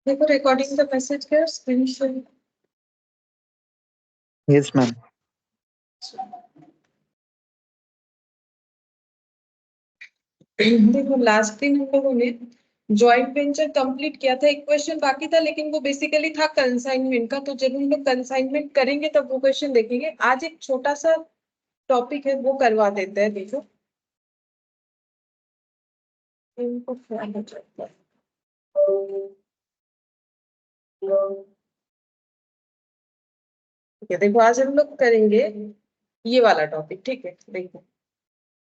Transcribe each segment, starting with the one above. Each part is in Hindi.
देखो रिकॉर्डिंग द मैसेज कर स्क्रीन शेयर। Yes ma'am. देखो लास्ट दिन हम लोगों ने जॉइंट वेंचर कंप्लीट किया था, एक क्वेश्चन बाकी था लेकिन वो बेसिकली था कंसाइनमेंट का, तो जब हम लोग कंसाइनमेंट करेंगे तब वो क्वेश्चन देखेंगे। आज एक छोटा सा टॉपिक है वो करवा देते हैं। देखो इनको क्या हो जाता है। ठीक है, देखो आज हम लोग करेंगे ये वाला टॉपिक। ठीक है, देखो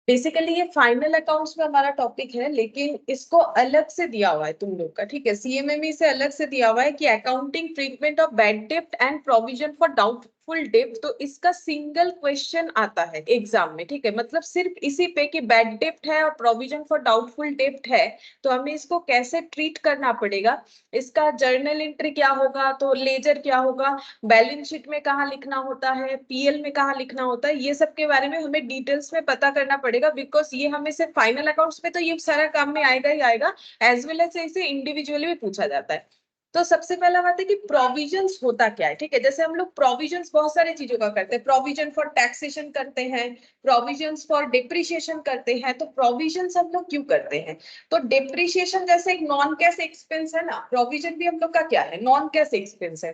बेसिकली ये फाइनल अकाउंट्स में हमारा टॉपिक है, लेकिन इसको अलग से दिया हुआ है तुम लोग का। ठीक है, सीएमएमई से अलग से दिया हुआ है कि अकाउंटिंग ट्रीटमेंट ऑफ बैड डेब्ट एंड प्रोविजन फॉर डाउटफुल डेब्ट। तो इसका सिंगल क्वेश्चन आता है एग्जाम में। ठीक है, मतलब सिर्फ इसी पे कि बैड डेब्ट है और प्रोविजन फॉर डाउटफुल डेब्ट है तो हमें इसको कैसे ट्रीट करना पड़ेगा, इसका जर्नल एंट्री क्या होगा, तो लेजर क्या होगा, बैलेंस शीट में कहाँ लिखना होता है, पीएल में कहाँ लिखना होता है, ये सब के बारे में हमें डिटेल्स में पता करना पड़ेगा। बिकॉज ये हमें सिर्फ फाइनल अकाउंट्स में तो ये सारा काम में आएगा ही आएगा, एज वेल एज इसे इंडिविजुअली भी पूछा जाता है। तो सबसे पहला बात है कि प्रोविजंस होता क्या है। ठीक है, जैसे हम लोग प्रोविजंस बहुत सारी चीजों का करते हैं, प्रोविजन फॉर टैक्सेशन करते हैं, प्रोविजंस फॉर डिप्रिशिएशन करते हैं। तो प्रोविजंस हम लोग क्यों करते हैं, तो डिप्रिशिएशन जैसे एक नॉन कैश एक्सपेंस है ना, प्रोविजन भी हम लोग का क्या है, नॉन कैश एक्सपेंस है।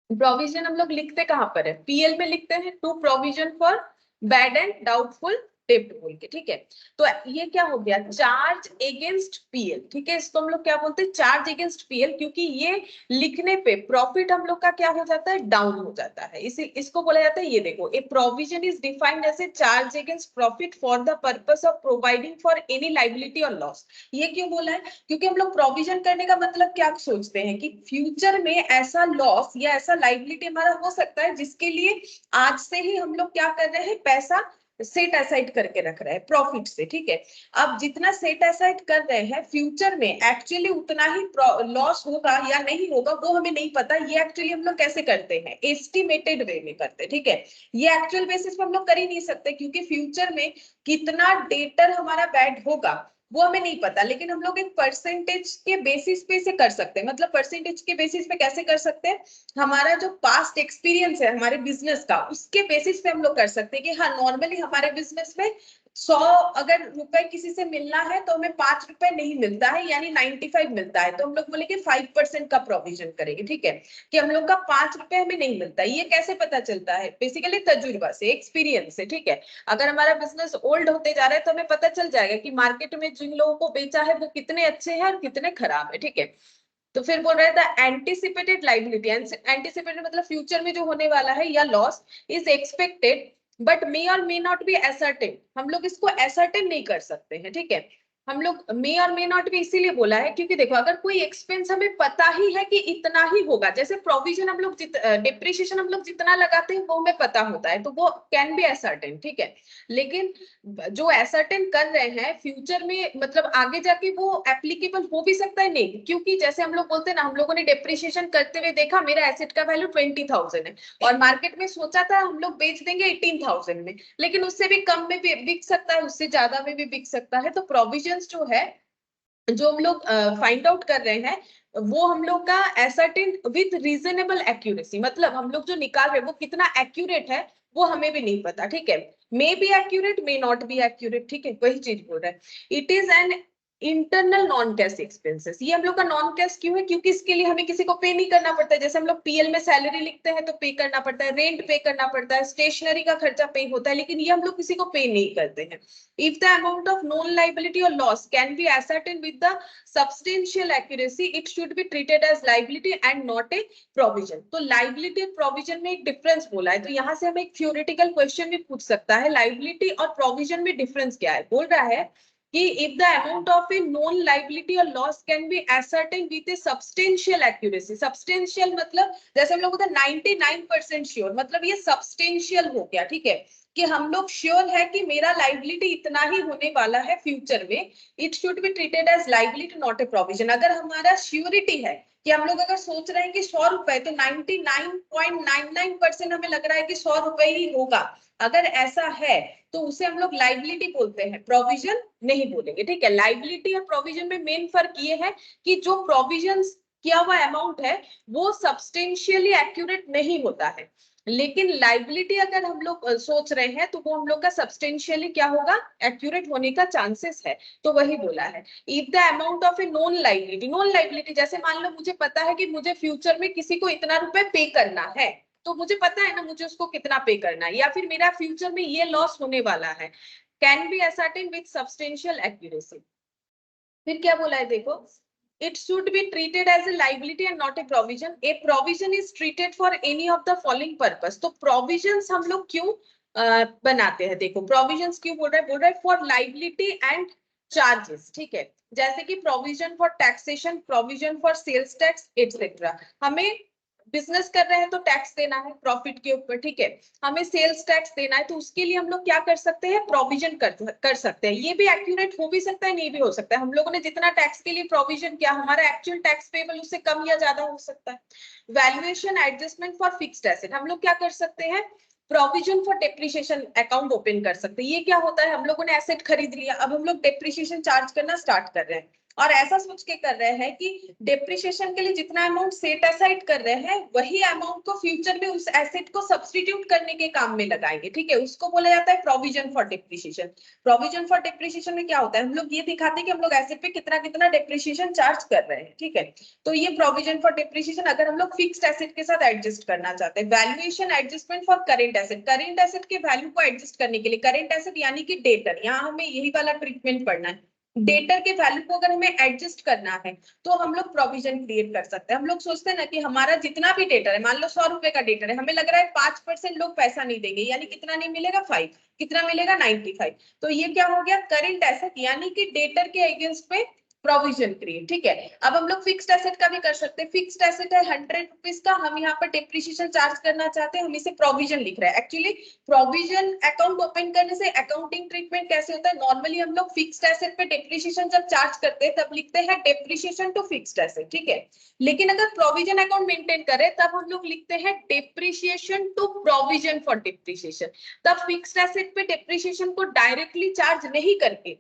प्रोविजन हम लोग लिखते कहां पर है, पीएल में लिखते हैं, to provision for bad and doubtful डेब्ट बोल के। ठीक है, तो ये क्या हो गया, चार्ज अगेंस्ट पीएल। ठीक है, इसको हम लोग क्या बोलते हैं, चार्ज अगेंस्ट पीएल, क्योंकि ये लिखने पे प्रॉफिट हम लोग का क्या हो जाता है, डाउन हो जाता है। इसी इसको बोला जाता है, ये देखो, a provision is defined as a charge against profit for the purpose of providing for any liability और लॉस। ये क्यों बोला है, क्योंकि हम लोग प्रोविजन करने का मतलब क्या सोचते हैं कि फ्यूचर में ऐसा लॉस या ऐसा लाइबिलिटी हमारा हो सकता है जिसके लिए आज से ही हम लोग क्या कर रहे हैं, पैसा सेट असाइड करके रख रहे हैं प्रॉफिट से। ठीक है, अब जितना सेट असाइड कर रहे हैं फ्यूचर में एक्चुअली उतना ही लॉस होगा या नहीं होगा वो हमें नहीं पता। ये एक्चुअली हम लोग कैसे करते हैं, एस्टिमेटेड वे में करते हैं। ठीक है, ये एक्चुअल बेसिस पे हम लोग कर ही नहीं सकते क्योंकि फ्यूचर में कितना डेटर हमारा बैड होगा वो हमें नहीं पता, लेकिन हम लोग एक परसेंटेज के बेसिस पे इसे कर सकते हैं। मतलब परसेंटेज के बेसिस पे कैसे कर सकते हैं, हमारा जो पास्ट एक्सपीरियंस है हमारे बिजनेस का उसके बेसिस पे हम लोग कर सकते हैं कि हाँ नॉर्मली हमारे बिजनेस में 100 अगर रुपए किसी से मिलना है तो हमें 5 रुपए नहीं मिलता है, यानी 95 मिलता है, तो हम लोग बोले कि 5% का प्रोविजन करेंगे। ठीक है, कि हम लोग का 5 रुपए हमें नहीं मिलता। ये कैसे पता चलता है, बेसिकली तजुर्बा से, एक्सपीरियंस से। ठीक है, अगर हमारा बिजनेस ओल्ड होते जा रहा है तो हमें पता चल जाएगा कि मार्केट में जिन लोगों को बेचा है वो कितने अच्छे हैं और कितने खराब है। ठीक है, तो फिर बोल रहा था एंटिसिपेटेड लाइबिलिटी, एंटिसिपेटेड मतलब फ्यूचर में जो होने वाला है या लॉस इज एक्सपेक्टेड बट मे और मे नॉट बी असर्टेन। हम लोग इसको असर्टेन नहीं कर सकते हैं। ठीक है, हम लोग मे और मे नॉट भी इसीलिए बोला है क्योंकि देखो अगर कोई एक्सपेंस हमें पता ही है कि इतना ही होगा, जैसे प्रोविजन हम लोग डिप्रिशिएशन हम लोग जितना लगाते हैं वो हमें पता होता है तो वो कैन बी असर्टेन। ठीक है, लेकिन जो असर्टेन कर रहे हैं फ्यूचर में मतलब आगे जाके वो एप्लीकेबल हो भी सकता है नहीं, क्योंकि जैसे हम लोग बोलते हैं ना, हम लोगों ने डेप्रिशिएशन करते हुए देखा मेरा एसेट का वैल्यू 20,000 है और मार्केट में सोचा था हम लोग बेच देंगे 18,000 में, लेकिन उससे भी कम में भी बिक सकता है, उससे ज्यादा में भी बिक सकता है। तो प्रोविजंस जो है जो हम लोग फाइंड आउट कर रहे हैं वो हम लोग का एसर्टेन विद रीजनेबल एक्यूरेसी, मतलब हम लोग जो निकाल रहे हैं वो कितना एक्यूरेट है वो हमें भी नहीं पता। ठीक है, may be accurate may not be accurate. ठीक है, वही चीज बोल रहा है। It is an internal non cash expenses. ये हम लोग का नॉन कैश क्यों है, क्योंकि इसके लिए हमें किसी को पे नहीं करना पड़ता है। जैसे हम लोग पीएल में सैलरी लिखते हैं तो पे करना पड़ता है, रेंट पे करना पड़ता है, स्टेशनरी का खर्चा पे होता है, लेकिन ये हम लोग किसी को पे नहीं करते हैं। If the amount of known liability or loss can be ascertained with the substantial accuracy, it should be treated as liability and not a provision. तो liability और provision में एक difference बोला है, तो यहाँ से हमें एक theoretical question भी पूछ सकता है, liability और provision में difference क्या है। बोल रहा है कि if the amount of a known liability or loss can be ascertained with a substantial accuracy, substantial मतलब जैसे हम लोग होता है 99% श्योर, मतलब ये substantial हो गया। ठीक है, कि हम लोग श्योर है कि मेरा लाइबिलिटी इतना ही होने वाला है फ्यूचर में, it should be treated as liability not a provision. अगर हमारा श्योरिटी है कि हम लोग अगर सोच रहे हैं कि 100 रुपए तो 99.99% हमें लग रहा है कि 100 रुपए ही होगा, अगर ऐसा है तो उसे हम लोग लाइबिलिटी बोलते हैं, प्रोविजन नहीं बोलेंगे। ठीक है, लाइबिलिटी और प्रोविजन में मेन फर्क ये है कि जो प्रोविजन किया हुआ अमाउंट है वो सब्सटेंशियली एक्यूरेट नहीं होता है, लेकिन लाइबिलिटी अगर हम लोग सोच रहे हैं तो वो हम लोग का सब्सटेंशियली क्या होगा, एक्यूरेट होने का चांसेस है। तो वही बोला है, if the amount of a non liability जैसे मान लो मुझे पता है कि मुझे फ्यूचर में किसी को इतना रुपए पे करना है, तो मुझे पता है ना मुझे उसको कितना पे करना है, या फिर मेरा फ्यूचर में ये लॉस होने वाला है, can be ascertain with substantial accuracy. फिर क्या बोला है देखो, it should be treated as a liability and not a provision. A provision is treated for any of the following purpose. तो provisions हम लोग क्यों बनाते हैं, देखो provisions क्यों बोल रहा है for liability and charges, ठीक है, जैसे कि provision for taxation, provision for sales tax, etc. हमें बिजनेस कर रहे हैं तो टैक्स देना है प्रॉफिट के ऊपर, ठीक है, हमें सेल्स टैक्स देना है, तो उसके लिए हम लोग क्या कर सकते हैं, प्रोविजन कर सकते हैं। ये भी एक्यूरेट हो भी सकता है, नहीं भी हो सकता है, हम लोगों ने जितना टैक्स के लिए प्रोविजन किया हमारा एक्चुअल टैक्स पेबल उससे कम या ज्यादा हो सकता है। Valuation adjustment for fixed asset, हम लोग क्या कर सकते हैं, provision for depreciation account open कर सकते हैं। ये क्या होता है, हम लोगों ने एसेट खरीद लिया, अब हम लोग डेप्रिसिएशन चार्ज करना स्टार्ट कर रहे हैं, और ऐसा सोच के कर रहे हैं कि डेप्रिसिएशन के लिए जितना अमाउंट सेट असाइड कर रहे हैं वही अमाउंट को फ्यूचर में उस एसेट को सब्स्टिट्यूट करने के काम में लगाएंगे, ठीक है, उसको बोला जाता है provision for depreciation. Provision for depreciation में क्या होता है, हम लोग ये दिखाते हैं कि हम लोग एसेट पे कितना कितना डेप्रिसिएशन चार्ज कर रहे हैं, ठीक है, तो ये प्रोविजन फॉर डेप्रिसिएशन अगर हम लोग फिक्स्ड एसेट के साथ एडजस्ट करना चाहते हैं। Valuation adjustment for current asset के वैल्यू को एडजस्ट करने के लिए, करेंट एसेट यानी कि डेटर, यहाँ हमें यही वाला ट्रीटमेंट पढ़ना है, डेटर के वैल्यू को अगर हमें एडजस्ट करना है तो हम लोग प्रोविजन क्रिएट कर सकते हैं। हम लोग सोचते हैं ना कि हमारा जितना भी डेटर है, मान लो 100 रुपए का डेटर है, हमें लग रहा है 5% लोग पैसा नहीं देंगे, यानी कितना नहीं मिलेगा 5, कितना मिलेगा 95, तो ये क्या हो गया, करेंट एसेट यानी कि डेटर के अगेंस्ट पे प्रोविजन क्रिएट, ठीक है। अब हम लोग फिक्स्ड एसेट का भी कर सकते हैं, फिक्स्ड एसेट है 100 रुपीज का, हम यहाँ पर डेप्रिसिएशन चार्ज करना चाहते हैं, हम इसे प्रोविजन लिख रहे हैं। एक्चुअली प्रोविजन अकाउंट ओपन करने से अकाउंटिंग ट्रीटमेंट कैसे होता है, नॉर्मली हम लोग फिक्स्ड एसेट पे डेप्रिसिएशन जब चार्ज करते हैं तब लिखते हैं डेप्रिसिएशन टू फिक्स्ड एसेट, ठीक है, लेकिन अगर प्रोविजन अकाउंट मेंटेन करें तब हम लोग लिखते हैं depreciation to provision for depreciation. तब फिक्स्ड एसेट पे डेप्रिसिएशन को डायरेक्टली चार्ज नहीं करके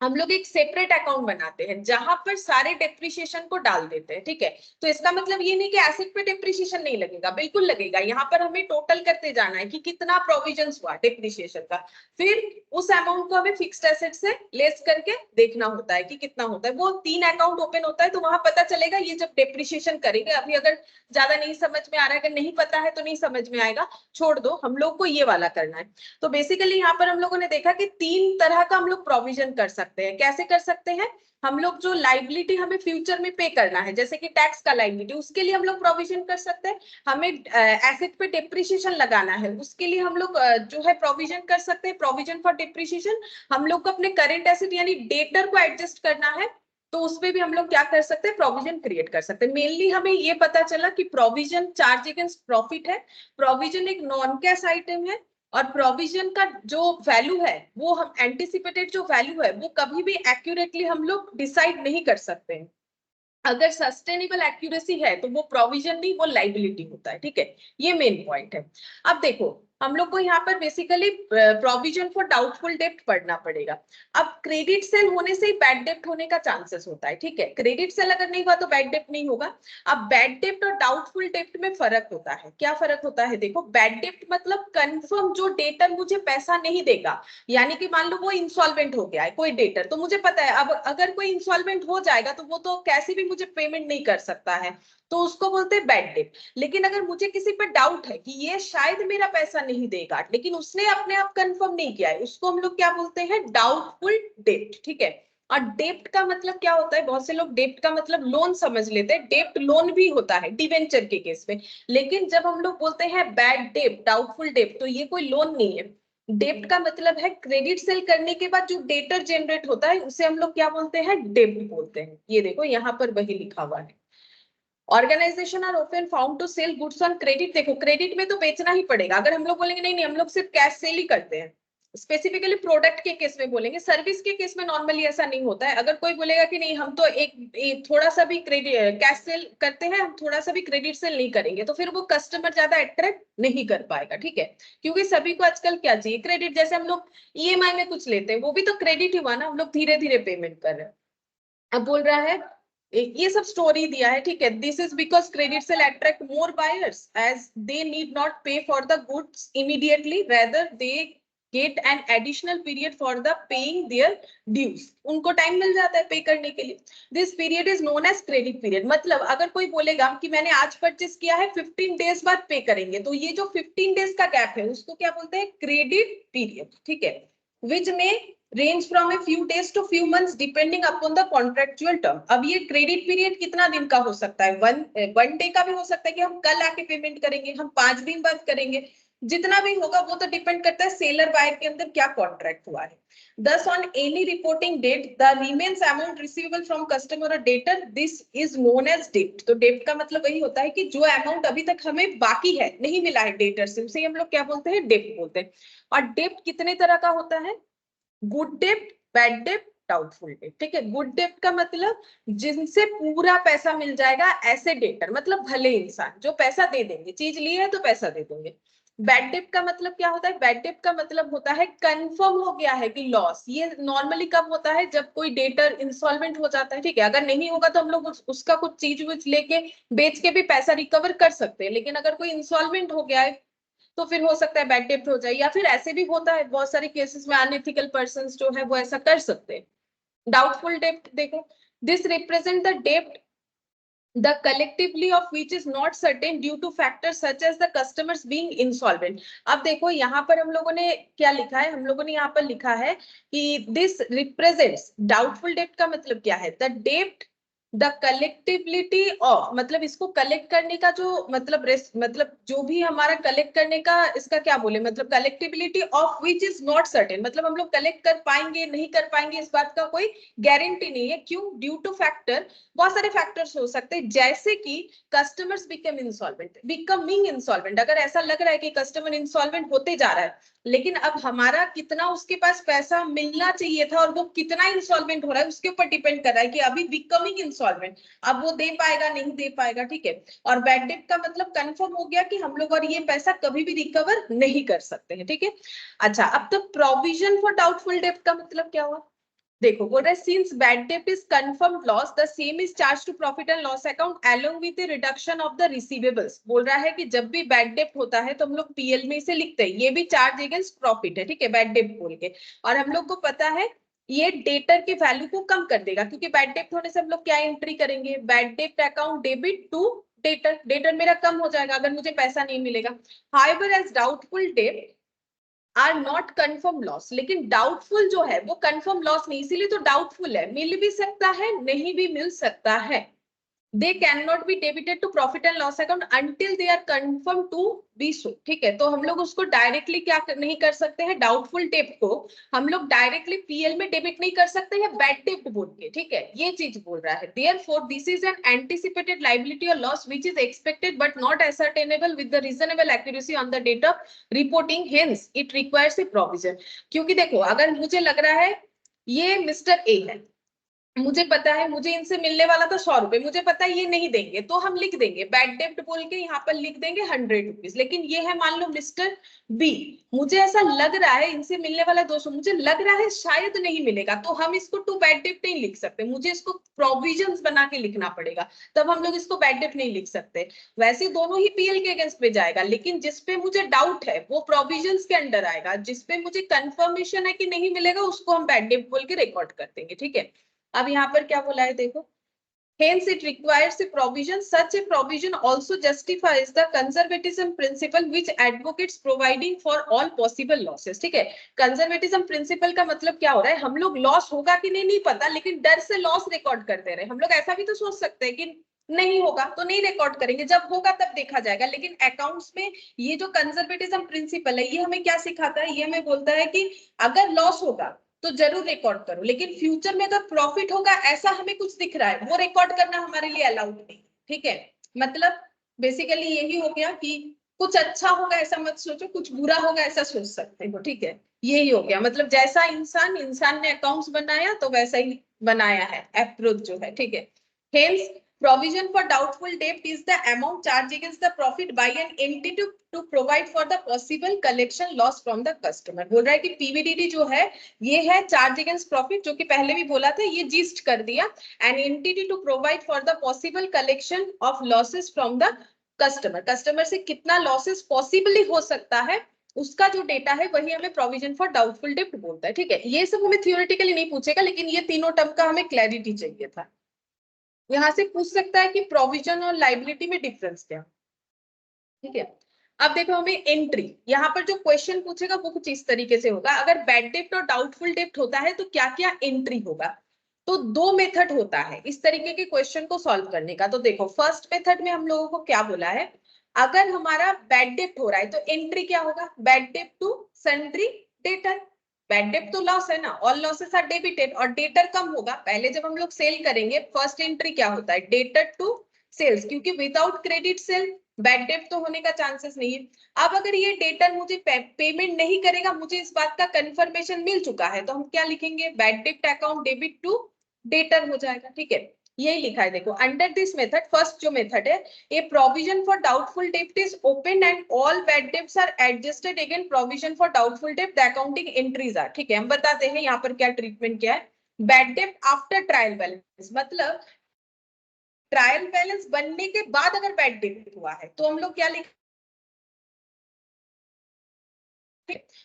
हम लोग एक सेपरेट अकाउंट बनाते हैं जहां पर सारे डेप्रिसिएशन को डाल देते हैं, ठीक है। तो इसका मतलब ये नहीं कि एसेट पे डेप्रिसिएशन नहीं लगेगा, बिल्कुल लगेगा, यहाँ पर हमें टोटल करते जाना है कि कितना प्रोविजंस हुआ डेप्रिसिएशन का, फिर उस अमाउंट को हमें फिक्स्ड एसेट से लेस करके देखना होता है कि कितना होता है। वो 3 अकाउंट ओपन होता है तो वहां पता चलेगा ये जब डेप्रिसिएशन करेंगे। अभी अगर ज्यादा नहीं समझ में आ रहा है, अगर नहीं पता है तो नहीं समझ में आएगा, छोड़ दो, हम लोग को ये वाला करना है। तो बेसिकली यहाँ पर हम लोगों ने देखा कि 3 तरह का हम लोग प्रोविजन कर सकते हैं। कैसे कर सकते हैं, हम लोग जो लाइबिलिटी हमें फ्यूचर में पे करना है, जैसे कि टैक्स का लाइबिलिटी, उसके लिए हम लोग प्रोविजन कर सकते हैं। हमें एसेट पे डेप्रिसिएशन लगाना है, उसके लिए हम लोग जो है प्रोविजन कर सकते हैं, प्रोविजन फॉर डेप्रिसिएशन। हम लोग को अपने करेंट एसेट यानी डेटर को एडजस्ट करना है, तो उसपे भी हम लोग क्या कर सकते हैं, प्रोविजन क्रिएट कर सकते हैं। मेनली हमें ये पता चला कि प्रोविजन चार्ज अगेंस्ट प्रॉफिट है, प्रोविजन एक नॉन कैश आइटम है, और प्रोविजन का जो वैल्यू है वो हम एंटिसिपेटेड जो वैल्यू है वो कभी भी एक्यूरेटली हम लोग डिसाइड नहीं कर सकते हैं। अगर सस्टेनेबल एक्यूरेसी है तो वो प्रोविजन नहीं, वो लाइबिलिटी होता है, ठीक है, ये मेन पॉइंट है। अब देखो हम लोग को यहाँ पर बेसिकली प्रोविजन फॉर डाउटफुल डेब्ट पढ़ना पड़ेगा। अब क्रेडिट सेल होने से ही बैड डेब्ट होने का चांसेस होता है, ठीक है, क्रेडिट सेल अगर नहीं हुआ तो बैड डेब्ट नहीं होगा। अब बैड डेब्ट और डाउटफुल डेब्ट में फर्क होता है, क्या फर्क होता है, देखो बैड डेब्ट मतलब कंफर्म जो डेटर मुझे पैसा नहीं देगा, यानी कि मान लो वो इंसॉल्वेंट हो गया है कोई डेटर, तो मुझे पता है अब अगर कोई इंसॉल्वेंट हो जाएगा तो वो तो कैसे भी मुझे पेमेंट नहीं कर सकता है, तो उसको बोलते हैं बैड डेट। लेकिन अगर मुझे किसी पर डाउट है कि ये शायद मेरा पैसा नहीं देगा, लेकिन उसने अपने आप कंफर्म नहीं किया है, उसको हम लोग क्या बोलते हैं, डाउटफुल डेट, ठीक है। और डेप्ट का मतलब क्या होता है, बहुत से लोग डेप्ट का मतलब लोन समझ लेते हैं, डेप्ट लोन भी होता है डिवेंचर के केस में, लेकिन जब हम लोग बोलते हैं बैड डेप्ट, डाउटफुल डेप्ट, तो ये कोई लोन नहीं है। डेप्ट का मतलब है क्रेडिट सेल करने के बाद जो डेटर जनरेट होता है उसे हम लोग क्या बोलते हैं, डेब्ट बोलते हैं। ये देखो यहाँ पर वही लिखा हुआ है, organisation are often found to sell goods on credit. देखो क्रेडिट में तो बेचना ही पड़ेगा, अगर हम लोग बोलेंगे नहीं नहीं हम लोग सिर्फ कैश सेल ही करते हैं, स्पेसिफिकली प्रोडक्ट के केस में बोलेंगे, सर्विस के केस में नॉर्मली ऐसा नहीं होता है। अगर कोई बोलेगा कि नहीं हम तो एक थोड़ा सा भी क्रेडिट कैश सेल करते हैं, हम थोड़ा सा भी क्रेडिट सेल नहीं करेंगे, तो फिर वो कस्टमर ज्यादा अट्रैक्ट नहीं कर पाएगा, ठीक है, क्योंकि सभी को आजकल क्या चाहिए, क्रेडिट। जैसे हम लोग ईएमआई में कुछ लेते हैं वो भी तो क्रेडिट ही हुआ ना, हम लोग धीरे धीरे पेमेंट कर रहे हैं। अब बोल रहा है ये सब स्टोरी दिया है, ठीक है। This is because credit sale attract more buyers as they need not pay for the goods immediately, rather they get an additional period for the paying their dues. उनको टाइम मिल जाता है पे करने के लिए। This period is known as credit period. मतलब अगर कोई बोलेगा कि मैंने आज परचेस किया है, 15 डेज बाद पे करेंगे, तो ये जो 15 डेज का गैप है उसको क्या बोलते हैं? क्रेडिट पीरियड, ठीक है। विच में range from a few days to few months depending upon the contractual term। अब ये क्रेडिट पीरियड कितना दिन का हो सकता है? वन डे का भी हो सकता है कि हम कल आके पेमेंट करेंगे, हम 5 दिन बाद करेंगे, जितना भी होगा वो तो डिपेंड करता है सेलर बायर के अंदर क्या कॉन्ट्रैक्ट हुआ है। Thus on any reporting date the remains amount receivable from customer or debtor, this is known as debt। तो डेब्ट का मतलब वही होता है कि जो अमाउंट अभी तक हमें बाकी है, नहीं मिला है डेटर से, उसे हम लोग क्या बोलते हैं? डेब्ट बोलते हैं। और डेब्ट कितने तरह का होता है? गुड डेब्ट, बैड डेब्ट, डाउटफुल डेब्ट, ठीक है। गुड डेब्ट का मतलब जिनसे पूरा पैसा मिल जाएगा, ऐसे डेटर, मतलब भले इंसान जो पैसा दे देंगे, चीज ली है तो पैसा दे देंगे। बैड डेब्ट का मतलब क्या होता है? बैड डेब्ट का मतलब होता है कंफर्म हो गया है कि लॉस। ये नॉर्मली कब होता है? जब कोई डेटर इंसॉल्वेंट हो जाता है, ठीक है। अगर नहीं होगा तो हम लोग उसका कुछ चीज विच लेके बेच के भी पैसा रिकवर कर सकते हैं, लेकिन अगर कोई इंसॉल्वेंट हो गया है तो फिर हो सकता है बैड डेब्ट हो जाए, या फिर ऐसे भी होता है बहुत सारे केसेस में अनएथिकल पर्संस जो है वो ऐसा कर सकते हैं। डाउटफुल डेब्ट देखो, दिस रिप्रेजेंट द डेब्ट the collectively of which is not certain due to factors such as the customers being insolvent। अब देखो यहाँ पर हम लोगों ने क्या लिखा है? हम लोगों ने यहाँ पर लिखा है कि this represents, doubtful debt का मतलब क्या है? the debt द कलेक्टिबिलिटी ऑफ, मतलब इसको कलेक्ट करने का जो मतलब जो भी हमारा कलेक्ट करने का इसका क्या बोले, मतलब collectibility of which is not certain, मतलब हम लोग कलेक्ट कर पाएंगे नहीं कर पाएंगे इस बात का कोई गारंटी नहीं है। क्यों? ड्यू टू फैक्टर, बहुत सारे फैक्टर्स हो सकते हैं, जैसे कि customers become insolvent, becoming insolvent. अगर ऐसा लग रहा है कि कस्टमर इंसॉल्वेंट होते जा रहा है, लेकिन अब हमारा कितना उसके पास पैसा मिलना चाहिए था और वो कितना इंसॉल्वेंट हो रहा है उसके ऊपर डिपेंड कर रहा है कि अभी बिकमिंग इंसॉल्वेंट, अब वो दे पाएगा नहीं दे पाएगा, ठीक है। और बैड डेट का मतलब कंफर्म हो गया कि हम लोग और ये पैसा कभी भी रिकवर नहीं कर सकते हैं, ठीक है। अच्छा, अब तो प्रोविजन फॉर डाउटफुल डेट का मतलब क्या हुआ? देखो, बोल रहा है since bad debt is confirmed loss the same is charge to profit and loss account along with the reduction of the receivables. बोल रहा है कि जब भी बैड डेट होता है तो हम लोग पीएल में इसे लिखते हैं, ये भी चार्ज अगेंस्ट प्रॉफिट है, ठीक है, बैड डेट बोल के। और हम लोग को पता है ये डेटर के वैल्यू को कम कर देगा, क्योंकि बैड डेट होने से हम लोग क्या एंट्री करेंगे? Bad debt account debit to debtor, debtor मेरा कम हो जाएगा अगर मुझे पैसा नहीं मिलेगा। However as doubtful debt are not confirm loss, लेकिन डाउटफुल जो है वो कंफर्म लॉस नहीं, इसीलिए तो डाउटफुल है, मिल भी सकता है नहीं भी मिल सकता है। they cannot be debited to profit and loss account until they are confirmed to be so, ठीक है। तो हम लोग उसको डायरेक्टली क्या नहीं कर सकते हैं? डाउटफुल डेट को हम लोग डायरेक्टली पीएल में डेबिट नहीं कर सकते हैं बैड डेट बोल के, ठीक है, ये चीज बोल रहा है। therefore this is an anticipated liability or loss which is expected but not ascertainable with the reasonable accuracy on the date of reporting, hence it requires a provision। क्योंकि देखो, अगर मुझे लग रहा है ये मिस्टर ए है, मुझे पता है मुझे इनसे मिलने वाला था 100 रुपए, मुझे पता है ये नहीं देंगे, तो हम लिख देंगे बैड डेब्ट बोल के, यहाँ पर लिख देंगे 100 रुपीज। लेकिन ये है मान लो मिस्टर बी, मुझे ऐसा लग रहा है इनसे मिलने वाला 200, मुझे लग रहा है शायद नहीं मिलेगा, तो हम इसको टू बैड डेब्ट नहीं लिख सकते, मुझे इसको प्रोविजंस बना के लिखना पड़ेगा, तब हम लोग इसको बैड डेब्ट नहीं लिख सकते। वैसे दोनों ही पीएल के अगेंस्ट पे जाएगा, लेकिन जिसपे मुझे डाउट है वो प्रोविजंस के अंडर आएगा, जिसपे मुझे कंफर्मेशन है कि नहीं मिलेगा उसको हम बैड डेब्ट बोल के रिकॉर्ड कर देंगे, ठीक है। अब यहाँ पर क्या बोला है देखो, hence it requires a provision, such a provision also justifies the conservatism principle which advocates providing for all possible losses, ठीक है। कंजर्वेटिज्म प्रिंसिपल का मतलब क्या हो रहा है? हम लोग लॉस होगा कि नहीं पता, लेकिन डर से लॉस रिकॉर्ड कर दे रहे हैं। हम लोग ऐसा भी तो सोच सकते हैं कि नहीं होगा तो नहीं रिकॉर्ड करेंगे, जब होगा तब देखा जाएगा, लेकिन अकाउंट्स में ये जो कंजर्वेटिज्म प्रिंसिपल है ये हमें क्या सिखाता है? ये हमें बोलता है कि अगर लॉस होगा तो जरूर रिकॉर्ड करो, लेकिन फ्यूचर में अगर प्रॉफिट होगा ऐसा हमें कुछ दिख रहा है, वो रिकॉर्ड करना हमारे लिए अलाउड नहीं, ठीक है। मतलब बेसिकली यही हो गया कि कुछ अच्छा होगा ऐसा मत सोचो, कुछ बुरा होगा ऐसा सोच सकते हो, ठीक है। यही हो गया, मतलब जैसा इंसान ने अकाउंट्स बनाया तो वैसा ही बनाया है अप्रोच जो है, ठीक है। Hence Provision for doubtful debt is the amount charged against the profit by an entity to provide for the possible collection loss from the customer. बोल रहा है कि PVDD जो है ये है charge against profit, जो कि पहले भी बोला था, ये जीस्ट कर दिया, an entity to provide for the possible collection of losses from the customer. Customer से कितना लॉसेस पॉसिबली हो सकता है उसका जो डेटा है वही हमें प्रोविजन फॉर डाउटफुल डेब्ट बोलता है, ठीक है। ये सब हमें थियोरेटिकली नहीं पूछेगा, लेकिन ये तीनों टर्म का हमें क्लैरिटी चाहिए था। यहां से पूछ सकता है कि प्रोविजन और लाइबिलिटी में डिफरेंस क्या, ठीक है। अब देखो हमें एंट्री, यहाँ पर जो क्वेश्चन पूछेगा वो कुछ इस तरीके से होगा, अगर बैड डेब्ट और डाउटफुल डेब्ट होता है तो क्या क्या एंट्री होगा। तो दो मेथड होता है इस तरीके के क्वेश्चन को सॉल्व करने का। तो देखो फर्स्ट मेथड में हम लोगों को क्या बोला है, अगर हमारा बैड डेब्ट हो रहा है तो एंट्री क्या होगा, बैड डेब्ट टू सन्ड्री डेटर। बैड डेब्ट तो लॉस है ना, ऑल लॉसेस आर डेबिटेड, और डेटर कम होगा। पहले जब हम लोग सेल करेंगे फर्स्ट एंट्री क्या होता है, डेटर टू सेल्स, क्योंकि विदाउट क्रेडिट सेल बैड डेब्ट तो होने का चांसेस नहीं है। अब अगर ये डेटर मुझे पेमेंट नहीं करेगा, मुझे इस बात का कंफर्मेशन मिल चुका है, तो हम क्या लिखेंगे, बैड डेब्ट अकाउंट डेबिट टू डेटर हो जाएगा, ठीक है। यही लिखा है देखो, अंडर दिस मेथड, फर्स्ट जो मेथड है, ए प्रोविजन फॉर डाउटफुल डेब्ट is open and all bad debts are adjusted again provision for doubtful डेब्ट, द अकाउंटिंग एंट्रीज आर, ठीक है। हम बताते हैं यहाँ पर क्या ट्रीटमेंट क्या है। बैड डेब्ट आफ्टर ट्रायल बैलेंस, मतलब ट्रायल बैलेंस बनने के बाद अगर बैड डेब्ट हुआ है तो हम लोग क्या लिखेंगे,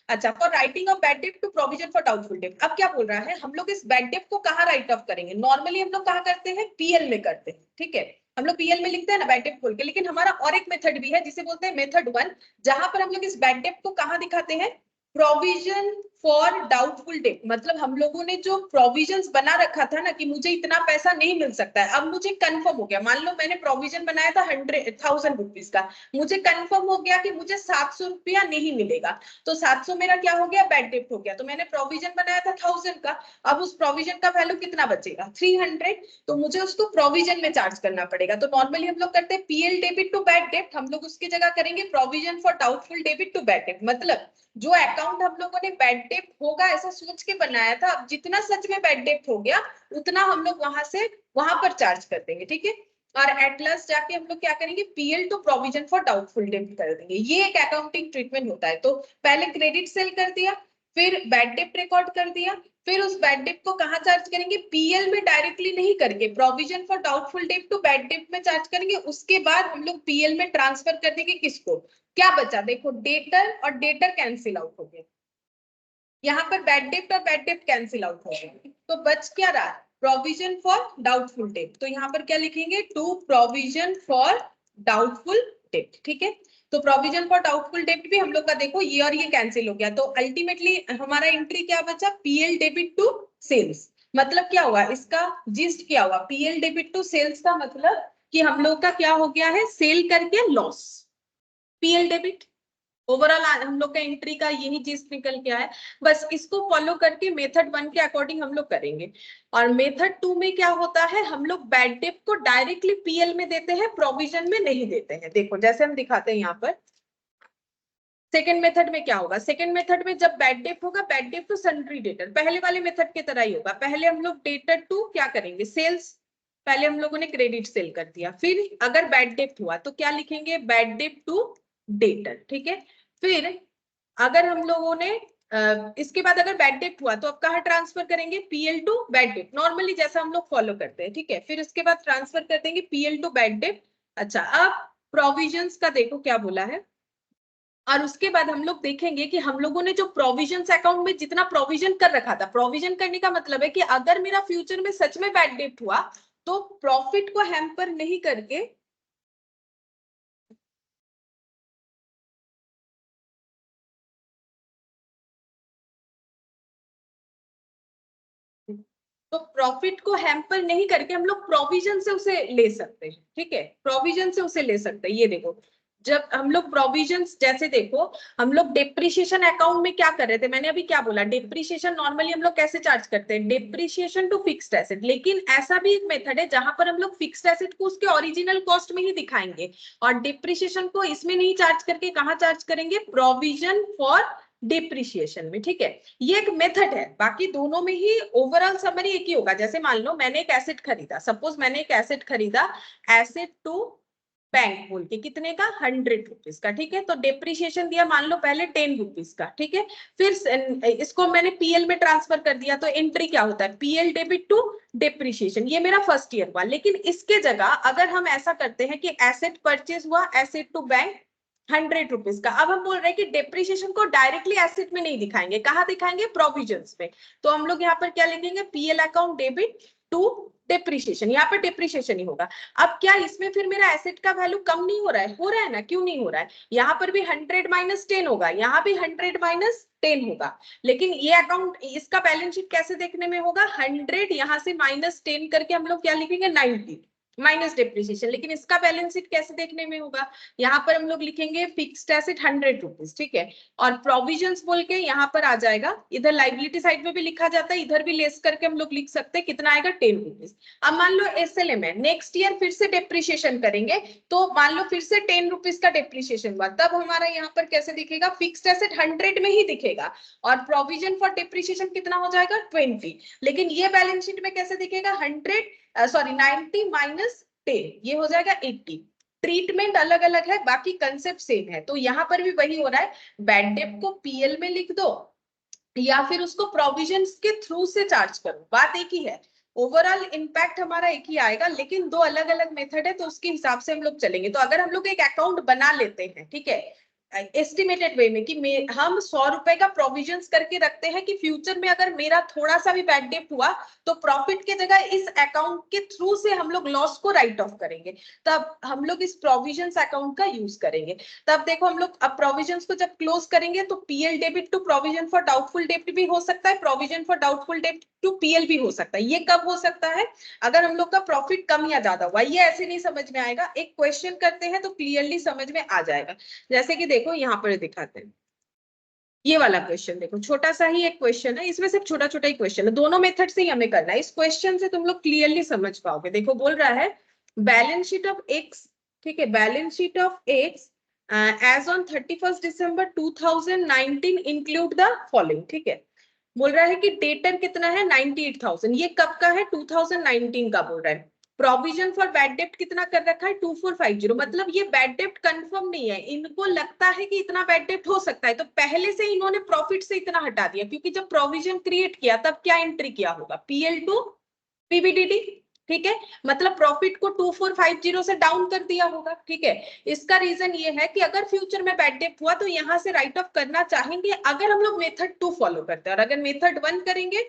अच्छा, फॉर राइटिंग ऑफ बैड डेब्ट टू प्रोविजन फॉर डाउटफुल डेब्ट। अब क्या बोल रहा है, हम लोग इस बैड डेब्ट को कहाँ राइट ऑफ करेंगे, नॉर्मली हम लोग कहाँ करते हैं, पीएल में करते हैं, ठीक है। हम लोग पीएल में लिखते हैं ना बैड डेब्ट खोल के, लेकिन हमारा और एक मेथड भी है जिसे बोलते हैं मेथड 1, जहां पर हम लोग इस बैड डेब्ट को कहाँ दिखाते हैं, प्रोविजन फॉर डाउटफुल डेब्ट। मतलब हम लोगों ने जो प्रोविजंस बना रखा था ना कि मुझे इतना पैसा नहीं मिल सकता है, अब मुझे कंफर्म हो गया, मान लो मैंने प्रोविजन बनाया था 100,000 रुपीज का, मुझे कंफर्म हो गया कि मुझे 700 रुपया नहीं मिलेगा, तो 700 मेरा क्या हो गया, बैड डेब्ट हो गया। तो मैंने प्रोविजन बनाया था 1000 का, अब उस प्रोविजन का वैल्यू कितना बचेगा, 300, तो मुझे उसको प्रोविजन में चार्ज करना पड़ेगा। तो नॉर्मली हम लोग करते हैं पीएल डेबिट टू बैड डेब्ट, हम लोग उसकी जगह करेंगे provision for doubtful debit to bad डेब्ट। मतलब जो अकाउंट हम लोगों ने बैड डेब्ट होगा ऐसा सोच के बनाया था, अब जितना सच में बैड डेब्ट हो गया उतना हम लोग वहां पर चार्ज कर देंगे, ठीक है। और एट लास्ट जाके हम लोग क्या करेंगे, PL to provision for doubtful डेब्ट कर देंगे। ये एक अकाउंटिंग ट्रीटमेंट होता है। तो पहले क्रेडिट सेल कर दिया, फिर बैड डेब्ट रिकॉर्ड कर दिया, फिर उस बैड डेब्ट को कहाँ चार्ज करेंगे, पीएल में डायरेक्टली नहीं करके प्रोविजन फॉर डाउटफुल डेब्ट टू बैड डेब्ट में चार्ज करेंगे। उसके बाद हम लोग पीएल में ट्रांसफर कर देंगे किसको, क्या बचा, देखो डेटर और डेटर कैंसिल आउट हो गया, यहाँ पर बैड डेब्ट और बैड डेब्ट कैंसिल आउट हो गया, तो बच क्या रहा, प्रोविजन फॉर डाउटफुल डेब्ट। तो यहाँ पर क्या लिखेंगे, टू प्रोविजन फॉर डाउटफुल डेब्ट, ठीक है। तो प्रोविजन फॉर डाउटफुल डेब्ट भी हम लोग का देखो ये और ये कैंसिल हो गया, तो अल्टीमेटली हमारा एंट्री क्या बचा, पीएल डेबिट टू सेल्स। मतलब क्या हुआ, इसका जिस्ट क्या हुआ, पीएल डेबिट टू सेल्स का मतलब कि हम लोग का क्या हो गया है, सेल करके लॉस, पीएल डेबिट। ओवरऑल हम लोग का एंट्री का यही चीज निकल के आया। बस इसको फॉलो करके मेथड 1 के अकॉर्डिंग हम लोग करेंगे। और मेथड 2 में क्या होता है, हम लोग बैड डेब्ट को डायरेक्टली पीएल में देते हैं, प्रोविजन में नहीं देते हैं। देखो जैसे हम दिखाते हैं यहाँ पर, सेकेंड मेथड में क्या होगा, सेकेंड मेथड में जब बैड डेब्ट होगा, बैड डेब्ट टू सन्ड्री डेटर, पहले वाले मेथड की तरह ही होगा। पहले हम लोग डेटर टू क्या करेंगे, सेल्स, पहले हम लोगों ने क्रेडिट सेल कर दिया, फिर अगर बैड डेब्ट हुआ तो क्या लिखेंगे, बैड डेब्ट टू डेटर, ठीक है। फिर अगर हम लोगों ने इसके बाद अगर बैड डेब्ट हुआ तो अब कहाँ ट्रांसफर करेंगे, पीएल टू बैड डेब्ट, नॉर्मली जैसा हम लोग फॉलो करते हैं, ठीक है। फिर उसके बाद ट्रांसफर कर देंगे पीएल टू बैड डेब्ट। अच्छा, अब प्रोविजंस का देखो क्या बोला है, और उसके बाद हम लोग देखेंगे कि हम लोगों ने जो प्रोविजंस अकाउंट में जितना प्रोविजन कर रखा था, प्रोविजन करने का मतलब है कि अगर मेरा फ्यूचर में सच में बैड डेब्ट हुआ तो प्रॉफिट को हैम्पर नहीं करके नहीं करके हम लोग प्रोविजन से उसे ले सकते हैं, ठीक है। प्रोविजन से उसे ले सकते हैं। ये देखो जब हम लोग प्रोविजंस, जैसे देखो हम लोग डेप्रिसिएशन अकाउंट में क्या कर रहे थे, मैंने अभी क्या बोला, डेप्रिसिएशन नॉर्मली हम लोग कैसे चार्ज करते हैं, डेप्रिसिएशन टू फिक्स्ड एसेट। लेकिन ऐसा भी एक मेथड है जहां पर हम लोग फिक्स्ड एसेट को उसके ओरिजिनल कॉस्ट में ही दिखाएंगे और डेप्रिसिएशन को इसमें नहीं चार्ज करके कहाँ चार्ज करेंगे, प्रोविजन फॉर डिप्रिशिएशन में, ठीक है। ये एक मेथड है, बाकी दोनों में ही ओवरऑल समरी एक ही होगा। जैसे मान लो मैंने एक एसेट खरीदा, सपोज मैंने एक एसेट खरीदा, एसेट टू बैंक बोल के, कितने का, 100 रुपीज का, ठीक है। तो डिप्रिशिएशन दिया मान लो पहले 10 रुपीज का, ठीक है। फिर इसको मैंने पीएल में ट्रांसफर कर दिया, तो एंट्री क्या होता है, पीएल डेबिट टू डिप्रिशिएशन। ये मेरा फर्स्ट ईयर हुआ। लेकिन इसके जगह अगर हम ऐसा करते हैं कि एसेट परचेज हुआ, एसेट टू बैंक 100 रुपीज का, अब हम बोल रहे हैं कि डिप्रिशिएशन को डायरेक्टली एसेट में नहीं दिखाएंगे, कहाँ दिखाएंगे, प्रोविजंस में। तो हम लोग यहाँ पर क्या लिखेंगे, PL account debit to depreciation, यहाँ पर डिप्रिशिएशन ही होगा। अब क्या इसमें फिर मेरा एसेट का वैल्यू कम नहीं हो रहा है, हो रहा है ना, क्यों नहीं हो रहा है, यहाँ पर भी 100 माइनस 10 होगा, यहाँ भी 100 माइनस 10 होगा। लेकिन ये अकाउंट, इसका बैलेंस शीट कैसे देखने में होगा, 100 यहाँ से माइनस 10 करके हम लोग क्या लिखेंगे, 90 माइनस डिप्रिसिएशन। लेकिन इसका बैलेंस शीट कैसे देखने में होगा, यहाँ पर हम लोग लिखेंगे फिक्स्ड एसेट 100 रुपीज, ठीक है। और प्रोविजंस बोल के यहाँ पर आ जाएगा, इधर लाइबिलिटी साइड में भी लिखा जाता है, इधर भी लेस करके हम लोग लिख सकते हैं, कितना आएगा, 10 रुपीज। अब मान लो एसएलएम है, नेक्स्ट ईयर फिर से डिप्रिशिएशन करेंगे, तो मान लो फिर से 10 रुपीज का डिप्रिशिएशन हुआ, तब हमारा यहाँ पर कैसे दिखेगा, फिक्स्ड एसेट 100 में ही दिखेगा, और प्रोविजन फॉर डिप्रिशिएशन कितना हो जाएगा, 20। लेकिन ये बैलेंस शीट में कैसे दिखेगा, 90 माइनस 10, ये हो जाएगा 80। ट्रीटमेंट अलग अलग है, बाकी कंसेप्ट सेम है। तो यहाँ पर भी वही हो रहा है, बैड डेट को पीएल में लिख दो या फिर उसको प्रोविजंस के थ्रू से चार्ज करो, बात एक ही है। ओवरऑल इम्पैक्ट हमारा एक ही आएगा, लेकिन दो अलग अलग मेथड है, तो उसके हिसाब से हम लोग चलेंगे। तो अगर हम लोग एक अकाउंट बना लेते हैं, ठीक है, एस्टिमेटेड वे में, कि हम 100 रुपए का प्रोविजंस करके रखते हैं कि फ्यूचर में अगर मेरा थोड़ा सा भी बैड डेट हुआ तो प्रॉफिट के जगह इस अकाउंट के थ्रू से हम लोग लॉस को राइट ऑफ करेंगे, तब हम लोग इस प्रोविजंस अकाउंट का यूज करेंगे। तब देखो हम लोग अब प्रोविजंस को जब क्लोज करेंगे तो PL debit to provision for doubtful डेब्ट भी हो सकता है, प्रोविजन फॉर डाउटफुल डेब्ट टू पीएल भी हो सकता है। ये कब हो सकता है, अगर हम लोग का प्रॉफिट कम या ज्यादा हुआ। ये ऐसे नहीं समझ में आएगा, एक क्वेश्चन करते हैं तो क्लियरली समझ में आ जाएगा। जैसे कि देखो यहाँ पर दिखाते हैं, ये वाला क्वेश्चन देखो, छोटा सा ही एक क्वेश्चन है, इसमें सिर्फ छोटा छोटा ही क्वेश्चन है, दोनों मेथड से ही हमें करना है। इस क्वेश्चन से तुम लोग क्लियरली समझ पाओगे। देखो बोल रहा है बैलेंस शीट ऑफ एक्स, ठीक है, balance sheet of X as on 31 December 2019 include the following, ठीक है। बोल रहा है कि डेटर कितना है, 98,000, ये कब का है, 2019 का बोल रहा है। प्रोविजन फॉर बैड डेप्ट कितना कर रखा है, 2450, मतलब ये बैड डेप्ट कंफर्म नहीं है, इनको लगता है कि इतना बैड डेप्ट हो सकता है, तो पहले से इन्होंने प्रॉफिट से इतना हटा दिया, क्योंकि जब प्रोविजन क्रिएट किया तब क्या एंट्री किया होगा, पीएल टू पीबीडीडी, ठीक है, मतलब प्रॉफिट को 2450 से डाउन कर दिया होगा, ठीक है। इसका रीजन ये है कि अगर फ्यूचर में बैड डेट हुआ तो यहाँ से राइट ऑफ करना चाहेंगे अगर हम लोग मेथड 2 फॉलो करते हैं, और अगर मेथड 1 करेंगे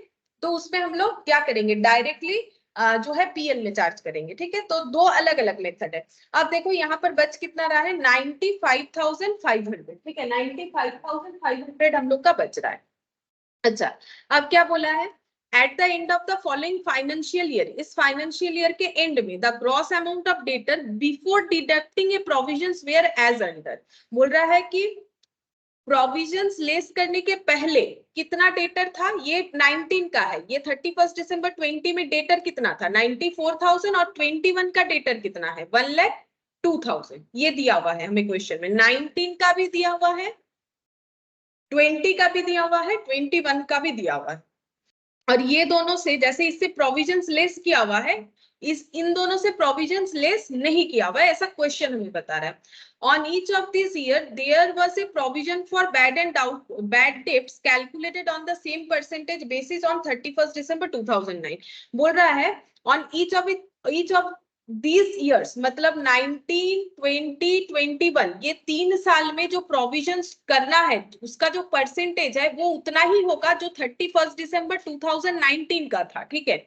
तो उसमें हम लोग क्या करेंगे, डायरेक्टली जो है पीएल में चार्ज करेंगे, ठीक है। तो दो अलग अलग मेथड है। अब देखो यहाँ पर बच कितना रहा है, 95,500, ठीक है, 95,500 हम लोग का बच रहा है। अच्छा, अब क्या बोला है, at the end of the following financial year, इस फाइनेंशियल ईयर के एंड में the gross amount of debtor before deducting a provisions were as under. बोल रहा है कि प्रोविजंस लेस करने के पहले कितना डेटर था, ये 19 का है, ये 31 दिसंबर 20 में डेटर कितना था, 94,000, और 21 का डेटर कितना है, 1,02,000। ये दिया हुआ है हमें क्वेश्चन में, 19 का भी दिया हुआ है, 20 का भी दिया हुआ है, 21 का भी दिया हुआ है। और ये दोनों से, जैसे इससे प्रोविजंस लेस किया हुआ है, इन दोनों से प्रोविजंस लेस नहीं किया हुआ है, ऐसा क्वेश्चन हमें बता रहा है। On each of this year there was a provision for bad debts calculated on the same percentage basis on 31 December 2009। बोल रहा है on each of these years, मतलब 19, 20, 21, ये 3 साल में जो प्रोविजंस करना है उसका जो परसेंटेज है वो उतना ही होगा जो 31 दिसंबर 2019 का था, ठीक है।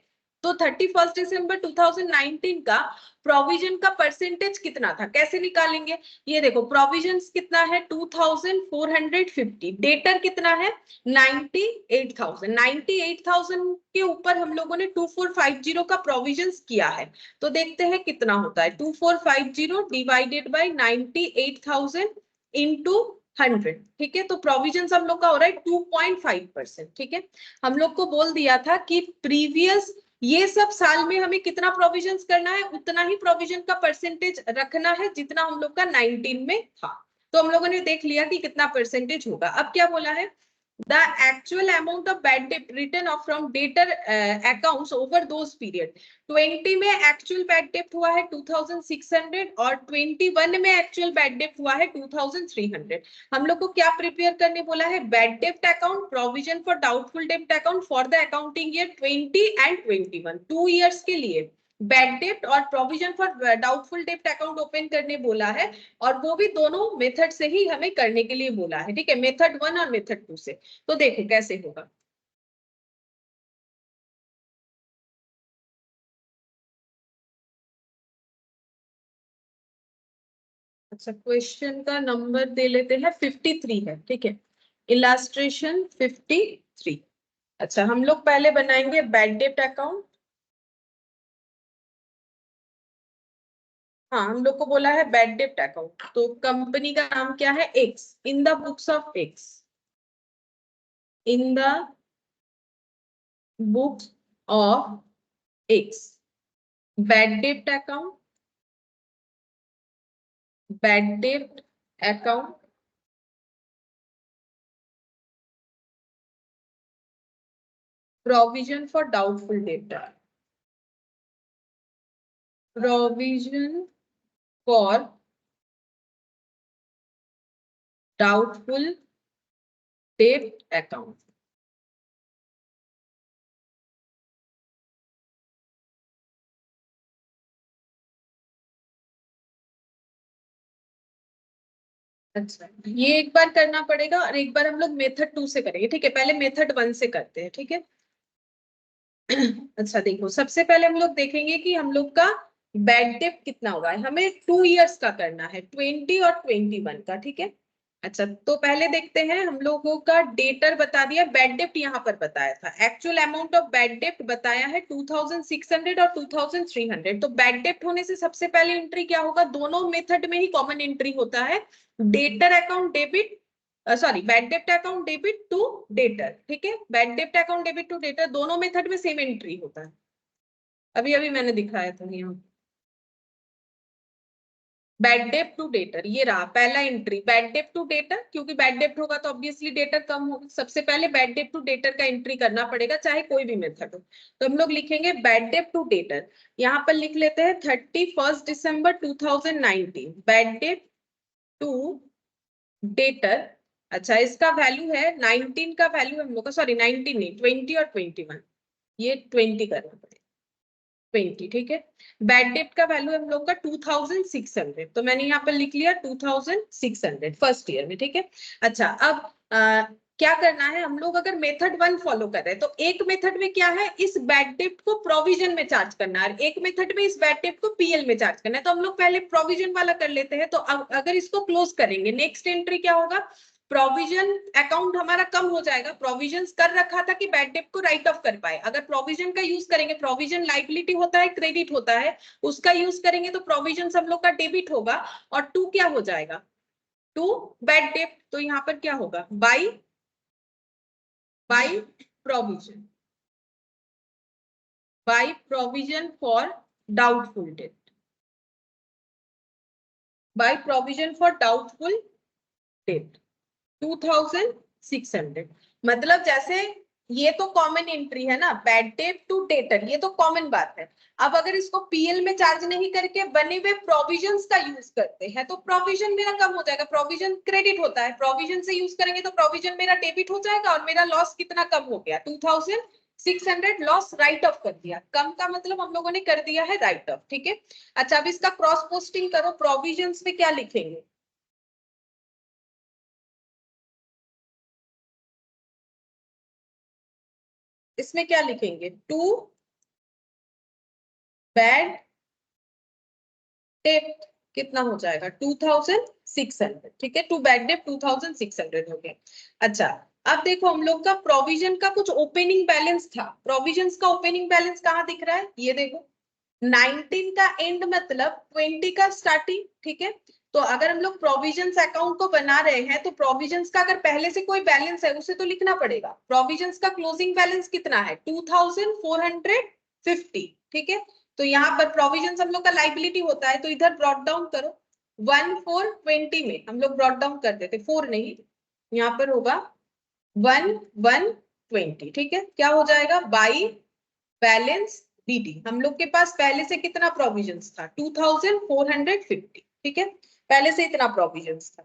तो 31 दिसंबर 2019 का प्रोविजन का परसेंटेज कितना था, कैसे निकालेंगे, ये देखो प्रोविजंस कितना है 2450, डेटर कितना है 98,000, 98,000 के ऊपर हम लोगों ने 2450 का प्रोविजंस किया है। तो देखते हैं कितना होता है, 2450 डिवाइडेड बाय 98,000 इंटू 100, ठीक है। तो प्रोविजंस हम लोग का हो रहा है 2.5%, ठीक है। हम लोग को बोल दिया था कि प्रीवियस ये सब साल में हमें कितना प्रोविजंस करना है, उतना ही प्रोविजन का परसेंटेज रखना है जितना हम लोग का 19 में था। तो हम लोगों ने देख लिया कि कितना परसेंटेज होगा। अब क्या बोला है, the actual amount of bad debt written of from debtor accounts over those period. 20 में एक्चुअल बैड डेट हुआ है 2600 और 21 में एक्चुअल बैड डेट हुआ है 2300। हम लोग को क्या प्रिपेयर करने बोला है, bad debt account, provision for doubtful debt account for the accounting year 20 and 21, 2 years के लिए बैड डेट और provision for doubtful debt account open करने बोला है, और वो भी दोनों मेथड से ही हमें करने के लिए बोला है, ठीक है, मेथड 1 और मेथड 2 से। तो देखो कैसे होगा। अच्छा, क्वेश्चन का नंबर दे लेते हैं, 53 है, ठीक है, इलास्ट्रेशन 53। अच्छा, हम लोग पहले बनाएंगे बैड डेट अकाउंट। हाँ, हम लोग को बोला है बैड डेट अकाउंट, तो कंपनी का नाम क्या है, x, in the books of x, in the books of x, bad debt account, bad debt account, provision for doubtful data, provision for doubtful debt account. अच्छा, ये एक बार करना पड़ेगा और एक बार हम लोग मेथड 2 से करेंगे, ठीक है, पहले मेथड 1 से करते हैं, ठीक है। अच्छा देखो, सबसे पहले हम लोग देखेंगे कि हम लोग का बैड डेट कितना हुआ है, हमें 2 इयर्स का करना है, 20 और 21 का, ठीक है। अच्छा, तो पहले देखते हैं, हम लोगों का डेटर बता दिया, बैड डेट यहाँ पर बताया था, actual amount of bad debt बताया है 2600 और 2300। तो बैड डेट होने से सबसे पहले एंट्री क्या होगा, दोनों मेथड में ही कॉमन एंट्री होता है, debtor account debit, sorry, bad debt account debit to debtor, ठीक है, bad debt account debit to debtor दोनों मेथड में सेम एंट्री होता है। अभी अभी मैंने दिखाया था यहाँ, बैड डेट टू डेटर, ये रहा पहला entry, bad debt to debtor, क्योंकि बैड डेट होगा तो ऑब्वियसली डेटर कम होगा, सबसे पहले बैड डेट टू डेटर का एंट्री करना पड़ेगा, चाहे कोई भी मेथड हो। तो हम लोग लिखेंगे बैड डेट टू डेटर, यहाँ पर लिख लेते हैं 31 December 2019, bad debt to debtor. अच्छा, इसका वैल्यू है 19 का वैल्यू हम लोग का, सॉरी 19 नहीं, 20 और 21, ये 20 करना पड़ेगा, 20, ठीक है। बैड डेट का वैल्यू हम लोग का 2600, तो मैंने यहाँ पर लिख लिया 2600 फर्स्ट ईयर में, ठीक है। अच्छा, अब क्या करना है, हम लोग अगर मेथड 1 फॉलो कर रहे हैं तो एक मेथड में क्या है, इस बैड डेट को प्रोविजन में चार्ज करना है, एक मेथड में इस बैड डेट को पीएल में चार्ज करना है। तो हम लोग पहले प्रोविजन वाला कर लेते हैं, तो अगर इसको क्लोज करेंगे, नेक्स्ट एंट्री क्या होगा, प्रोविजन अकाउंट हमारा कम हो जाएगा, प्रोविजन कर रखा था कि बैड डेट को राइट ऑफ कर पाए, अगर प्रोविजन का यूज करेंगे, प्रोविजन लाइबिलिटी होता है, क्रेडिट होता है, उसका यूज करेंगे तो प्रोविजन हम लोग का डेबिट होगा, और टू क्या हो जाएगा, टू बैड डेट, तो यहाँ पर क्या होगा, by provision, by provision for doubtful date, by provision for doubtful date 2600। मतलब जैसे ये तो कॉमन एंट्री है ना, बैड डेट टू डेटर, ये तो कॉमन बात है। अब अगर इसको पीएल में चार्ज नहीं करके बने हुए प्रोविजंस का यूज करते हैं तो प्रोविजन मेरा कम हो जाएगा, प्रोविजन क्रेडिट होता है, प्रोविजन से यूज करेंगे तो प्रोविजन मेरा डेबिट हो जाएगा, और मेरा लॉस कितना कम हो गया, 2600 लॉस राइट ऑफ कर दिया, कम का मतलब हम लोगों ने कर दिया है राइट ऑफ, ठीक है। अच्छा, अब इसका क्रॉस पोस्टिंग करो, प्रोविजंस में क्या लिखेंगे, इसमें क्या लिखेंगे, टू बैड डेट कितना हो जाएगा, 2600, ठीक है, टू बैड डेट 2600 हो गया। अच्छा, अब देखो हम लोग का प्रोविजन का कुछ ओपनिंग बैलेंस था, प्रोविजंस का ओपनिंग बैलेंस कहाँ दिख रहा है, ये देखो 19 का एंड मतलब 20 का स्टार्टिंग, ठीक है। तो अगर हम लोग प्रोविजंस अकाउंट को बना रहे हैं तो प्रोविजंस का अगर पहले से कोई बैलेंस है उसे तो लिखना पड़ेगा, प्रोविजंस का क्लोजिंग बैलेंस कितना है, 2450, ठीक है। तो यहाँ पर प्रोविजंस हम लोग का लाइबिलिटी होता है, तो इधर ब्रॉट डाउन करो, 1420 में हम लोग ब्रॉट डाउन कर देते, 4 नहीं, यहाँ पर होगा 1120, ठीक है। क्या हो जाएगा, बाई बैलेंस बीडी। हम लोग के पास पहले से कितना प्रोविजंस था, 2450, ठीक है, पहले से इतना प्रोविजंस था।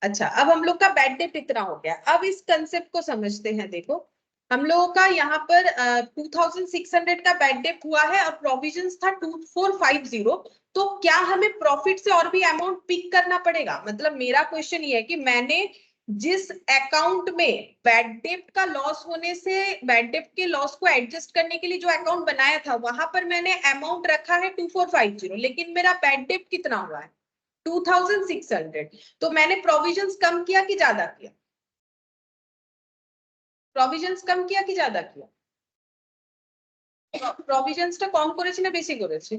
अच्छा, अब हम लोग का बैड डेट इतना हो गया। अब इस कंसेप्ट को समझते हैं। देखो हम लोगों का यहाँ पर 2600 का बैड डेट हुआ है और प्रोविजंस था 2450, तो क्या हमें प्रॉफिट से और भी अमाउंट पिक करना पड़ेगा? मतलब मेरा क्वेश्चन ये है कि मैंने जिस अकाउंट में बैड डेट का लॉस होने से बैड डेट के लॉस को एडजस्ट करने के लिए जो अकाउंट बनाया था, वहां पर मैंने अमाउंट रखा है 2450, लेकिन मेरा बैड डेट कितना हुआ है 2600, तो मैंने प्रोविजंस कम किया कि ज्यादा किया? प्रोविजंस कम किया कि ज्यादा किया? प्रोविजंसটা কম করেছি না বেশি করেছি?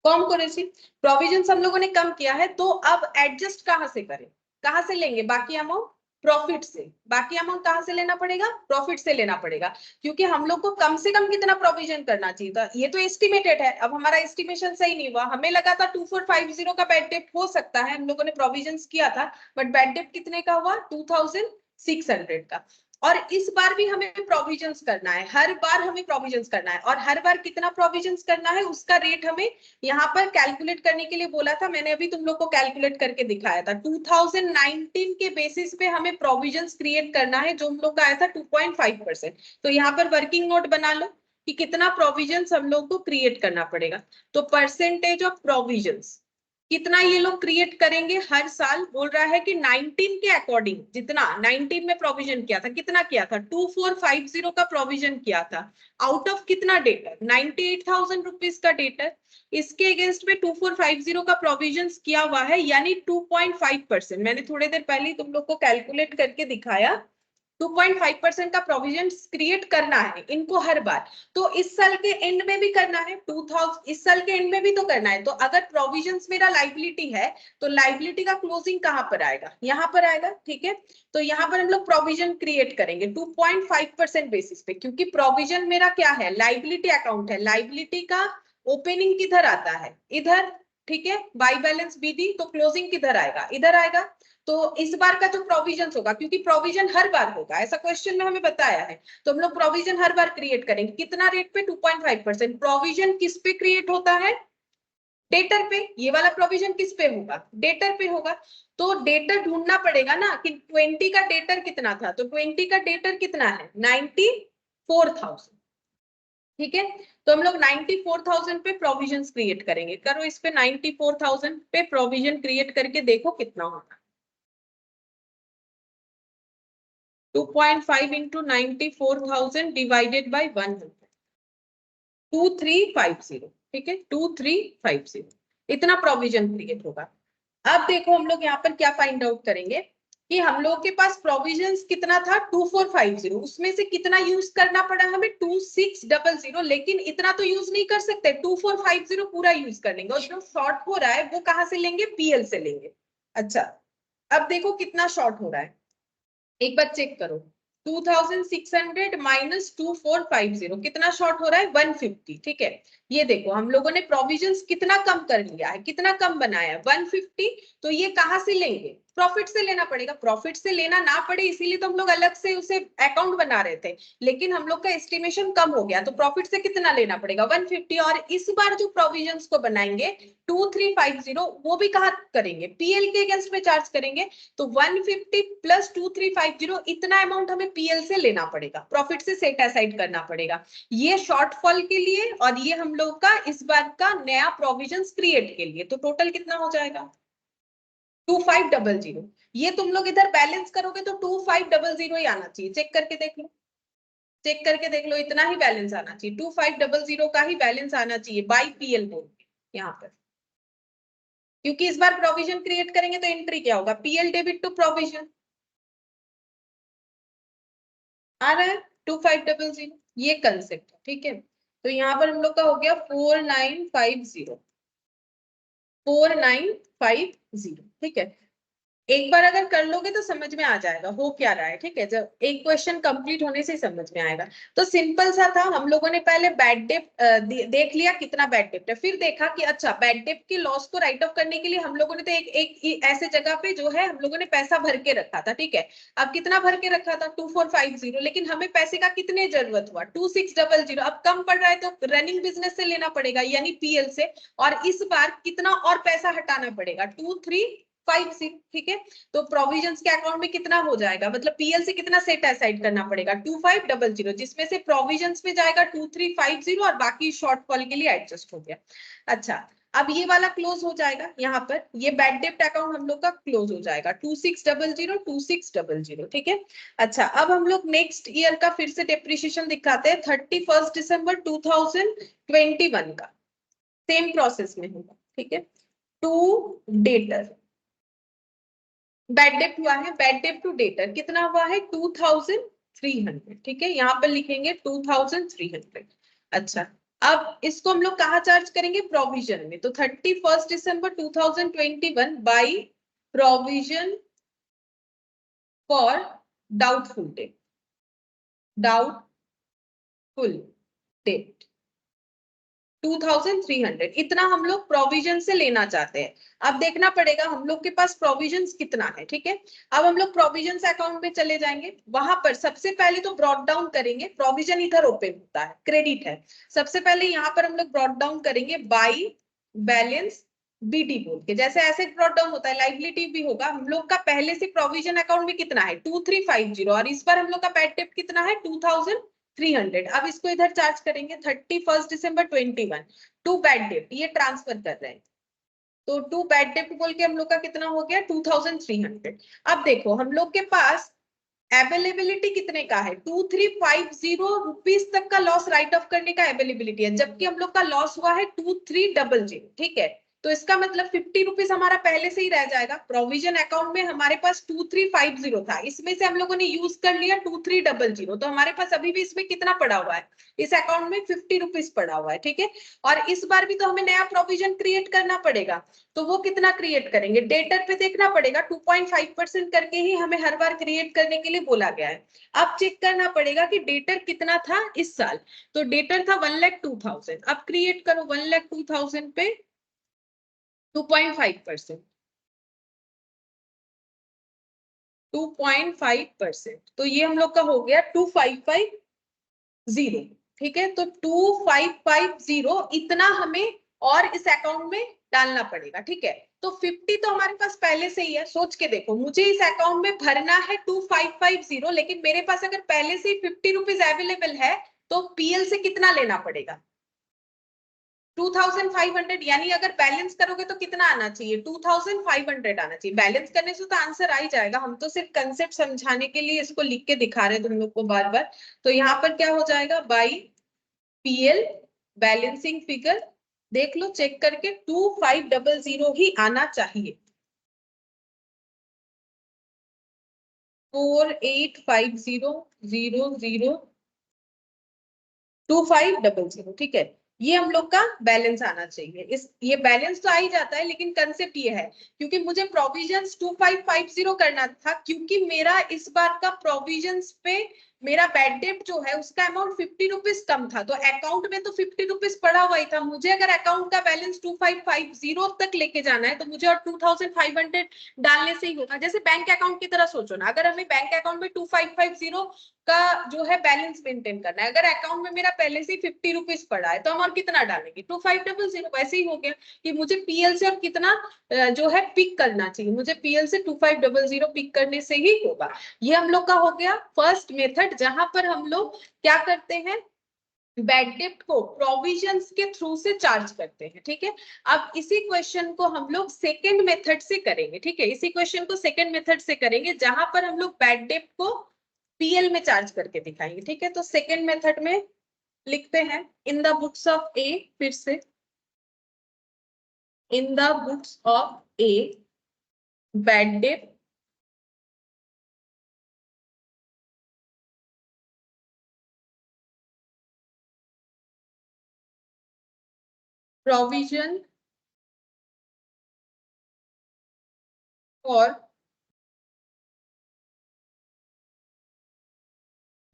कम করেছি। प्रोविजंस हम लोगों ने कम किया है, तो अब एडजस्ट कहां से करें, कहां से लेंगे बाकी अमाउंट? प्रॉफिट से। बाकी अमाउंट कहां से लेना पड़ेगा? प्रॉफिट से लेना पड़ेगा, क्योंकि हम लोग को कम से कम कितना प्रोविजन करना चाहिए था, ये तो एस्टिमेटेड है। अब हमारा एस्टिमेशन सही नहीं हुआ, हमें लगा था 2450 का बैड डेट हो सकता है, हम लोगों ने प्रोविजंस किया था, बट बैड डेट कितने का हुआ, 2600 का। और इस बार भी हमें प्रोविजंस करना है, हर बार हमें प्रोविजंस करना है, और हर बार कितना प्रोविजंस करना है उसका रेट हमें यहाँ पर कैलकुलेट करने के लिए बोला था। मैंने अभी तुम लोग को कैलकुलेट करके दिखाया था। 2019 के बेसिस पे हमें प्रोविजंस क्रिएट करना है, जो हम लोग का आया था 2.5%। तो यहाँ पर वर्किंग नोट बना लो कि कितना प्रोविजंस हम लोग को क्रिएट करना पड़ेगा। तो परसेंटेज ऑफ प्रोविजंस कितना ये लोग क्रिएट करेंगे हर साल, बोल रहा है कि 19 के अकॉर्डिंग, जितना 19 में प्रोविजन किया था, कितना किया था, 2450 का प्रोविजन किया था, आउट ऑफ कितना डेटर, 98,000 रुपीज का डेटर, इसके अगेंस्ट में 2450 का प्रोविजन किया हुआ है, यानी 2.5%। मैंने थोड़ी देर पहले तुम लोग को कैलकुलेट करके दिखाया, 2.5% का प्रोविजन क्रिएट करना है इनको हर बार। तो इस साल के एंड में भी करना है, 2000 इस साल के एंड में भी तो करना है। तो अगर प्रोविजंस मेरा लाइबिलिटी है, तो लाइबिलिटी का क्लोजिंग कहां पर आएगा, यहां पर आएगा, ठीक है। तो यहां पर हम लोग प्रोविजन क्रिएट करेंगे 2.5% बेसिस पे, क्योंकि प्रोविजन मेरा क्या है, लाइबिलिटी अकाउंट है। लाइबिलिटी का ओपनिंग किधर आता है, इधर, ठीक है, बाई बैलेंस बीडी। तो क्लोजिंग किधर आएगा, इधर आएगा। तो इस बार का जो प्रोविजन होगा, क्योंकि प्रोविजन हर बार होगा, ऐसा क्वेश्चन में हमें बताया है, तो हम लोग प्रोविजन हर बार क्रिएट करेंगे। कितना रेट पे, 2.5%। प्रोविजन किस पे क्रिएट होता है, डेटर पे। ये वाला प्रोविजन किस पे होगा, डेटर पे होगा। तो डेटर ढूंढना पड़ेगा ना कि 20 का डेटर कितना था, तो 20 का डेटर कितना है, 94,000, ठीक है। तो हम लोग 94,000 पे प्रोविजन क्रिएट करेंगे। करो इस पे 94,000 पे प्रोविजन क्रिएट करके देखो कितना होगा। 2.5 into 94,000 divided by 100, 2350, ठीक है, 2350 इतना प्रोविजन क्रिएट होगा। अब देखो हम लोग यहाँ पर क्या फाइंड आउट करेंगे कि हम लोग के पास प्रोविजंस कितना था 2450, उसमें से कितना यूज करना पड़ा हमें 2600, लेकिन इतना तो यूज नहीं कर सकते, 2450 पूरा यूज कर लेंगे, और जो शॉर्ट हो रहा है वो कहां से लेंगे, पीएल से लेंगे। अच्छा, अब देखो कितना शॉर्ट हो रहा है, एक बार चेक करो, 2600 माइनस 2450 कितना शॉर्ट हो रहा है, 150, ठीक है। ये देखो हम लोगों ने प्रोविजंस कितना कम कर लिया है, कितना कम बनाया है, 150। तो ये कहां से लेंगे, प्रॉफिट से लेना पड़ेगा। प्रॉफिट से लेना ना पड़े इसीलिए तो हम लोग अलग से उसे अकाउंट बना रहे थे, लेकिन हम लोग का एस्टिमेशन कम हो गया, तो प्रॉफिट से कितना लेना पड़ेगा, 150। और इस बार जो प्रोविजंस को बनाएंगे 2350, वो भी कहाँ करेंगे, पीएल के अगेंस्ट में चार्ज करेंगे। तो 150 प्लस 2350 इतना अमाउंट हमें पीएल से लेना पड़ेगा, प्रॉफिट से सेट असाइड करना पड़ेगा, ये शॉर्टफॉल के लिए, और ये हम लोग का इस बार का नया प्रोविजंस क्रिएट के लिए। तो टोटल कितना हो जाएगा, 2500। ये तुम लोग इधर बैलेंस करोगे तो 2500 ही आना चाहिए, चेक करके देख लो, चेक करके देख लो, इतना ही बैलेंस आना चाहिए, 2500 का ही बैलेंस आना चाहिए बाई पीएल बोल के यहाँ पर। क्योंकि इस बार प्रोविजन क्रिएट करेंगे तो एंट्री क्या होगा, पीएल डेबिट टू प्रोविजन, आ रहा है 2500, ये कंसेप्ट है, ठीक है। तो यहाँ पर हम लोग का हो गया 4950, 4950, ठीक है। एक बार अगर कर लोगे तो समझ में आ जाएगा हो क्या रहा है, ठीक है। जब एक क्वेश्चन कंप्लीट होने से समझ में आएगा। तो सिंपल सा था, हम लोगों ने पहले बैड डेप्ट देख लिया कितना बैड डेप्ट है, फिर देखा कि अच्छा बैड डेप्ट की लॉस को राइट ऑफ करने के लिए हम लोगों ने तो एक ऐसे जगह पे जो है हम लोगों ने पैसा भर के रखा था, ठीक है। अब कितना भर के रखा था 2450, लेकिन हमें पैसे का कितने जरूरत हुआ 2600। अब कम पड़ रहा है तो रनिंग बिजनेस से लेना पड़ेगा यानी पीएल से, और इस बार कितना और पैसा हटाना पड़ेगा 2350, ठीक है। तो प्रोविजंस के अकाउंट में कितना हो जाएगा, मतलब पीएल से कितना सेट असाइड करना पड़ेगा 2500, जिसमें से प्रोविजंस में जाएगा 2350 और बाकी शॉर्टफॉल के लिए एडजस्ट हो गया। अच्छा, अब ये वाला क्लोज हो जाएगा, यहाँ पर ये बैड डेप्ट अकाउंट हम लोग का क्लोज हो जाएगा 2600 ठीक है। अच्छा, अब हम लोग नेक्स्ट ईयर का फिर से डेप्रिसिएशन दिखाते हैं 31 दिसंबर 2021 का, सेम प्रोसेस में होगा, ठीक है। टू डेटर बैड डेप्ट हुआ है, बैड डेप्ट टू डेटर कितना हुआ है 2300, ठीक है। यहाँ पर लिखेंगे 2300। अच्छा, अब इसको हम लोग कहाँ चार्ज करेंगे, प्रोविजन में। तो 31 दिसंबर 2021 by provision for doubtful date, doubtful debt 2300 इतना हम लोग प्रोविजन से लेना चाहते हैं। अब देखना पड़ेगा हम लोग के पास प्रोविजंस कितना है, ठीक है। अब हम लोग प्रोविजंस अकाउंट में चले जाएंगे, वहां पर सबसे पहले तो ब्रॉट डाउन करेंगे, प्रोविजन इधर ओपन होता है, क्रेडिट है। सबसे पहले यहाँ पर हम लोग ब्रॉट डाउन करेंगे बाई बैलेंस बीडी बोल के, जैसे एसेट ब्रॉट डाउन होता है लाइबिलिटी भी होगा। हम लोग का पहले से प्रोविजन अकाउंट में कितना है 2350, और इस बार हम लोग का बैड डेप्ट कितना है 2300। अब इसको इधर चार्ज करेंगे 31 दिसंबर 2021 टू बैड डेप्ट, ये ट्रांसफर कर रहे हैं। तो टू बैड डेप्ट बोल के हम लोग का कितना हो गया 2300। अब देखो हम लोग के पास अवेलेबिलिटी कितने का है 2350 तक का लॉस राइट ऑफ करने का अवेलेबिलिटी है, जबकि हम लोग का लॉस हुआ है 2300, ठीक है। तो इसका मतलब 50 रुपीज हमारा पहले से ही रह जाएगा। प्रोविजन अकाउंट में हमारे पास 2350 था, इसमें से हम लोगों ने यूज कर लिया 2300, तो हमारे पास अभी भी इसमें कितना पड़ा हुआ है, इस अकाउंट में 50 रुपीज पड़ा हुआ है, ठीक है। और इस बार भी तो हमें नया प्रोविजन क्रिएट करना पड़ेगा, तो वो कितना क्रिएट करेंगे, डेटर पे देखना पड़ेगा 2.5% करके ही हमें हर बार क्रिएट करने के लिए बोला गया है। अब चेक करना पड़ेगा कि डेटर कितना था इस साल, तो डेटर था 1,02,000। अब क्रिएट करो 1,02,000 पे 2.5%, 2.5%, तो ये हम लोग का हो गया 2550, ठीक है। तो 2550 इतना हमें और इस अकाउंट में डालना पड़ेगा, ठीक है। तो 50 तो हमारे पास पहले से ही है, सोच के देखो मुझे इस अकाउंट में भरना है 2550, लेकिन मेरे पास अगर पहले से ही 50 रुपीज अवेलेबल है तो पीएल से कितना लेना पड़ेगा 2500, यानी अगर बैलेंस करोगे तो कितना आना चाहिए 2500 आना चाहिए। बैलेंस करने से तो आंसर आ ही जाएगा, हम तो सिर्फ कंसेप्ट समझाने के लिए इसको लिख के दिखा रहे हैं तुम लोग को बार बार। तो यहाँ पर क्या हो जाएगा बाई पीएल बैलेंसिंग फिगर, देख लो चेक करके 2500 ही आना चाहिए, 4850002500, ठीक है। ये हम लोग का बैलेंस आना चाहिए। इस ये बैलेंस तो आ ही जाता है, लेकिन कंसेप्ट ये है क्योंकि मुझे प्रोविजंस 2550 करना था, क्योंकि मेरा इस बार का प्रोविजंस पे मेरा बैड डेट जो है उसका अमाउंट 50 रुपीज कम था, तो अकाउंट में तो 50 रुपीज पड़ा हुआ ही था। मुझे अगर अकाउंट का बैलेंस 2550 तक लेके जाना है तो मुझे और 2500 डालने से ही होगा। जैसे बैंक अकाउंट की तरह सोचो ना, अगर हमें बैंक अकाउंट में 2550 का जो है बैलेंस मेंटेन करना है, अगर अकाउंट में मेरा पहले से 50 रुपीज पड़ा है तो हम और कितना डालेंगे 2500। वैसे ही हो गया कि मुझे पीएल से और कितना जो है पिक करना चाहिए, मुझे पीएल से 2500 पिक करने से ही होगा। ये हम लोग का हो गया फर्स्ट मेथड, जहां पर हम लोग क्या करते हैं बैड डेप्ट को प्रोविजंस के थ्रू से चार्ज करते हैं, ठीक है। अब इसी क्वेश्चन को हम लोग सेकेंड मेथड से करेंगे, ठीक है। इसी क्वेश्चन को सेकेंड मेथड से करेंगे जहां पर हम लोग बैड डेप्ट को पीएल में चार्ज करके दिखाएंगे, ठीक है। तो सेकेंड मेथड में लिखते हैं in the books of A, फिर से in the books of A bad डेप्ट provision for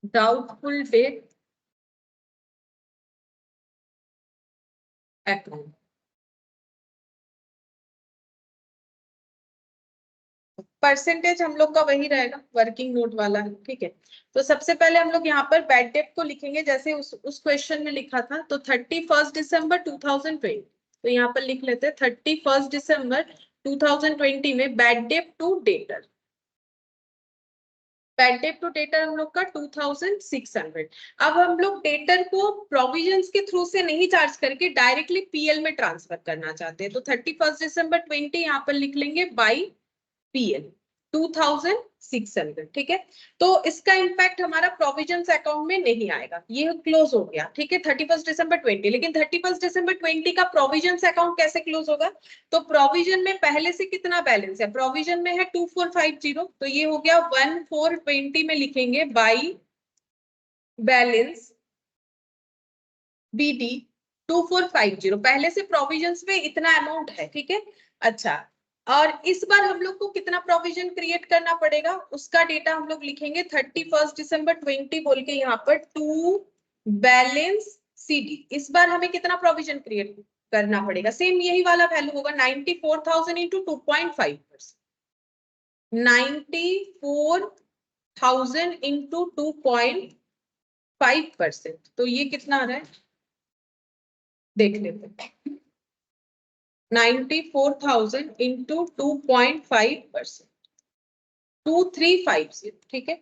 doubtful debt account. Percentage हम लोग का वही रहेगा, वर्किंग नोट वाला है, ठीक है। तो सबसे पहले हम लोग यहाँ पर बैड डेट को लिखेंगे जैसे उस क्वेश्चन में लिखा था। तो 31 दिसंबर 2020, तो यहाँ पर लिख लेते हैं 31 दिसंबर 2020 में bad debt to debtor, bad debt to debtor हम लोग का 2600। अब हम लोग डेटर को प्रोविजंस के थ्रू से नहीं चार्ज करके डायरेक्टली पीएल में ट्रांसफर करना चाहते हैं, तो 31 दिसंबर 20 यहाँ पर लिख लेंगे बाई पीएल 2600, ठीक है। तो इसका इंपैक्ट हमारा प्रोविजंस अकाउंट में नहीं आएगा, ये क्लोज हो गया, ठीक है 31 दिसंबर 20। लेकिन 31 दिसंबर 20 का प्रोविजंस अकाउंट कैसे क्लोज होगा? तो प्रोविजन में पहले से कितना बैलेंस है? प्रोविजन में है 2450, तो ये हो गया 1420 में लिखेंगे बाई बैलेंस बीडी 2450। पहले से प्रोविजंस में इतना अमाउंट है, ठीक है। अच्छा, और इस बार हम लोग को कितना प्रोविजन क्रिएट करना पड़ेगा उसका डेटा हम लोग लिखेंगे 31 दिसंबर 20 बोल के यहाँ पर टू बैलेंस सीडी। इस बार हमें कितना प्रोविजन क्रिएट करना पड़ेगा? सेम यही वाला वैल्यू होगा 94,000 इंटू 2.5%, 94,000 इंटू 2.5%। तो ये कितना आ रहा है देख लेते हैं, 94,000 इंटू 2.5%, 2350, ठीक है।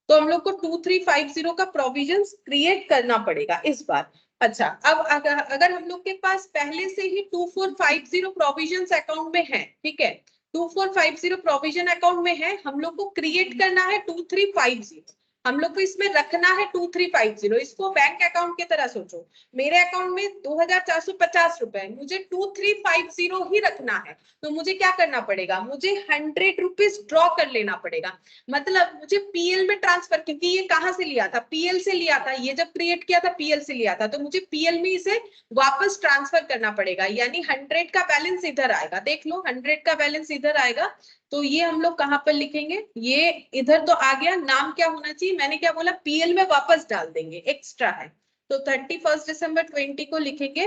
तो हम लोग को 2350 का प्रोविजन क्रिएट करना पड़ेगा इस बार। अच्छा, अब अगर हम लोग के पास पहले से ही 2450 प्रोविजन अकाउंट में है, ठीक है, 2450 प्रोविजन अकाउंट में है, हम लोग को क्रिएट करना है 2350, हम लोग को इसमें रखना है 2350। इसको बैंक अकाउंट की तरह सोचो, मेरे अकाउंट में 2450 रुपए, मुझे 2350 ही रखना है। तो मुझे क्या करना पड़ेगा? मुझे 100 रुपीज ड्रॉ कर लेना पड़ेगा, मतलब मुझे पीएल में ट्रांसफर, क्योंकि ये कहां से लिया था? पीएल से लिया था, ये जब क्रिएट किया था पीएल से लिया था, तो मुझे पीएल में इसे वापस ट्रांसफर करना पड़ेगा, यानी 100 का बैलेंस इधर आएगा। देख लो 100 का बैलेंस इधर आएगा, तो ये हम लोग कहां पर लिखेंगे? ये इधर तो आ गया, नाम क्या होना चाहिए? मैंने क्या बोला? पीएल में वापस डाल देंगे, एक्स्ट्रा है। तो 31 दिसंबर 20 को लिखेंगे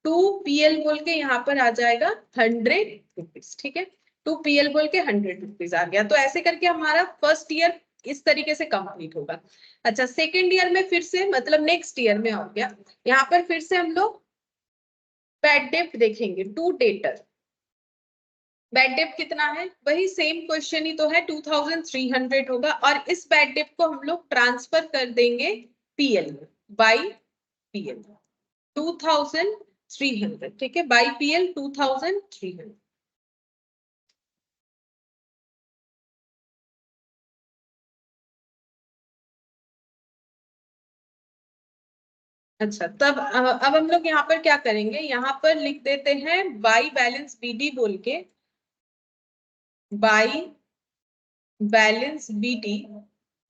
टू पीएल बोल के, यहाँ पर आ जाएगा 100 रुपीज, ठीक है। टू पीएल बोल के 100 रुपीज आ गया। तो ऐसे करके हमारा फर्स्ट ईयर इस तरीके से कंप्लीट होगा। अच्छा, सेकेंड ईयर में फिर से, मतलब नेक्स्ट ईयर में हो गया, यहाँ पर फिर से हम लोग बैड डेट देखेंगे टू डेटर। बैड डेट कितना है? वही सेम क्वेश्चन ही तो है, 2300 होगा, और इस बैड डेट को हम लोग ट्रांसफर कर देंगे पीएल में बाई पीएल 2300, ठीक है, बाई पीएल 2300। अच्छा, तब अब हम लोग यहाँ पर क्या करेंगे? यहाँ पर लिख देते हैं बाई बैलेंस बीडी बोल के, बाई बैलेंस बीडी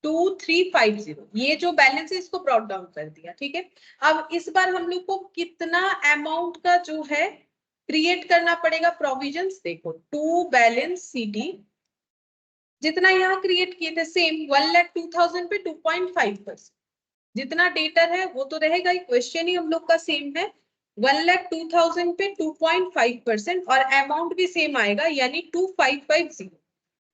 2350, ये जो बैलेंस है इसको ब्रॉट डाउन कर दिया, ठीक है। अब इस बार हम लोग को कितना अमाउंट का जो है क्रिएट करना पड़ेगा प्रोविजंस? देखो, टू बैलेंस सीडी, जितना यहाँ क्रिएट किए थे सेम 1,02,000 पे 2.5%, जितना डेटर है वो तो रहेगा ही, क्वेश्चन ही हम लोग का सेम है, 1,02,000 पे 2.5%, और अमाउंट भी सेम आएगा, यानी 2550,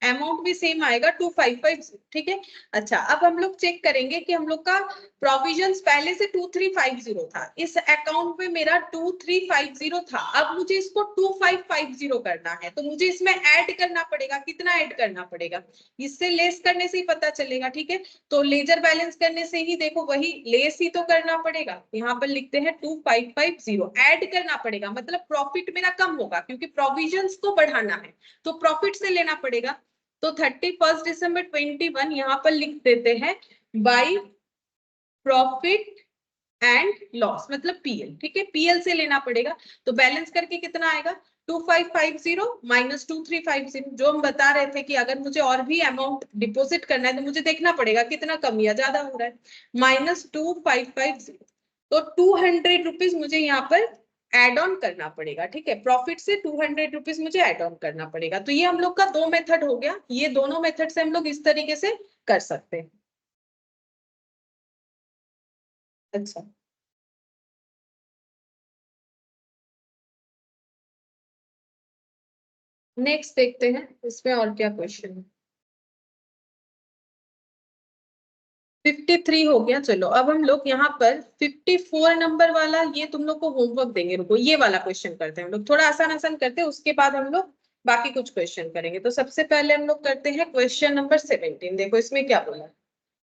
अमाउंट भी सेम आएगा 2550, ठीक है। अच्छा, अब हम लोग चेक करेंगे कि हम लोग का प्रोविजंस पहले से 2350 था, इस अकाउंट में मेरा 2350 था, अब मुझे इसको 2550 करना है, तो मुझे इसमें ऐड करना पड़ेगा। कितना ऐड करना पड़ेगा? इससे लेस करने से ही पता चलेगा, ठीक है। तो लेजर बैलेंस करने से ही देखो, वही लेस ही तो करना पड़ेगा। यहाँ पर लिखते हैं 2550, ऐड करना पड़ेगा, मतलब प्रॉफिट मेरा कम होगा, क्योंकि प्रोविजंस को बढ़ाना है तो प्रॉफिट से लेना पड़ेगा। तो 31 दिसंबर 2021 यहाँ पर लिख देते हैं बाई प्रॉफिट एंड लॉस, मतलब पीएल, ठीक है, पीएल से लेना पड़ेगा। तो बैलेंस करके कितना आएगा? 2550 माइनस 2350, जो हम बता रहे थे कि अगर मुझे और भी अमाउंट डिपॉजिट करना है तो मुझे देखना पड़ेगा कितना कम या ज्यादा हो रहा है, माइनस 2550। तो 200 रुपीज मुझे यहाँ पर एड ऑन करना पड़ेगा, ठीक है, प्रॉफिट से 200 रुपीज मुझे एड ऑन करना पड़ेगा। तो ये हम लोग का दो मेथड हो गया, ये दोनों मेथड से हम लोग इस तरीके से कर सकते हैं। अच्छा, नेक्स्ट देखते हैं इसमें और क्या क्वेश्चन है। 53 हो गया। चलो अब हम लोग यहाँ पर 54 नंबर वाला, ये तुम लोग को होमवर्क देंगे। रुको, ये वाला क्वेश्चन करते हैं हम लोग, थोड़ा आसान आसान करते हैं, उसके बाद हम लोग बाकी कुछ क्वेश्चन करेंगे। तो सबसे पहले हम लोग करते हैं क्वेश्चन नंबर 17। देखो इसमें क्या बोला है।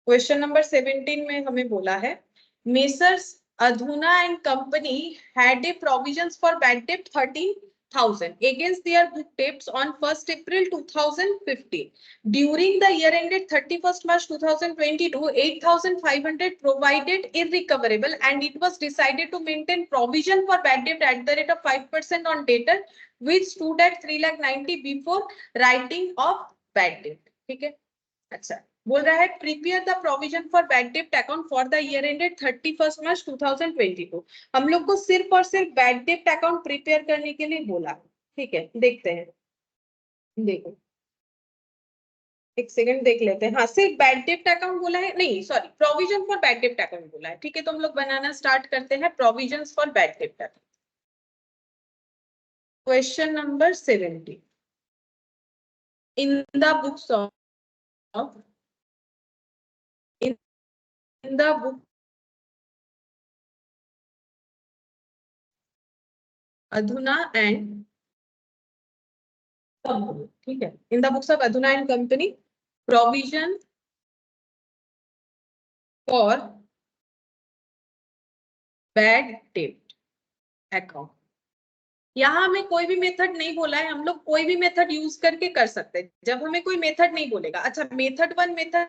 क्वेश्चन नंबर 17 में हमें बोला है, मेसर्स अधुना and company had a provisions for bad date 13,000 against their book debts on 1st April 2015. During the year ended 31st March 2022, 8,500 provided irrecoverable, and it was decided to maintain provision for bad debt at the rate of 5% on debtor, which stood at 3,90,000 before writing of bad debt. ठीक है। अच्छा, बोल रहा है prepare the provision for bad debt account for the year ended 31st March 2022। हम लोग को सिर्फ और सिर्फ बैड डेट अकाउंट प्रिपेयर करने के लिए बोला। ठीक है, देखते हैं। देखो एक सेकंड देख लेते हैं। हाँ, सिर्फ बैड डेट अकाउंट बोला है, नहीं sorry, provision for bad debt account बोला है। ठीक है, तो हम लोग बनाना स्टार्ट करते हैं provision for bad debt account. Question number 70, in the books of in the book अधुना एंड कंपनी। ठीक है, इन द बुक्स ऑफ अधुना and company provision for bad debt account. यहाँ हमें कोई भी मेथड नहीं बोला है, हम लोग कोई भी मेथड यूज करके कर सकते हैं। जब हमें कोई मेथड नहीं बोलेगा, अच्छा मेथड वन मेथड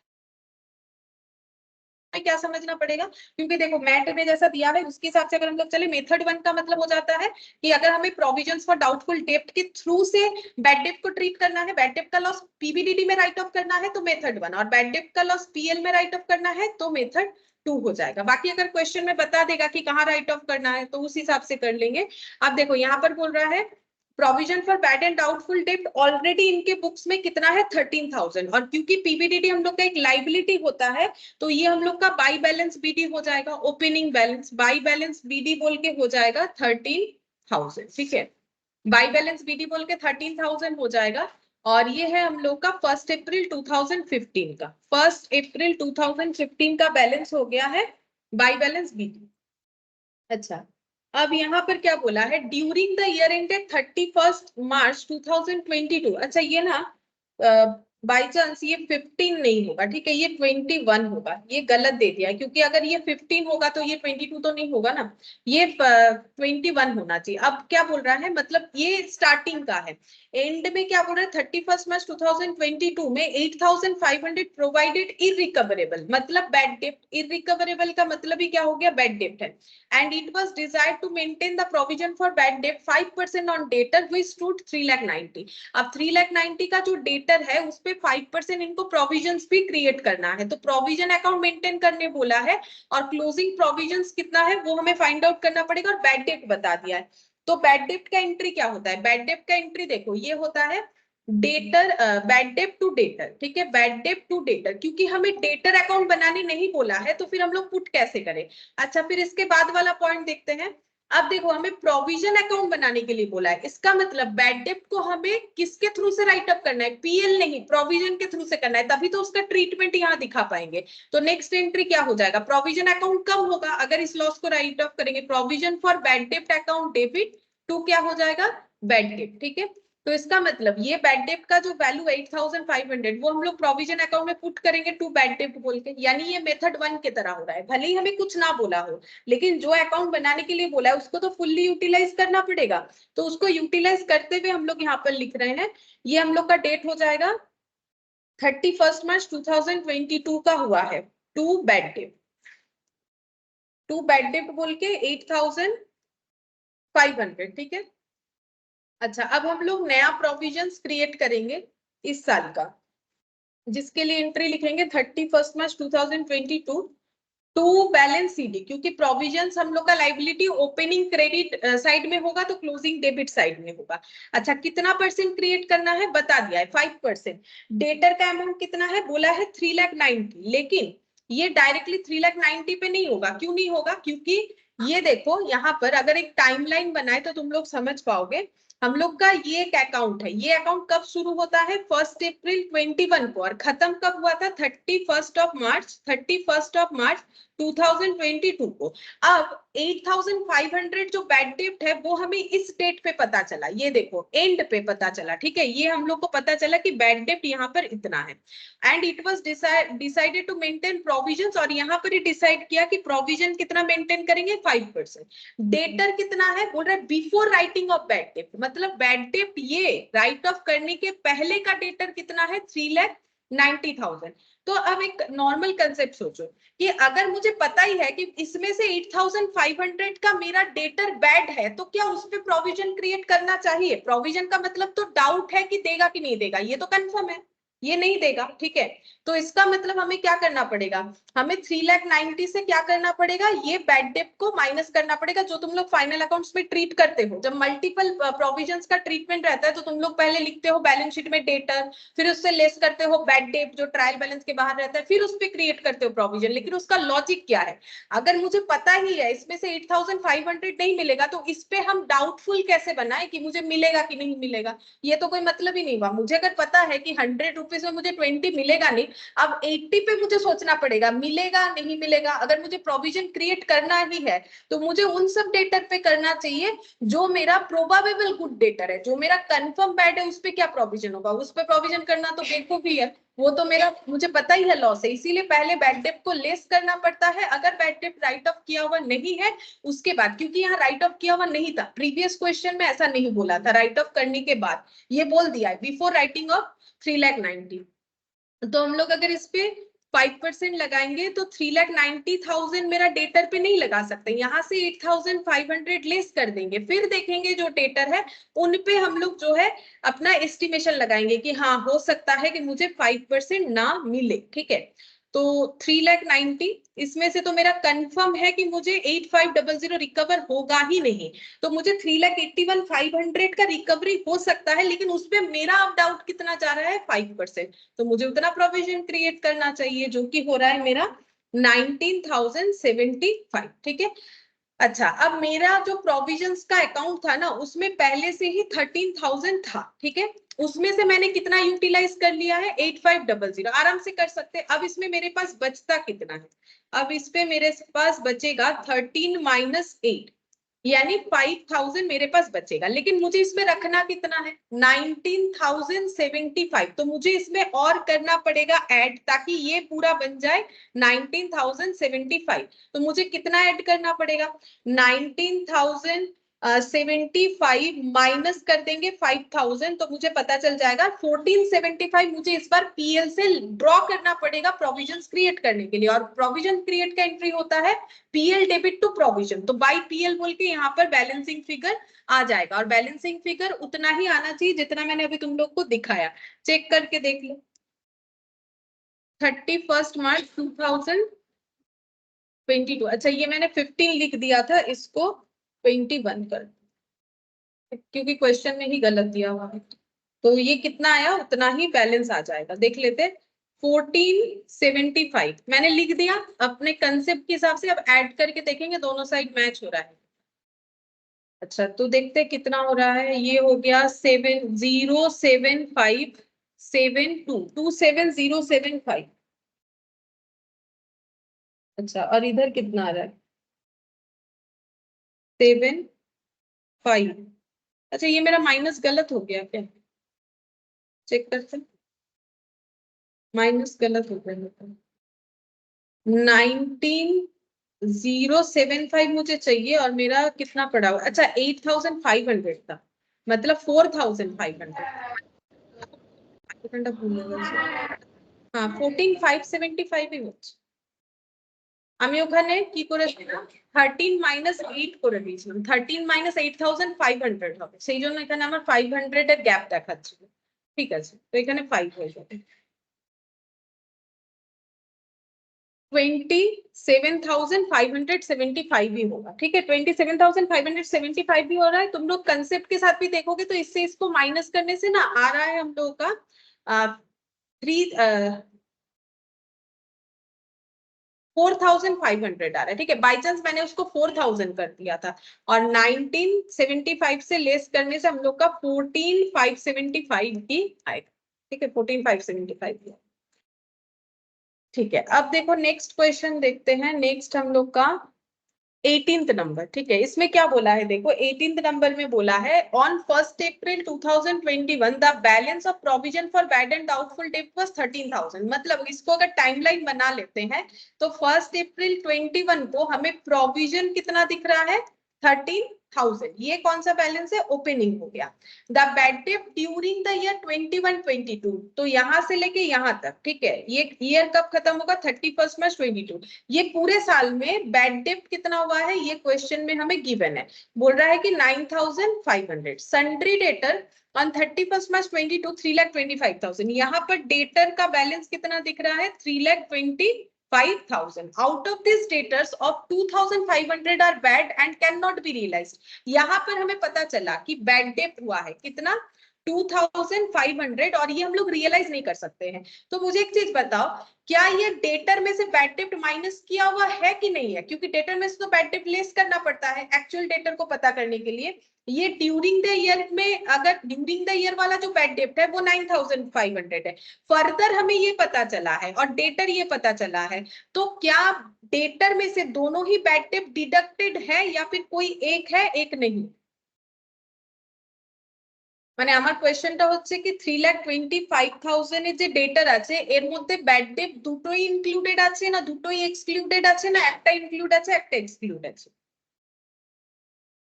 में क्या समझना पड़ेगा, क्योंकि देखो मैट में जैसा दिया है उसके हिसाब से अगर हम लोग चले, मेथड वन का मतलब हो जाता है कि अगर हमें प्रोविजंस फॉर डाउटफुल डेब्ट के थ्रू से बैड डेब्ट को ट्रीट करना है, बैड डेब्ट का लॉस पीबीडीडी में राइट ऑफ करना है तो मेथड वन, और बैड डेब्ट का लॉस पीएल में राइट ऑफ करना है तो मेथड टू हो जाएगा। बाकी अगर क्वेश्चन में बता देगा कि कहाँ राइट ऑफ करना है तो उस हिसाब से कर लेंगे। अब देखो यहाँ पर बोल रहा है provision for bad and doubtful डेब्ट, ऑलरेडी इनके बुक्स में कितना है 13,000, और क्योंकि पीबीडीडी हम लोग का एक लाइबिलिटी होता है तो ये हम लोग का बाई बैलेंस बीडी हो जाएगा, opening balance by balance BD बोल के हो जाएगा 13,000। ठीक है, बाई बैलेंस बीडी बोल के 13,000 हो जाएगा। और ये है हम लोग का 1 अप्रैल 2015 का, 1 अप्रैल 2015 का बैलेंस हो गया है बाई बैलेंस बीडी। अच्छा, अब यहाँ पर क्या बोला है, during the year ended 31st March 2022। अच्छा ये ना बाई चांस ये 15 नहीं होगा, ठीक है, ये 21 होगा, ये गलत दे दिया है, क्योंकि अगर ये 15 होगा तो ये 22 तो नहीं होगा ना, ये 21 होना चाहिए। अब क्या बोल रहा है, मतलब ये स्टार्टिंग का है, एंड में क्या बोल रहा है 31st मार्च 2022 में 8,500 प्रोवाइडेड इरिकवरेबल, मतलब बैड डेट, इरिकवरेबल का मतलब ही क्या हो गया, बैड डेट है। And it was desired to maintain the provision for bad debt 5% on debtor which stood 3,90,000। अब 3,90,000 का जो डेटर है उस पे 5% इनको प्रोविजंस भी क्रिएट करना है, तो प्रोविजन अकाउंट मेंटेन करने बोला है, और क्लोजिंग प्रोविजंस कितना है वो हमें फाइंड आउट करना पड़ेगा, और बैड डेट बता दिया है। तो बैड डेट का एंट्री क्या होता है, बैड डेट का एंट्री देखो ये होता है debtor, bad debt to debtor. ठीक है, बैड डेट टू डेटर, क्योंकि हमें डेटर अकाउंट बनाने नहीं बोला है तो फिर हम लोग पुट कैसे करें। अच्छा, फिर इसके बाद वाला पॉइंट देखते हैं। अब देखो हमें प्रोविजन अकाउंट बनाने के लिए बोला है, इसका मतलब बैड डेट को हमें किसके थ्रू से राइट अप करना है, पीएल नहीं, प्रोविजन के थ्रू से करना है, तभी तो उसका ट्रीटमेंट यहाँ दिखा पाएंगे। तो नेक्स्ट एंट्री क्या हो जाएगा, प्रोविजन अकाउंट कब होगा अगर इस लॉस को राइट ऑफ करेंगे, provision for bad debt account debit to क्या हो जाएगा, बैड डेट। ठीक है, तो इसका मतलब ये बैड डेट का जो वैल्यू 8,500 वो हम लोग प्रोविजन अकाउंट में पुट करेंगे टू बैड डेट बोल के, यानी ये मेथड वन की तरह हो रहा है। भले ही हमें कुछ ना बोला हो, लेकिन जो अकाउंट बनाने के लिए बोला है उसको तो फुल्ली यूटिलाइज करना पड़ेगा, तो उसको यूटिलाइज करते हुए हम लोग यहाँ पर लिख रहे हैं। ये हम लोग का डेट हो जाएगा 31st मार्च 2022 का हुआ है, to bad debt, to bad debt बोल के 8,500। ठीक है, अच्छा अब हम लोग नया प्रोविजंस क्रिएट करेंगे इस साल का, जिसके लिए एंट्री लिखेंगे 31st March 2022 to balance CD, क्योंकि प्रोविजंस हम लोग का लाइबिलिटी ओपनिंग क्रेडिट साइड में होगा तो क्लोजिंग डेबिट साइड में होगा। अच्छा, कितना परसेंट क्रिएट करना है बता दिया है, 5%। डेटर का अमाउंट कितना है बोला है 3,90,000, लेकिन ये डायरेक्टली 3,90,000 पे नहीं होगा। क्यों नहीं होगा? क्योंकि ये देखो यहाँ पर अगर एक टाइमलाइन बनाए तो तुम लोग समझ पाओगे। हम लोग का ये एक अकाउंट है, ये अकाउंट कब शुरू होता है? 1 अप्रैल 21 को, और खत्म कब हुआ था? 31 मार्च 2022 को। अब 8,500 जो बैड डेप्ट है वो हमें इस डेट पे पता चला, ये देखो एंड पे पता चला, ठीक है। ये हम लोग को पता चला कि बैड डेप्ट यहाँ पर इतना है, and it was decided to maintain provisions, और यहाँ पर ही डिसाइड किया कि प्रोविजन कितना मेंटेन करेंगे? 5%। डेटर कितना है? बोल रहा है बिफोर राइटिंग ऑफ बैड डेप्ट, मतलब बैड डेप्ट ये राइट ऑफ करने के पहले का डेटर कितना है? 3,90,000। तो अब एक नॉर्मल कंसेप्ट सोचो कि अगर मुझे पता ही है कि इसमें से 8,500 का मेरा डेटर बैड है, तो क्या उस पर प्रोविजन क्रिएट करना चाहिए? प्रोविजन का मतलब तो डाउट है कि देगा कि नहीं देगा, ये तो कंफर्म है ये नहीं देगा, ठीक है। तो इसका मतलब हमें क्या करना पड़ेगा? हमें 3,90,000 से क्या करना पड़ेगा? ये बैड डेप्ट को माइनस करना पड़ेगा, जो तुम लोग फाइनल अकाउंट्स में ट्रीट करते हो। जब मल्टीपल प्रोविजंस का ट्रीटमेंट रहता है तो तुम लोग पहले लिखते हो बैलेंस शीट में डेटर, फिर उससे लेस करते हो बैड डेप्ट जो ट्रायल बैलेंस के बाहर रहता है, फिर उस पर क्रिएट करते हो प्रोविजन। लेकिन उसका लॉजिक क्या है? अगर मुझे पता ही है इसमें से 8,500 नहीं मिलेगा, तो इस पे हम डाउटफुल कैसे बनाए कि मुझे मिलेगा कि नहीं मिलेगा? ये तो कोई मतलब ही नहीं हुआ। मुझे अगर पता है कि 100 रुपीज में मुझे 20 मिलेगा नहीं, अब 80 पे मुझे सोचना पड़ेगा मिलेगा नहीं मिलेगा। अगर मुझे प्रोविजन क्रिएट करना ही है तो मुझे उन सब डेटर पे करना चाहिए जो मेरा प्रोबेबल गुड डेटर है, जो मेरा कंफर्म बैड है, उस पे क्या प्रोविजन होगा? उस पे प्रोविजन करना तो बेवकूफी है, वो तो मेरा मुझे पता ही है लॉस है। इसीलिए पहले बैड डेप्ट को लेस करना पड़ता है, अगर बैड डेप्ट राइट ऑफ किया हुआ नहीं है उसके बाद, क्योंकि यहाँ राइट ऑफ किया हुआ नहीं था, प्रीवियस क्वेश्चन में ऐसा नहीं बोला था, राइट ऑफ करने के बाद ये बोल दिया है बिफोर राइटिंग ऑफ 3,90,000। तो हम लोग अगर इस पे 5% लगाएंगे तो 3,90,000 मेरा डेटर पे नहीं लगा सकते, यहाँ से 8,500 लेस कर देंगे, फिर देखेंगे जो डेटर है उन पे हम लोग जो है अपना एस्टिमेशन लगाएंगे कि हाँ हो सकता है कि मुझे 5% ना मिले, ठीक है। तो 3,90,000 इसमें से तो मेरा कंफर्म है कि मुझे 8,500 रिकवर होगा ही नहीं, तो मुझे 3,81,500 का रिकवरी हो सकता है, लेकिन उसपे मेरा अब डाउट कितना जा रहा है? 5%। तो मुझे उतना प्रोविजन क्रिएट करना चाहिए जो कि हो रहा है मेरा 19,075, ठीक है। अच्छा, अब मेरा जो प्रोविजंस का अकाउंट था ना उसमें पहले से ही 13,000 था, ठीक है। उसमें से मैंने कितना यूटिलाइज कर लिया है? 8,500, आराम से कर सकते हैं। अब इसमें मेरे पास बचता कितना है? अब इस पे मेरे पास बचेगा 13 माइनस 8, यानी 5,000 मेरे पास बचेगा। लेकिन मुझे इसमें रखना कितना है? 19,075। तो मुझे इसमें और करना पड़ेगा ऐड, ताकि ये पूरा बन जाए 19,075। तो मुझे कितना ऐड करना पड़ेगा? 19,075 माइनस कर देंगे 5,000, तो मुझे पता चल जाएगा 1475 मुझे इस बार पीएल से ड्रॉ करना पड़ेगा प्रोविजंस क्रिएट करने के लिए। और प्रोविजन क्रिएट का एंट्री होता है पीएल डेबिट टू प्रोविजन, तो बाई पीएल बोल के यहाँ पर बैलेंसिंग फिगर आ जाएगा, और बैलेंसिंग फिगर उतना ही आना चाहिए जितना मैंने अभी तुम लोग को दिखाया। चेक करके देख लो। 31 मार्च 2022। अच्छा, ये मैंने 15 लिख दिया था, इसको 21 कर, क्योंकि क्वेश्चन में ही गलत दिया हुआ है। तो ये कितना आया उतना ही बैलेंस आ जाएगा, देख लेते। 1475 मैंने लिख दिया अपने कंसेप्ट के हिसाब से। अब ऐड करके देखेंगे दोनों साइड मैच हो रहा है। अच्छा, तो देखते कितना हो रहा है। ये हो गया 707572, 27075। अच्छा, और इधर कितना आ रहा है? 7,5। अच्छा, ये मेरा माइनस गलत हो गया क्या? चेक करते हैं। माइनस गलत हो गया। 19,075 मुझे चाहिए और मेरा कितना पड़ा हुआ? अच्छा, 8,500 था, मतलब 4,500 भूल। हाँ, 14,575 ही হচ্ছে। আমি ওখানে কি করেছিলাম? 13 মাইনাস 8 করে দিয়েছিলাম। 13 মাইনাস 8,500 হবে, সেই জন্য এখানে আমার 500 এর গ্যাপ দেখাচ্ছিল। ঠিক আছে, তো এখানে 5 হয়ে যাবে। 27,575 ही होगा, ठीक है। 27,575 भी हो रहा है। तुम लोग कंसेप्ट के साथ भी देखोगे तो इससे इसको माइनस करने से ना आ रहा है हम लोगों का 3 4500 आ रहा है, ठीक है। बाई चांस मैंने उसको 4000 कर दिया था और 1975 से लेस करने से हम लोग का 14575 ही आएगा, ठीक है, 14575। ठीक है, अब देखो नेक्स्ट क्वेश्चन देखते हैं। नेक्स्ट हम लोग का 18th नंबर, ठीक है। इसमें क्या बोला है देखो, 18th नंबर में बोला है on 1 April 2021 the balance of provision for bad and doubtful date was 13,000। मतलब इसको अगर टाइमलाइन बना लेते हैं तो 1 अप्रैल 21 को हमें प्रोविजन कितना दिख रहा है, 13,000। ये कौन सा बैलेंस है, ओपनिंग हो गया। The bad debt during the year 21-22, तो यहां से लेके यहां तक, ठीक है, ये ईयर कब खत्म होगा, 31 मार्च 22। ये पूरे साल में बैड डेट कितना हुआ है, ये क्वेश्चन में हमें गिवन है। बोल रहा है कि 9,500। सन्ड्री डेटर ऑन 31 मार्च 22 3,25,000। यहाँ पर डेटर का बैलेंस कितना दिख रहा है, 3,25,000। Out of these debtors of 2,500 are bad and cannot be realized। यहाँ पर हमें पता चला कि बैड डेट हुआ है कितना, 2,500, और ये हम लोग रियलाइज नहीं कर सकते हैं। तो मुझे एक चीज बताओ, क्या ये डेटर में से बैड डेट माइनस किया हुआ है कि नहीं है, क्योंकि डेटर में से तो बैड डेट लेस करना पड़ता है एक्चुअल डेटर को पता करने के लिए। ये ड्यूरिंग द ईयर में, अगर ड्यूरिंग द ईयर वाला जो बैड डेट है वो 9,500 है। फर्दर हमें ये पता चला है और डेटर ये पता चला है, तो क्या डेटर में से दोनों ही बैड डेट डिडक्टेड है या फिर कोई एक है एक नहीं। মানে আমার কোয়েশ্চেনটা হচ্ছে কি 3,25,000 এর যে ডেটার আছে এর মধ্যে ব্যাড ডেট দুটোই ইনক্লুডেড আছে না দুটোই এক্সক্লুডেড আছে না একটা ইনক্লুড আছে একটা এক্সক্লুড আছে।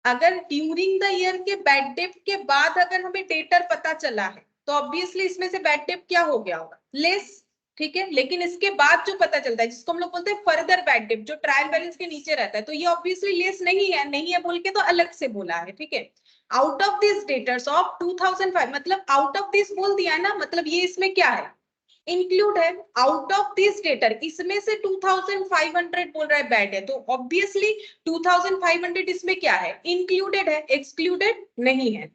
अगर ड्यूरिंग द ईयर के बैड डेट के बाद अगर हमें डेटर पता चला है तो ऑब्वियसली इसमें से बैड डेट क्या हो गया होगा, लेस, ठीक है। लेकिन इसके बाद जो पता चलता है जिसको हम लोग बोलते हैं फर्दर बैड डेट, जो ट्रायल बैलेंस के नीचे रहता है, तो ये ऑब्वियसली लेस नहीं है, नहीं है बोल के तो अलग से बोला है, ठीक है। Out of this debtors of 2005, मतलब आउट ऑफ दिस बोल दिया है ना, मतलब ये इसमें क्या है, इंक्लूड है। आउट ऑफ दिस डेटर, इसमें से 2,500 बोल रहा है बैड है, तो ऑब्वियसली 2,500 इसमें क्या है, इंक्लूडेड है, एक्सक्लूडेड नहीं है।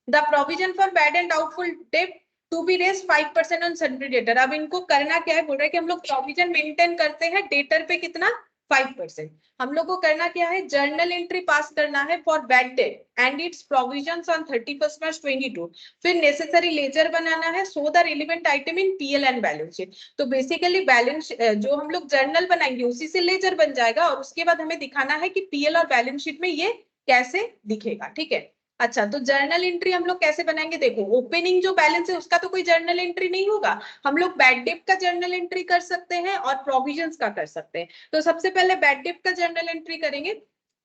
The provision for bad and doubtful debt to be raised 5% on sundry debtor. अब इनको करना क्या है, बोल रहा है कि हम लोग प्रोविजन मेंटेन करते हैं डेटर पे कितना, 5%। हम लोग को करना क्या है, जर्नल एंट्री पास करना है for bad date and it's provisions on 31 मार्च 22। फिर नेसेसरी लेजर बनाना है, so the relevant item in PL and balance sheet. तो बेसिकली बैलेंस जो हम लोग जर्नल बनाएंगे उसी से लेजर बन जाएगा, और उसके बाद हमें दिखाना है कि पीएल और बैलेंस शीट में ये कैसे दिखेगा, ठीक है। अच्छा, तो जर्नल एंट्री हम लोग कैसे बनाएंगे, देखो ओपनिंग जो बैलेंस है उसका तो कोई जर्नल एंट्री नहीं होगा, हम लोग बैड डेट का जर्नल एंट्री कर सकते हैं और प्रोविजंस का कर सकते हैं। तो सबसे पहले बैड डेट का जर्नल एंट्री करेंगे,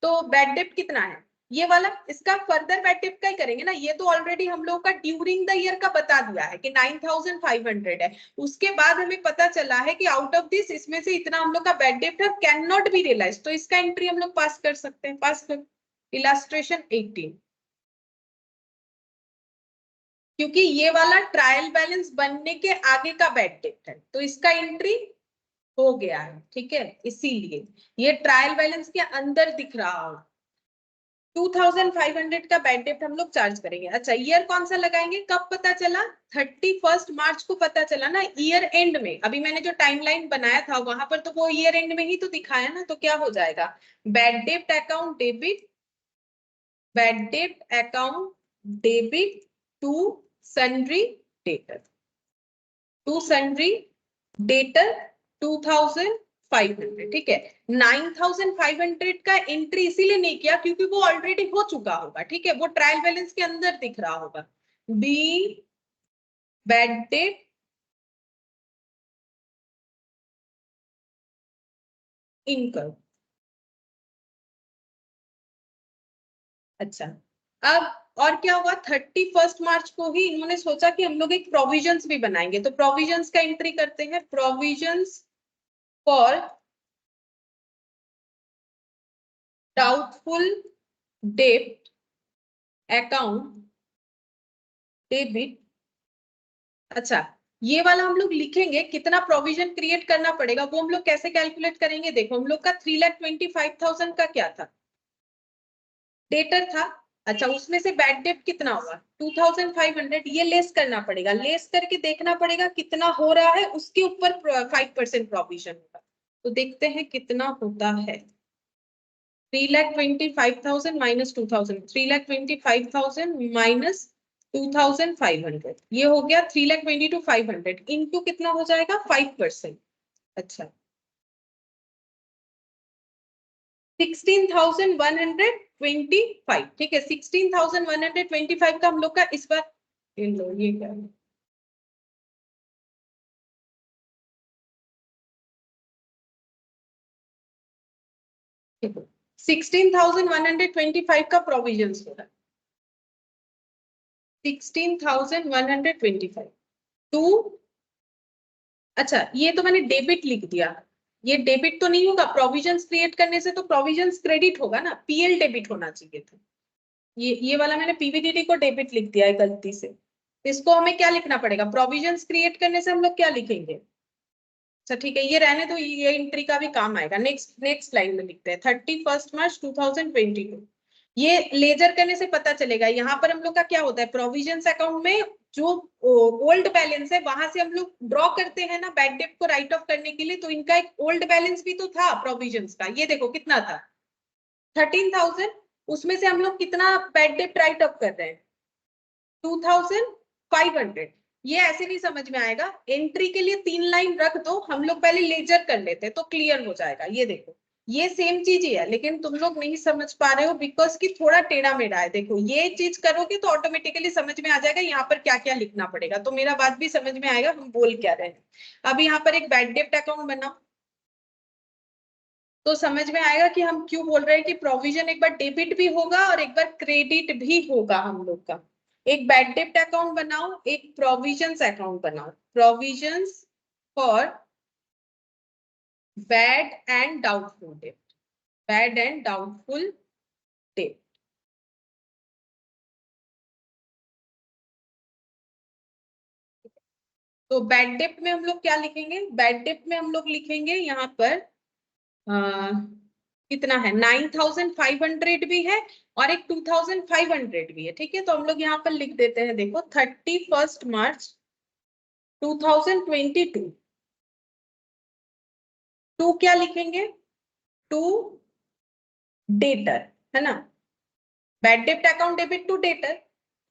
तो बैड डेट कितना है ये वाला, इसका फर्दर बैड डेट का ही करेंगे ना, ये तो ऑलरेडी हम लोग का ड्यूरिंग द ईयर का बता दिया है कि 9,500 है। उसके बाद हमें पता चला है कि आउट ऑफ दिस इसमें से इतना हम लोग का बैड डेट है, कैन नॉट बी रियलाइज, तो इसका एंट्री हम लोग पास कर सकते हैं, पास कर। इलास्ट्रेशन 18, क्योंकि ये वाला ट्रायल बैलेंस बनने के आगे का बैड डेट है तो इसका एंट्री हो गया है, ठीक है, इसीलिए ये ट्रायल बैलेंस के अंदर दिख रहा हो। 2,500 का बैड डेट हम लोग चार्ज करेंगे। अच्छा, ईयर कौन सा लगाएंगे, कब पता चला, 31 मार्च को पता चला ना, ईयर एंड में। अभी मैंने जो टाइमलाइन बनाया था वहां पर तो वो ईयर एंड में ही तो दिखाया ना, तो क्या हो जाएगा, bad debt account debit, bad debt account debit to sundry debtor, to sundry debtor 2,500, ठीक है। 9,500 का एंट्री इसीलिए नहीं किया क्योंकि वो ऑलरेडी हो चुका होगा, ठीक है, वो ट्रायल बैलेंस के अंदर दिख रहा होगा। Be bad debt income. अच्छा, अब और क्या हुआ, 31 मार्च को ही इन्होंने सोचा कि हम लोग एक प्रोविजंस भी बनाएंगे, तो प्रोविजंस का एंट्री करते हैं, provisions for doubtful debt account debit. अच्छा, ये वाला हम लोग लिखेंगे, कितना प्रोविजन क्रिएट करना पड़ेगा वो हम लोग कैसे कैलकुलेट करेंगे, देखो हम लोग का 3,25,000 का क्या था, डेटर था। अच्छा, उसमें से बैड डेट कितना हुआ, 2,500, ये लेस करना पड़ेगा, लेस करके देखना पड़ेगा कितना हो रहा है, उसके ऊपर 5% प्रोविजन होगा। तो देखते हैं कितना होता है। 3,25,000 माइनस 2,000, 3,25,000 माइनस 2,500, ये हो गया 3,22,500 इंटू कितना हो जाएगा 5%। अच्छा 16,125, ठीक है 16,125 का हम लोग का इस बार इन लो, ये क्या है 16,125 का प्रोविजंस हो रहा है, 16,125 टू, अच्छा ये तो मैंने डेबिट लिख दिया, ये डेबिट तो नहीं होगा, प्रोविजंस क्रिएट करने से तो प्रोविजंस क्रेडिट होगा ना, पीएल डेबिट होना चाहिए था। ये वाला मैंने पीवीडीटी को डेबिट लिख दिया है गलती से। इसको हमें क्या लिखना पड़ेगा, प्रोविजंस क्रिएट करने से हम लोग क्या लिखेंगे। अच्छा ठीक है, ये रहने दो, ये एंट्री का भी काम आएगा। नेक्स्ट लाइन में लिखते हैं 31 मार्च 2022। ये लेजर करने से पता चलेगा, यहाँ पर हम लोग का क्या होता है, प्रोविजंस अकाउंट में जो ओल्ड बैलेंस है वहां से हम लोग ड्रॉ करते हैं ना बैड डेट को राइट ऑफ करने के लिए, तो इनका एक ओल्ड बैलेंस भी तो था प्रोविजंस का, ये देखो कितना था 13,000, उसमें से हम लोग कितना बैड डेट राइट ऑफ कर रहे हैं 2,500। ये ऐसे नहीं समझ में आएगा, एंट्री के लिए 3 लाइन रख दो, हम लोग पहले लेजर कर लेते हैं तो क्लियर हो जाएगा। ये देखो ये सेम चीज ही है, लेकिन तुम लोग नहीं समझ पा रहे हो बिकॉज की थोड़ा टेढ़ा मेढ़ा है। देखो ये चीज करोगे तो ऑटोमेटिकली समझ में आ जाएगा यहाँ पर क्या क्या लिखना पड़ेगा, तो मेरा बात भी समझ में आएगा हम बोल क्या रहे हैं। अब यहाँ पर एक बैड डेट अकाउंट बनाओ तो समझ में आएगा कि हम क्यों बोल रहे हैं कि प्रोविजन एक बार डेबिट भी होगा और एक बार क्रेडिट भी होगा हम लोग का। एक बैड डेट अकाउंट बनाओ, एक प्रोविजंस अकाउंट बनाओ, provisions for bad and doubtful date, bad and doubtful date. तो बैड डेट में हम लोग क्या लिखेंगे, बैड डेट में हम लोग लिखेंगे यहाँ पर कितना है 9,500 भी है और एक 2,500 भी है, ठीक है। तो हम लोग यहाँ पर लिख देते हैं, देखो 31 मार्च 2022, टू क्या लिखेंगे, टू डेटर, है ना, bad debt account debit to debtor,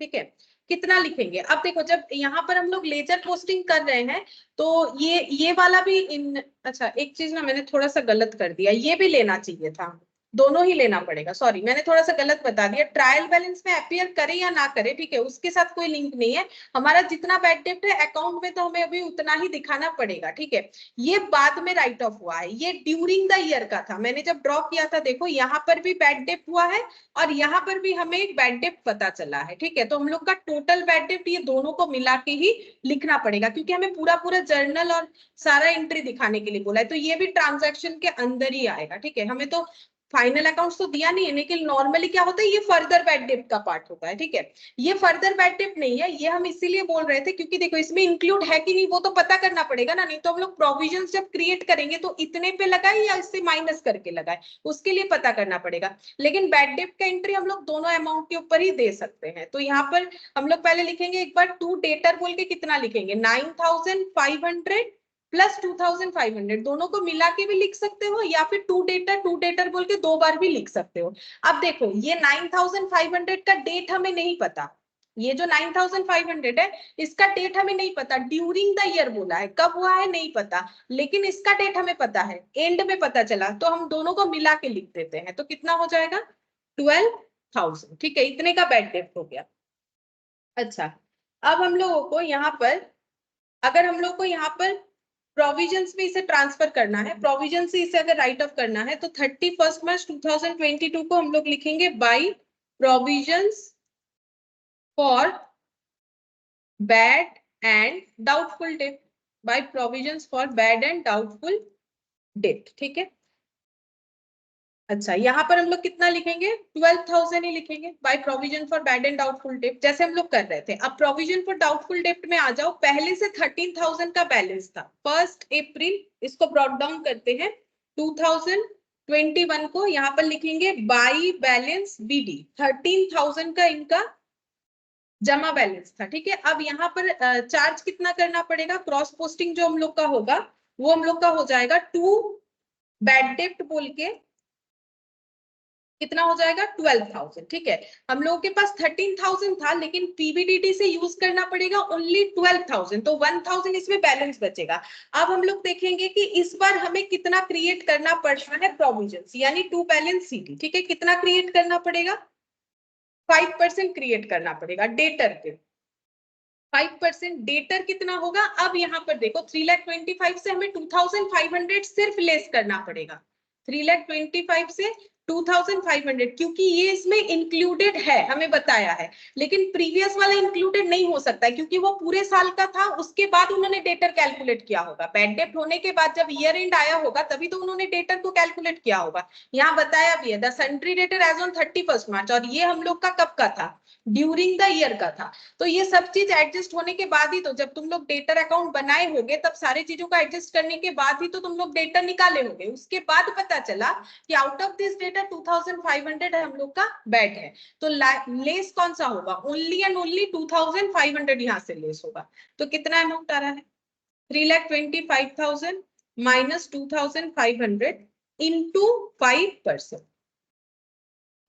ठीक है। कितना लिखेंगे, अब देखो जब यहाँ पर हम लोग लेजर पोस्टिंग कर रहे हैं तो ये वाला भी इन, अच्छा एक चीज ना मैंने थोड़ा सा गलत कर दिया, ये भी लेना चाहिए था, दोनों ही लेना पड़ेगा, सॉरी मैंने थोड़ा सा गलत बता दिया। ट्रायल बैलेंस में अपीयर करे या ना करे, ठीक है, उसके साथ कोई लिंक नहीं है। हमारा जितना बैड डेट है अकाउंट में तो हमें अभी उतना ही दिखाना पड़ेगा, ठीक है। ये बाद में राइट ऑफ हुआ है, ये ड्यूरिंग द ईयर का था, मैंने जब ड्रॉ किया था देखो यहाँ पर भी बैड डेट हुआ है और यहाँ पर भी हमें एक बैड डेट पता चला है, ठीक है। तो हम लोग का टोटल बैड डेट ये दोनों को मिला के ही लिखना पड़ेगा, क्योंकि हमें पूरा पूरा जर्नल और सारा एंट्री दिखाने के लिए बोला है, तो ये भी ट्रांजैक्शन के अंदर ही आएगा, ठीक है। हमें तो फाइनल अकाउंट्स तो दिया नहीं है, लेकिन नॉर्मली क्या होता है ये फर्दर बैड डेट का पार्ट होता है, ठीक है। ये फर्दर बैड डेट नहीं है, ये हम इसीलिए बोल रहे थे क्योंकि देखो इसमें इंक्लूड है कि नहीं वो तो पता करना पड़ेगा ना, नहीं तो हम लोग प्रोविजंस जब क्रिएट करेंगे तो इतने पे लगाए या इससे माइनस करके लगाए, उसके लिए पता करना पड़ेगा। लेकिन बैड डेट का एंट्री हम लोग दोनों अमाउंट के ऊपर ही दे सकते हैं। तो यहाँ पर हम लोग पहले लिखेंगे एक बार टू डेटर बोल के कितना लिखेंगे 9,500 प्लस 2,500, दोनों को मिला के भी लिख सकते हो या फिर टू डेटर बोल के दो बार भी लिख सकते हो। अब देखो ये 9,500 का डेट हमें नहीं पता, ये जो 9,500 है इसका डेट हमें नहीं पता, ड्यूरिंग द ईयर बोला है, कब हुआ है नहीं पता, लेकिन इसका डेट हमें पता है, एंड में पता चला, तो हम दोनों को मिला के लिख देते हैं। तो कितना हो जाएगा 12,000, ठीक है, इतने का बैड डेट हो गया। अच्छा अब हम लोगों को यहाँ पर, अगर हम लोग को यहाँ पर प्रोविजंस में इसे ट्रांसफर करना है, प्रोविजन से इसे अगर राइट ऑफ करना है तो 31 मार्च 2022 को हम लोग लिखेंगे by provisions for bad and doubtful debt, by provisions for bad and doubtful debt, ठीक है। अच्छा यहाँ पर हम लोग कितना लिखेंगे 12,000 ही लिखेंगे, by provision for bad and doubtful date, जैसे हम लोग कर रहे थे। अब प्रोविजन फॉर डाउटफुल डेट में आ जाओ, पहले से 13,000 का बैलेंस था 1 अप्रैल, इसको ब्रॉट डाउन करते हैं 2021 को, यहाँ पर लिखेंगे बाई बैलेंस बीडी, 13,000 का इनका जमा बैलेंस था, ठीक है। अब यहाँ पर चार्ज कितना करना पड़ेगा, क्रॉस पोस्टिंग जो हम लोग का होगा वो हम लोग का हो जाएगा 2 बैड डेप्ट बोल के कितना हो जाएगा 12,000। ठीक है, हम लोगों के पास 13,000 था लेकिन पीबीडीटी से यूज करना पड़ेगा ओनली 12,000, तो 1,000 इसमें बैलेंस बचेगा। अब हम लोग देखेंगे कि इस बार हमें कितना क्रिएट करना पड़ रहा है प्रोविजंस, यानी टू बैलेंस सीडी। ठीक है, कितना क्रिएट करना पड़ेगा, 5% क्रिएट करना पड़ेगा डेटर के। 5% डेटर कितना होगा, अब यहाँ पर देखो 3,25,000 से हमें 2,500 सिर्फ लेस करना पड़ेगा। 3,25,000 से 2,500, क्योंकि ये इसमें इंक्लूडेड है, हमें बताया है, लेकिन प्रीवियस वाला इंक्लूडेड नहीं हो सकता है क्योंकि वो पूरे साल का था, उसके बाद उन्होंने डेटर कैलकुलेट किया होगा। बैड डेट होने के बाद जब ईयर एंड आया होगा तभी तो उन्होंने डेटर को कैलकुलेट किया होगा। यहाँ बताया भी है the sundry debtor as on 31 March, और ये हम लोग का कब का था, ड्यूरिंग द ईयर का था। तो ये सब चीज एडजस्ट होने के बाद ही तो, जब तुम लोग डेटर अकाउंट बनाए होगे तब सारी चीजों का एडजस्ट करने के बाद ही तो तुम लोग डेटर निकाले होगे। उसके बाद पता चला कि आउट ऑफ दिस डेटा 2,500 हम लोग का बैड है, तो लेस कौन सा होगा, ओनली एंड ओनली 2,500 यहाँ से लेस होगा। तो कितना अमाउंट आ रहा है, 3,25,000 माइनस 2,500 इंटू 5%,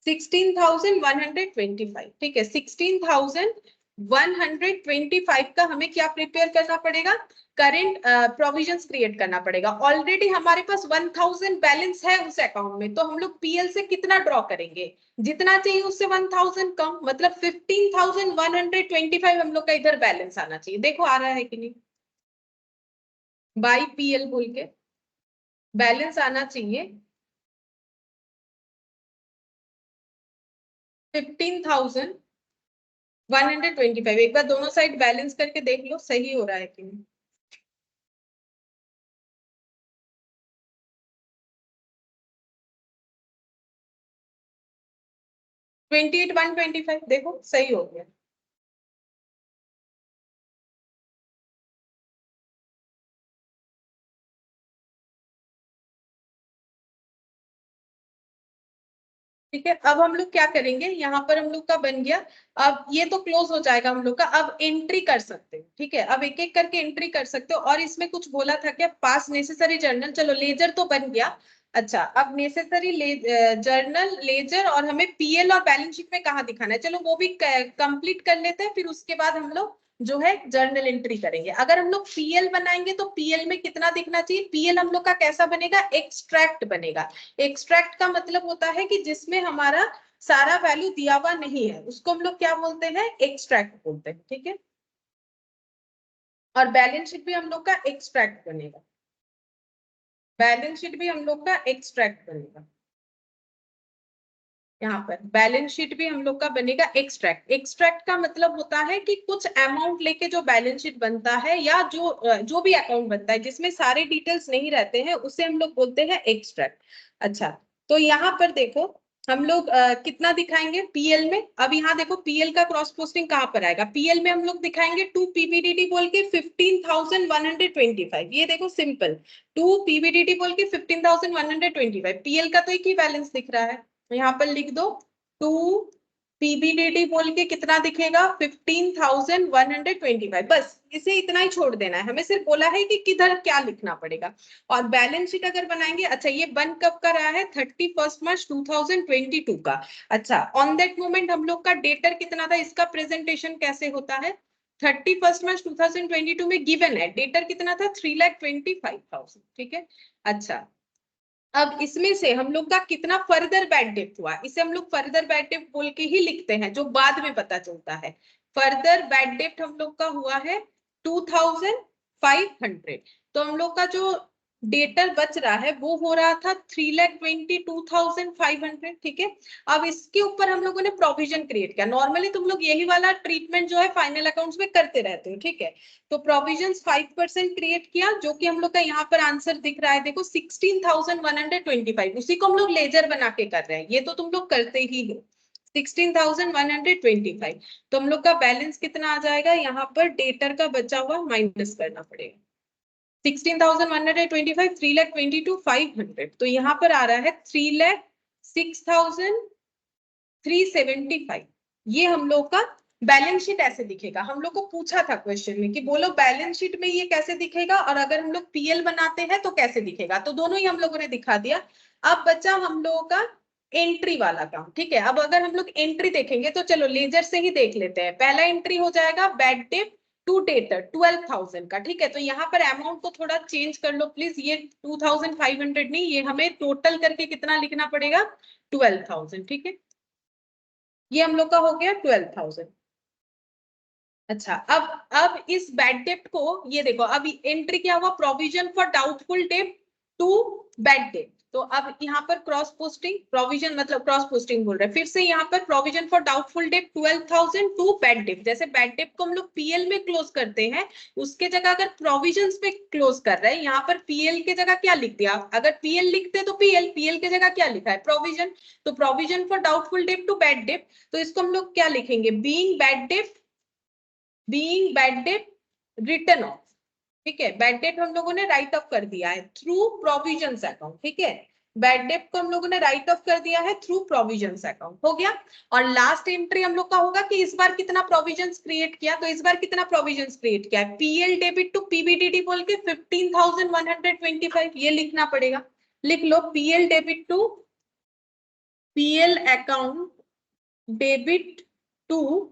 16,125। ठीक है, 16,125 का हमें क्या प्रिपेयर करना पड़ेगा, करंट प्रोविजंस क्रिएट करना पड़ेगा। ऑलरेडी हमारे पास 1,000 बैलेंस है उस अकाउंट में, तो हम लोग पीएल से कितना ड्रॉ करेंगे, जितना चाहिए उससे 1,000 कम, मतलब 15,125 हम लोग का इधर बैलेंस आना चाहिए। देखो आ रहा है कि नहीं, बाई पीएल बोल के बैलेंस आना चाहिए 15,125। एक बार दोनों साइड बैलेंस करके देख लो सही हो रहा है कि नहीं। 28,125 देखो सही हो गया। ठीक है, अब हम लोग क्या करेंगे, यहाँ पर हम लोग का बन गया। अब ये तो क्लोज हो जाएगा हम लोग का, अब एंट्री कर सकते हो। ठीक है, अब एक एक करके एंट्री कर सकते हो। और इसमें कुछ बोला था क्या, पास नेसेसरी जर्नल, चलो लेजर तो बन गया। अच्छा, अब नेसेसरी जर्नल लेजर, और हमें पीएल और बैलेंस शीट में कहाँ दिखाना है, चलो वो भी कंप्लीट कर लेते हैं, फिर उसके बाद हम लोग जो है जर्नल एंट्री करेंगे। अगर हम लोग पीएल बनाएंगे तो पीएल में कितना दिखना चाहिए, पीएल हम लोग का कैसा बनेगा, एक्सट्रैक्ट बनेगा। एक्सट्रैक्ट का मतलब होता है कि जिसमें हमारा सारा वैल्यू दिया हुआ नहीं है, उसको हम लोग क्या बोलते हैं, एक्सट्रैक्ट बोलते हैं। ठीक है, और बैलेंस शीट भी हम लोग का एक्सट्रैक्ट बनेगा, बैलेंस शीट भी हम लोग का एक्सट्रैक्ट बनेगा। यहाँ पर बैलेंस शीट भी हम लोग का बनेगा एक्सट्रैक्ट। एक्सट्रैक्ट का मतलब होता है कि कुछ अमाउंट लेके जो बैलेंस शीट बनता है, या जो भी अकाउंट बनता है जिसमें सारे डिटेल्स नहीं रहते हैं, उसे हम लोग बोलते हैं एक्सट्रैक्ट। अच्छा, तो यहाँ पर देखो हम लोग कितना दिखाएंगे पीएल में। अब यहाँ देखो पीएल का क्रॉस पोस्टिंग कहाँ पर आएगा, पीएल में हम लोग दिखाएंगे टू पीबीडीटी बोल के 15,125। ये देखो सिंपल, टू पीबीडीटी बोल के 15,125। पीएल का तो एक ही बैलेंस दिख रहा है, यहाँ पर लिख दो टू पीबीडीटी बोल के कितना दिखेगा 15,125। बस इसे इतना ही छोड़ देना है, हमें सिर्फ बोला है कि किधर क्या लिखना पड़ेगा। और बैलेंस शीट अगर बनाएंगे, अच्छा ये बन कब का रहा है, 31 मार्च 2022 का। अच्छा, ऑन दैट मोमेंट हम लोग का डेटर कितना था, इसका प्रेजेंटेशन कैसे होता है, 31 मार्च 2022 में गिवन है डेटर कितना था, 3,25,000। ठीक है, अच्छा अब इसमें से हम लोग का कितना फर्दर बैड डेप्थ हुआ, इसे हम लोग फर्दर बैड डेप्थ बोल के ही लिखते हैं, जो बाद में पता चलता है। फर्दर बैड डेप्थ हम लोग का हुआ है 2,500। तो हम लोग का जो डेटर बच रहा है वो हो रहा था 3,22,500। ठीक है, अब इसके ऊपर हम लोगों ने प्रोविजन क्रिएट किया। नॉर्मली तुम लोग यही वाला ट्रीटमेंट जो है फाइनल अकाउंट्स में करते रहते हो। ठीक है, तो प्रोविजंस 5% क्रिएट किया, जो कि हम लोग का यहाँ पर आंसर दिख रहा है, देखो 16,125। उसी को हम लोग लेजर बना के कर रहे हैं, ये तो तुम लोग करते ही हो। 16,125, तो हम लोग का बैलेंस कितना आ जाएगा, यहाँ पर डेटर का बचा हुआ माइनस करना पड़ेगा। 16,125, 3,22,500, तो यहाँ पर आ रहा है 3,06,375। ये हम लोग का बैलेंस शीट ऐसे दिखेगा। हम लोग को पूछा था क्वेश्चन में कि बोलो बैलेंस शीट में ये कैसे दिखेगा और अगर हम लोग पीएल बनाते हैं तो कैसे दिखेगा, तो दोनों ही हम लोगों ने दिखा दिया। अब बचा हम लोगों का एंट्री वाला काम, ठीक है। अब अगर हम लोग एंट्री देखेंगे तो चलो लेजर से ही देख लेते हैं। पहला एंट्री हो जाएगा बैड डेट टू डेटर 12,000 का, ठीक है। तो यहाँ पर अमाउंट को थोड़ा चेंज कर लो प्लीज, ये 2,500 नहीं, ये हमें टोटल करके कितना लिखना पड़ेगा 12,000, ठीक है। ये हम लोग का हो गया 12,000। अच्छा, अब इस बैड डेट को ये देखो, अब एंट्री क्या हुआ, provision for doubtful debt to bad debt. तो अब यहाँ पर क्रॉस पोस्टिंग प्रोविजन मतलब क्रॉस पोस्टिंग बोल रहे हैं, फिर से यहाँ पर provision for doubtful debt 12,000 to bad debt. जैसे बैड डेट को हम लोग पीएल में क्लोज करते हैं, उसके जगह अगर प्रोविजन पे क्लोज कर रहे हैं, यहाँ पर पीएल के जगह क्या लिख दिया, अगर पीएल लिखते तो पीएल, पीएल के जगह क्या लिखा है प्रोविजन, तो provision for doubtful debt to bad debt. तो इसको हम लोग क्या लिखेंगे, being bad debt, being bad debt written off, ठीक है। बैड डेट हम लोगों ने राइट ऑफ कर दिया है थ्रू प्रोविजंस अकाउंट, ठीक है। बैड डेट को हम लोगों ने राइट ऑफ कर दिया है थ्रू प्रोविजंस अकाउंट, हो गया। और लास्ट एंट्री हम लोग का होगा कि इस बार कितना प्रोविजंस क्रिएट किया, तो इस बार कितना प्रोविजंस क्रिएट किया है, पीएल डेबिट टू पीबीडीडी बोल के 15,125 ये लिखना पड़ेगा। लिख लो, PL debit to PL account debit to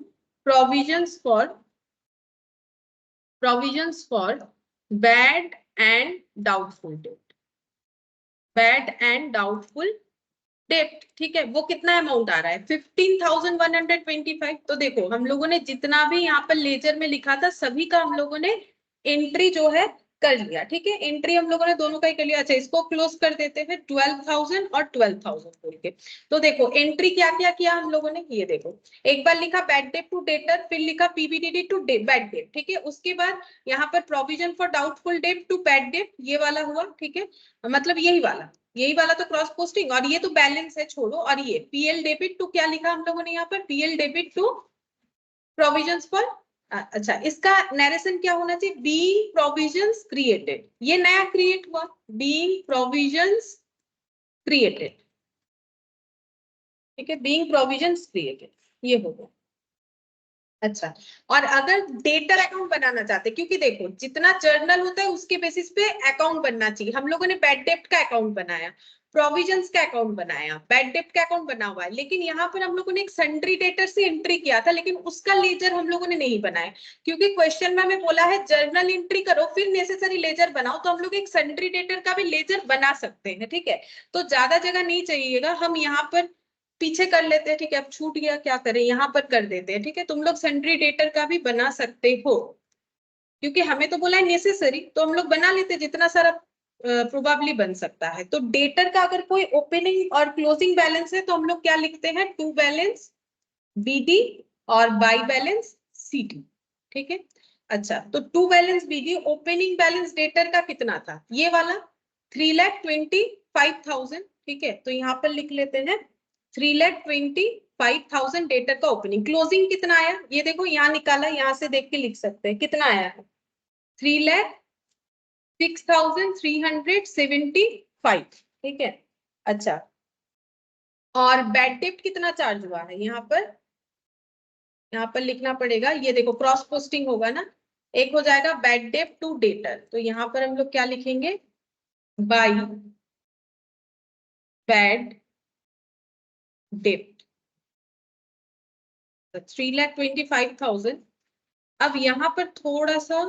provisions for bad and doubtful debt, bad and doubtful debt, ठीक है। वो कितना अमाउंट आ रहा है 15,125। तो देखो हम लोगों ने जितना भी यहाँ पर लेजर में लिखा था सभी का हम लोगों ने एंट्री जो है कर लिया, ठीक है। एंट्री हम लोगों ने दोनों का ही कर लिया। अच्छा, इसको क्लोज कर देते हैं 12,000 और 12,000 बोल के। तो देखो एंट्री क्या क्या किया हम लोगों ने, ये देखो, एक बार लिखा बैड डेट टू डेटर, फिर लिखा पीबीडीडी टू बैड डेट, ठीक है। उसके बाद यहाँ पर provision for doubtful debt to bad debt, ये वाला हुआ, ठीक है। मतलब यही वाला तो क्रॉस पोस्टिंग, और ये तो बैलेंस है छोड़ो। और ये पीएल डेबिट टू क्या लिखा हम लोगों ने यहाँ पर, PL debit to provisions for, अच्छा इसका नरेशन क्या होना चाहिए, बीइंग प्रोविजंस क्रिएटेड, ये नया क्रिएट हुआ, बीइंग प्रोविजंस क्रिएटेड, ठीक है, बीइंग प्रोविजंस क्रिएटेड, ये हो गया। अच्छा, और अगर डेटर अकाउंट बनाना चाहते, क्योंकि देखो जितना जर्नल होता है उसके बेसिस पे अकाउंट बनना चाहिए। हम लोगों ने बैड डेट का अकाउंट बनाया, प्रोविजंस का अकाउंट बनाया, बैड डेट का अकाउंट बना हुआ है, लेकिन यहाँ पर हम लोगों ने एक सन्ड्री डेटर से एंट्री किया था, लेकिन उसका लेजर हम लोगों ने नहीं बनाया, क्योंकि क्वेश्चन में हमें बोला है जर्नल एंट्री करो फिर नेसेसरी लेजर बनाओ। तो हम लोग एक सन्ड्री डेटर का भी लेजर बना सकते हैं, ठीक है। तो ज्यादा जगह नहीं चाहिएगा, हम यहाँ पर पीछे कर लेते हैं, ठीक है। अब छूट गया, क्या करें, यहाँ पर कर देते हैं, ठीक है। तुम लोग सन्ड्री डेटर का भी बना सकते हो, क्योंकि हमें तो बोला है नेसेसरी, तो हम लोग बना लेते हैं, जितना सारा प्रोबेबली बन सकता है। तो डेटर का अगर कोई ओपनिंग और क्लोजिंग बैलेंस है तो हम लोग क्या लिखते हैं, टू बैलेंस बीडी और बाई बैलेंस सीटी, ठीक है। अच्छा, तो to balance BD, opening balance debtor का कितना था, ये वाला 3,25,000, ठीक है। तो यहाँ पर लिख लेते हैं 3,25,000 डेटर का ओपनिंग। क्लोजिंग कितना आया, ये देखो यहाँ निकाला, यहाँ से देख के लिख सकते हैं कितना आया है, 3,06,375, ठीक है। अच्छा, और बैड डेट कितना चार्ज हुआ है, यहाँ पर लिखना पड़ेगा, ये देखो क्रॉस पोस्टिंग होगा ना, एक हो जाएगा बैड डेट टू डेटर, तो यहाँ पर हम लोग क्या लिखेंगे, बाई बैड डेट 3,25,000। अब यहाँ पर थोड़ा सा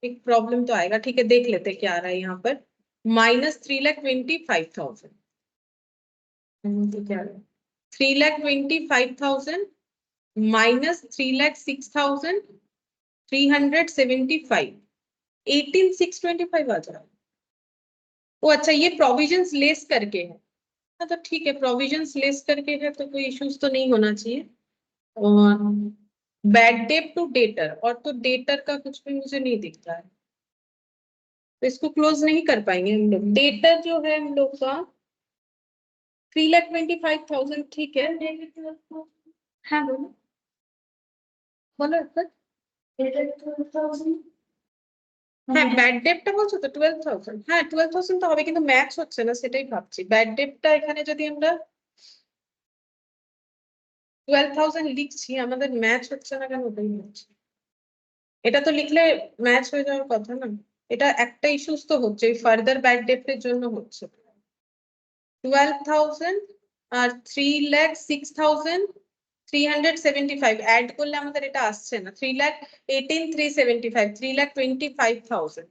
एक प्रॉब्लम तो आएगा, ठीक है, देख लेते क्या आ रहा है यहाँ पर, -3,25,000, क्या 3,25,000 -3,06,375, 18,625 आ जाएगा। ओ अच्छा, ये प्रोविजंस लेस करके है, हाँ तो ठीक है, प्रोविजंस लेस करके है तो कोई इश्यूज तो नहीं होना चाहिए। और बैड डेट टू डेटर, और तो डेटर का कुछ भी मुझे नहीं दिख रहा है, तो इसको क्लोज नहीं कर पाएंगे हम लोग। डेटर जो है हम लोग का 3,25,000, ठीक है। हाँ बोलो बोलो सर, হ্যাঁ ব্যাড ডেটটা বলছো তো 12,000, হ্যাঁ 12,000 তো হবে, কিন্তু ম্যাচ হচ্ছে না, সেটাই ভাবছি। ব্যাড ডেটটা এখানে যদি আমরা 12,000 লিখছি, আমাদের ম্যাচ হচ্ছে না কেন ওটাই হচ্ছে। এটা তো লিখলে ম্যাচ হয়ে যাওয়ার কথা না। এটা একটা ইস্যুস তো হচ্ছে, ফার্দার ব্যাড ডেপ্টের জন্য হচ্ছে। 12,000 আর 3,06,375 অ্যাড করলে আমাদের এটা আসছে না। 3,18,375, 3,25,000,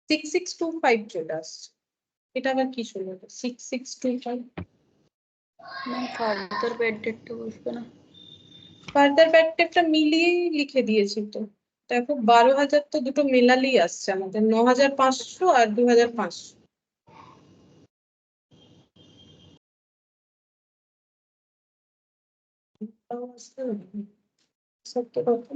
6,625 চলে আসছে। এটা আবার কি শুনলো? 6,625 ফার্দার ব্যাড ডেটটা বসবে না, ফার্দার ব্যাড ডেটটা মিলিয়েই লিখে দিয়েছি তো। দেখো 12,000 তো দুটো মেলালেই আসছে আমাদের, 9,500 আর 2,500। সত্য কথা।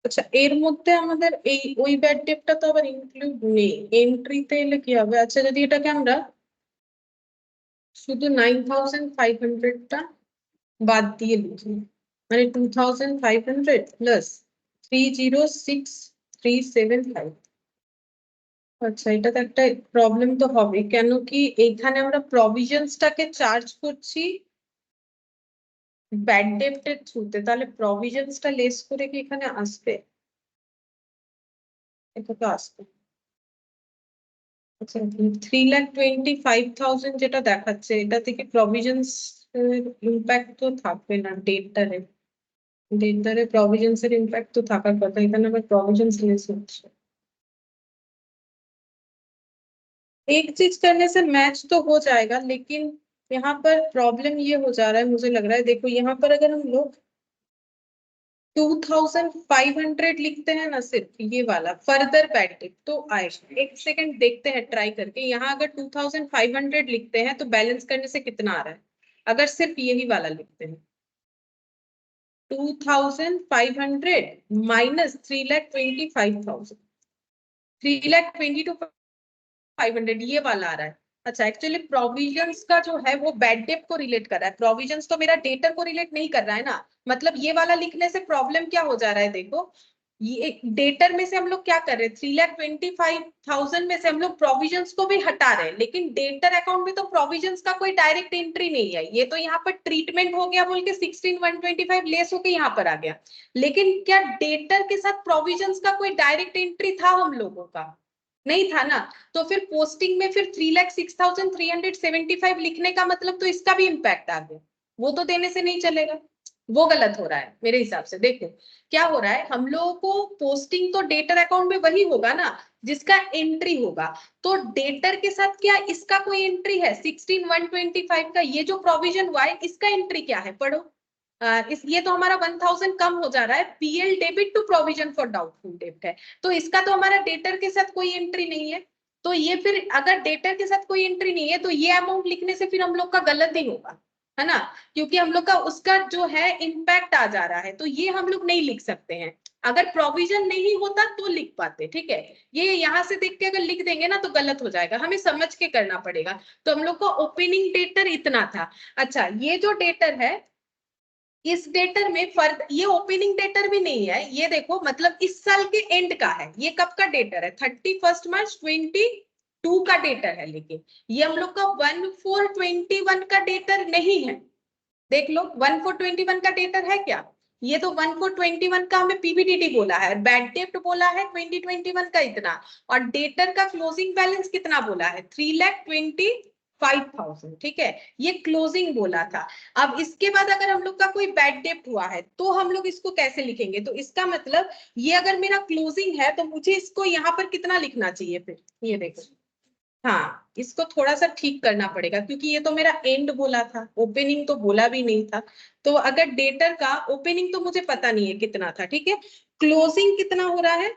আচ্ছা, এর মধ্যে আমাদের এই ওই ব্যাড ডেটটা তো আবার ইনক্লুড নেই, এন্ট্রিতে এলে কি হবে? আচ্ছা, যদি এটাকে আমরা শুধু 9,500টা বাদ দিয়ে লিখি, মানে 2,500 প্লাস 3,06,375। আচ্ছা, এটাতে একটা প্রবলেম তো হবে, কেন কি এইখানে আমরা প্রভিশনসটাকে চার্জ করছি ব্যাড ডেপ্টের থ্রুতে, তাহলে প্রভিশনসটা লেস করে কি এখানে আসবে? এটা তো আসবে। আচ্ছা, 3,25,000 যেটা দেখাচ্ছে, এটা থেকে প্রভিশনস ইম্প্যাক্ট তো থাকবে না ডেটারে। ডেটারে প্রভিশনস এর ইম্প্যাক্ট তো থাকার কথা, এখানে আবার প্রভিশনস লেস হচ্ছে। एक चीज करने से मैच तो हो जाएगा, लेकिन यहाँ पर प्रॉब्लम ये हो जा रहा है, मुझे लग रहा है, देखो यहाँ पर अगर हम लोग 2,500 लिखते हैं ना, सिर्फ ये वाला फर्दर बैटिंग तो आएगा। एक सेकंड देखते हैं ट्राई करके, यहाँ अगर 2,500 लिखते हैं तो बैलेंस करने से कितना आ रहा है, अगर सिर्फ यही वाला लिखते हैं 2,500 माइनस 3,25,000, 3,22,500 ये वाला आ रहा है। अच्छा, एक्चुअली प्रोविजंस का जो है वो बैड डेट को रिलेट कर रहा है, प्रोविजंस तो मेरा डेटर को रिलेट नहीं कर रहा है ना। मतलब ये वाला लिखने से प्रॉब्लम क्या हो जा रहा है, देखो ये डेटर में से हम लोग क्या कर रहे हैं, 3,25,000 में से हम लोग प्रोविजंस को भी हटा रहे हैं, लेकिन डेटर अकाउंट में तो प्रोविजंस का कोई डायरेक्ट एंट्री नहीं है। ये तो यहाँ पर ट्रीटमेंट हो गया बोल के 16,125 लेस होके यहाँ पर आ गया, लेकिन क्या डेटर के साथ प्रोविजंस का कोई डायरेक्ट एंट्री था हम लोगों का? नहीं था ना। तो फिर पोस्टिंग में फिर 3,06,375 लिखने का मतलब तो इसका भी इम्पैक्ट आ गया, वो तो देने से नहीं चलेगा। वो गलत हो रहा है मेरे हिसाब से। देखो क्या हो रहा है, हम लोगों को पोस्टिंग तो डेटर अकाउंट में वही होगा ना जिसका एंट्री होगा, तो डेटर के साथ क्या इसका कोई एंट्री है? 16,125 का ये जो प्रोविजन हुआ है इसका एंट्री क्या है, पढ़ो। ये तो हमारा 1,000 कम हो जा रहा है, PL debit to provision for doubtful डेब्ट है, तो इसका तो हमारा डेटर के साथ कोई एंट्री नहीं है। तो ये फिर अगर डेटर के साथ कोई एंट्री नहीं है तो ये अमाउंट लिखने से फिर हम लोग का गलत ही होगा, है ना, क्योंकि हम लोग का उसका जो है इम्पैक्ट आ जा रहा है, तो ये हम लोग नहीं लिख सकते हैं। अगर प्रोविजन नहीं होता तो लिख पाते, ठीक है। ये यहाँ से देख के अगर लिख देंगे ना तो गलत हो जाएगा, हमें समझ के करना पड़ेगा। तो हम लोग का ओपनिंग डेटर इतना था। अच्छा, ये जो डेटर है इस डेटर में फर्क, ये ओपनिंग डेटर भी नहीं है, ये देखो मतलब इस साल के एंड का है। ये कब का डेटर है? 31 मार्च 22 का डेटर है, लेकिन ये हम लोग का 1421 का डेटर नहीं है। देख लो 1421 का डेटर है क्या? ये तो 1421 का हमें पीबीडीटी बोला है, बैड डेट बोला है 2021 का इतना, और डेटर का क्लोजिंग बैलेंस कितना बोला है? 3,25,000, ठीक है, ये क्लोजिंग बोला था। अब इसके बाद अगर हम लोग का कोई बैड डेट हुआ है तो हम लोग इसको कैसे लिखेंगे? तो इसका मतलब ये अगर मेरा क्लोजिंग है तो मुझे इसको यहाँ पर कितना लिखना चाहिए फिर? ये देखो, हाँ इसको थोड़ा सा ठीक करना पड़ेगा, क्योंकि ये तो मेरा एंड बोला था, ओपनिंग तो बोला भी नहीं था। तो अगर डेटर का ओपनिंग तो मुझे पता नहीं है कितना था, ठीक है, क्लोजिंग कितना हो रहा है?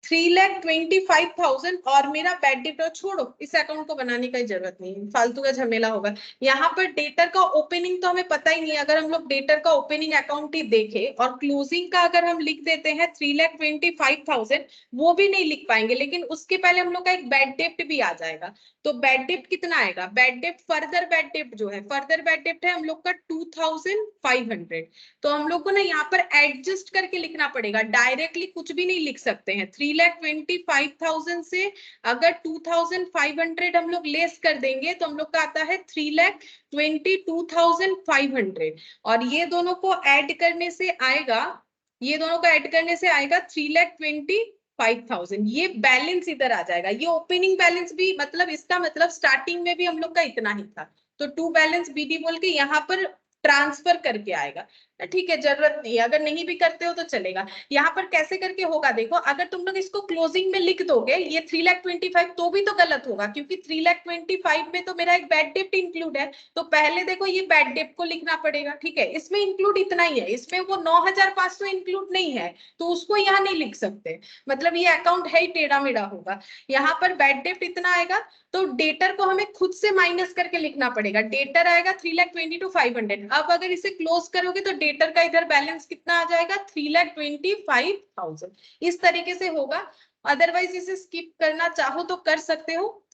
3,25,000, और मेरा बैड डेट, छोड़ो इस अकाउंट को बनाने की जरूरत नहीं है, फालतू का झमेला होगा। यहाँ पर डेटर का ओपनिंग तो हमें पता ही नहीं है, अगर हम लोग डेटर का ओपनिंग अकाउंट ही देखे और क्लोजिंग का अगर हम लिख देते हैं 3,25,000, वो भी नहीं लिख पाएंगे, लेकिन उसके पहले हम लोग का एक बैड डेट भी आ जाएगा। तो बैड डेट कितना आएगा? Bad debt, further bad debt जो है, फर्दर बैड डेट है हम लोग का 2,500। तो हम लोग को ना यहाँ पर एडजस्ट करके लिखना पड़ेगा, डायरेक्टली कुछ भी नहीं लिख सकते हैं। 3,25,000 से अगर 2,500 हम लोग लेस कर देंगे तो हम लोग का आता है 3,22,500 और ये दोनों को ऐड करने से आएगा, ये दोनों को ऐड करने से आएगा 3,25,000। ये बैलेंस इधर आ जाएगा, ये ओपनिंग बैलेंस भी, मतलब इसका मतलब स्टार्टिंग में भी हम लोग का इतना ही था, तो टू बैलेंस बीडी बोल के यहाँ पर ट्रांसफर करके आएगा। ठीक है, जरूरत नहीं है, अगर नहीं भी करते हो तो चलेगा। यहाँ पर कैसे करके होगा देखो, अगर तुम लोग इसको क्लोजिंग में लिख दोगे ये 3,25,000 तो भी तो गलत होगा, क्योंकि 3,25,000 में तो मेरा एक बैड डेप्ट इंक्लूड है, तो पहले देखो ये बैड डेप्ट को लिखना पड़ेगा। ठीक है, इसमें इंक्लूड इतना ही है, इसमें वो 9,500 इंक्लूड नहीं है, तो उसको यहाँ नहीं लिख सकते, मतलब ये अकाउंट है ही टेढ़ा मेढ़ा होगा। यहाँ पर बैड डेप्ट इतना आएगा तो डेटर को हमें खुद से माइनस करके लिखना पड़ेगा, डेटर आएगा 3,22,500। अब अगर इसे क्लोज करोगे तो डेटर का इधर बैलेंस कितना आ जाएगा 3,25,000। इस तरीके से होगा, अदरवाइज इसे स्किप करना चाहो तो कर सकते हो,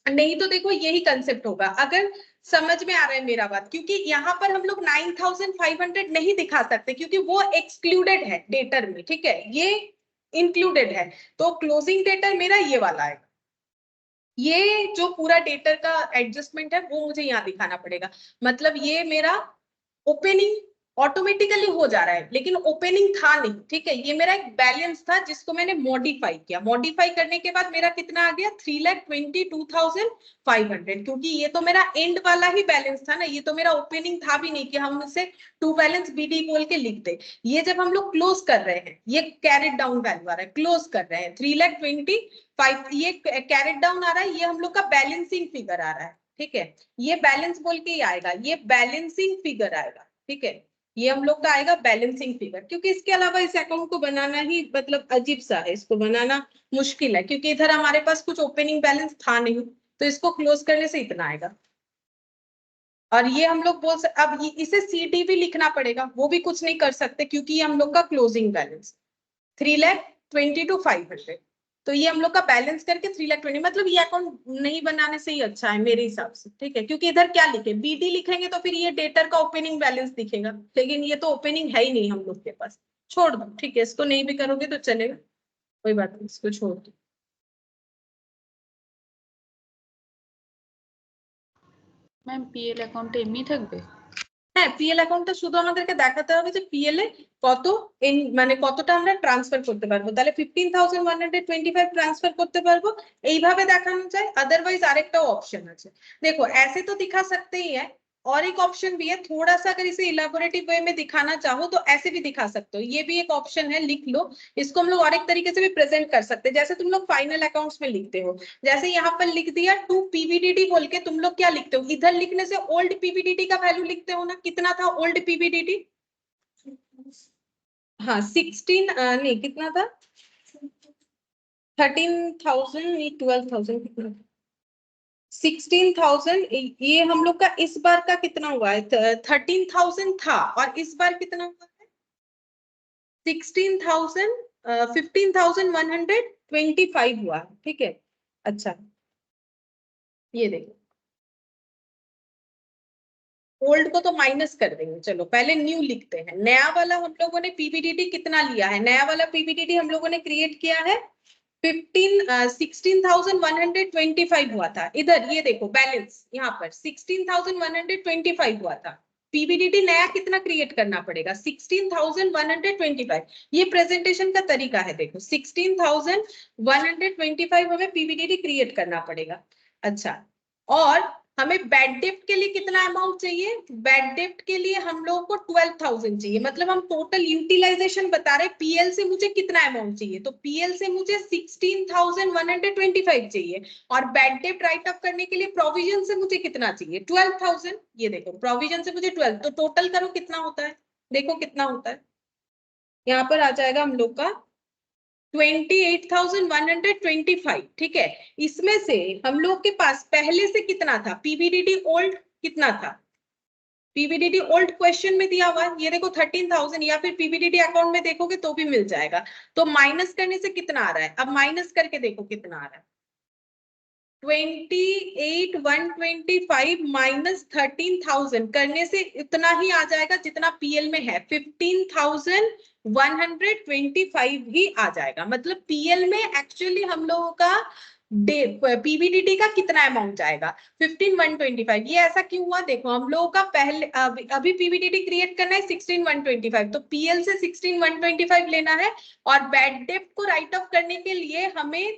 नहीं तो देखो यही कंसेप्ट होगा। अगर समझ में आ रहा है मेरा बात, क्योंकि यहाँ पर हम लोग 9,500 नहीं दिखा सकते क्योंकि वो एक्सक्लूडेड है डेटर में, ठीक है, ये इंक्लूडेड है, तो क्लोजिंग डेटर मेरा ये वाला है, ये जो पूरा डेटर का एडजस्टमेंट है वो मुझे यहाँ दिखाना पड़ेगा, मतलब ये मेरा ओपनिंग ऑटोमेटिकली हो जा रहा है लेकिन ओपनिंग था नहीं। ठीक है, ये मेरा एक बैलेंस था जिसको मैंने मॉडिफाई किया, मॉडिफाई करने के बाद मेरा कितना आ गया 3,22,500, क्योंकि ये तो मेरा एंड वाला ही बैलेंस था ना, ये तो मेरा ओपनिंग था भी नहीं कि हम इसे टू बैलेंस बीडी बोल के लिख दे। ये जब हम लोग क्लोज कर रहे हैं, ये कैरेट डाउन वैल्यू आ रहा है, क्लोज कर रहे हैं 3,25,000, ये कैरेट डाउन आ रहा है, ये हम लोग का बैलेंसिंग फिगर आ रहा है। ठीक है, ये बैलेंस बोल के ही आएगा, ये बैलेंसिंग फिगर आएगा। ठीक है, ये हम लोग का आएगा बैलेंसिंग फिगर, क्योंकि इसके अलावा इस अकाउंट को बनाना ही मतलब अजीब सा है, इसको बनाना मुश्किल है, क्योंकि इधर हमारे पास कुछ ओपनिंग बैलेंस था नहीं, तो इसको क्लोज करने से इतना आएगा। और ये हम लोग बोल सकते, अब इसे CD भी लिखना पड़ेगा, वो भी कुछ नहीं कर सकते क्योंकि ये हम लोग का क्लोजिंग बैलेंस 3,22,500, तो ये हम लोग का बैलेंस करके 3,20,000, मतलब ये अकाउंट नहीं बनाने से ही अच्छा है मेरे हिसाब से। ठीक है, क्योंकि इधर क्या लिखे BD लिखेंगे तो फिर ये डेटर का ओपनिंग बैलेंस दिखेगा, लेकिन ये तो ओपनिंग है ही नहीं हम लोग के पास, छोड़ दो। ठीक है, इसको नहीं भी करोगे तो चलेगा, कोई बात नहीं, इसको छोड़ दो। ম্যাম পিএল অ্যাকাউন্টে এমনি থাকবে? হ্যাঁ, পিএল অ্যাকাউন্টটা শুধু আমাদেরকে দেখাতে হবে যে পিএল এ কত মানে কতটা আমরা ট্রান্সফার করতে পারবো, তাহলে 15,125 ট্রান্সফার করতে পারবো, এইভাবে দেখানো যায়। अदरवाइज আরেকটাও অপশন আছে, देखो ऐसे तो दिखा सकते ही है, और एक ऑप्शन भी है, थोड़ा सा अगर इसे इलेबोरेटिव वे में दिखाना चाहो तो ऐसे भी दिखा सकते हो, ये भी एक ऑप्शन है, लिख लो। इसको हम लोग और एक तरीके से भी प्रेजेंट कर सकते हैं, जैसे तुम लोग फाइनल अकाउंट्स में लिखते हो, जैसे यहाँ पर लिख दिया 2 पीवीडीडी बोल के, तुम लोग क्या लिखते हो, इधर लिखने से ओल्ड पीवीडीडी का वैल्यू लिखते हो ना, कितना था ओल्ड पीवीडीडी, हाँ 16 नहीं कितना था 13,000 12,000 कितना, 16,000, ये हम लोग का इस बार का कितना हुआ है 13,000 था, और इस बार कितना हुआ है 16,000 15,125 हुआ। ठीक है, अच्छा ये देखो, ओल्ड को तो माइनस कर देंगे, चलो पहले न्यू लिखते हैं। नया वाला हम लोगों ने पीवीडीडी कितना लिया है, नया वाला पीवीडीडी हम लोगों ने क्रिएट किया है 16,125 हुआ था, इधर ये देखो बैलेंस यहाँ पर 16,125 हुआ था, पीवीडीडी नया कितना क्रिएट करना पड़ेगा 16,125, ये प्रेजेंटेशन का तरीका है, देखो 16,125 हमें पीवीडीडी क्रिएट करना पड़ेगा। अच्छा, और हमें बैड डेप्ट के लिए कितना अमाउंट चाहिए, बैड डेप्ट के लिए हम लोगों को 12,000 चाहिए, मतलब हम टोटल यूटिलाइजेशन बता रहे, पीएल से मुझे कितना अमाउंट चाहिए, तो पीएल से मुझे 16,125 चाहिए, और बैड डेप्ट राइट अप करने के लिए प्रोविजन से मुझे कितना चाहिए 12,000, ये देखो प्रोविजन से मुझे 12, तो टोटल करो कितना होता है, देखो कितना होता है, यहाँ पर आ जाएगा हम लोग का 28,125। ठीक है, इसमें से हम लोग के पास पहले से कितना था, पीवीडीडी ओल्ड कितना था, पीवीडीडी ओल्ड क्वेश्चन में दिया हुआ है, ये देखो 13,000, या फिर पीवीडीडी अकाउंट में देखोगे तो भी मिल जाएगा, तो माइनस करने से कितना आ रहा है, अब माइनस करके देखो कितना आ रहा है, 28,125 माइनस 13,000 करने से इतना ही आ जाएगा जितना पीएल में है, 15,125 ही आ जाएगा। मतलब पीएल में एक्चुअली हम लोगों का पीबीडीटी का कितना अमाउंट जाएगा, 15,125। ये ऐसा क्यों हुआ, देखो हम लोगों का पहले अभी पीबीडीटी क्रिएट करना है 16,125, तो पीएल से 16,125 लेना है और बैड डेब्ट को राइट ऑफ करने के लिए हमें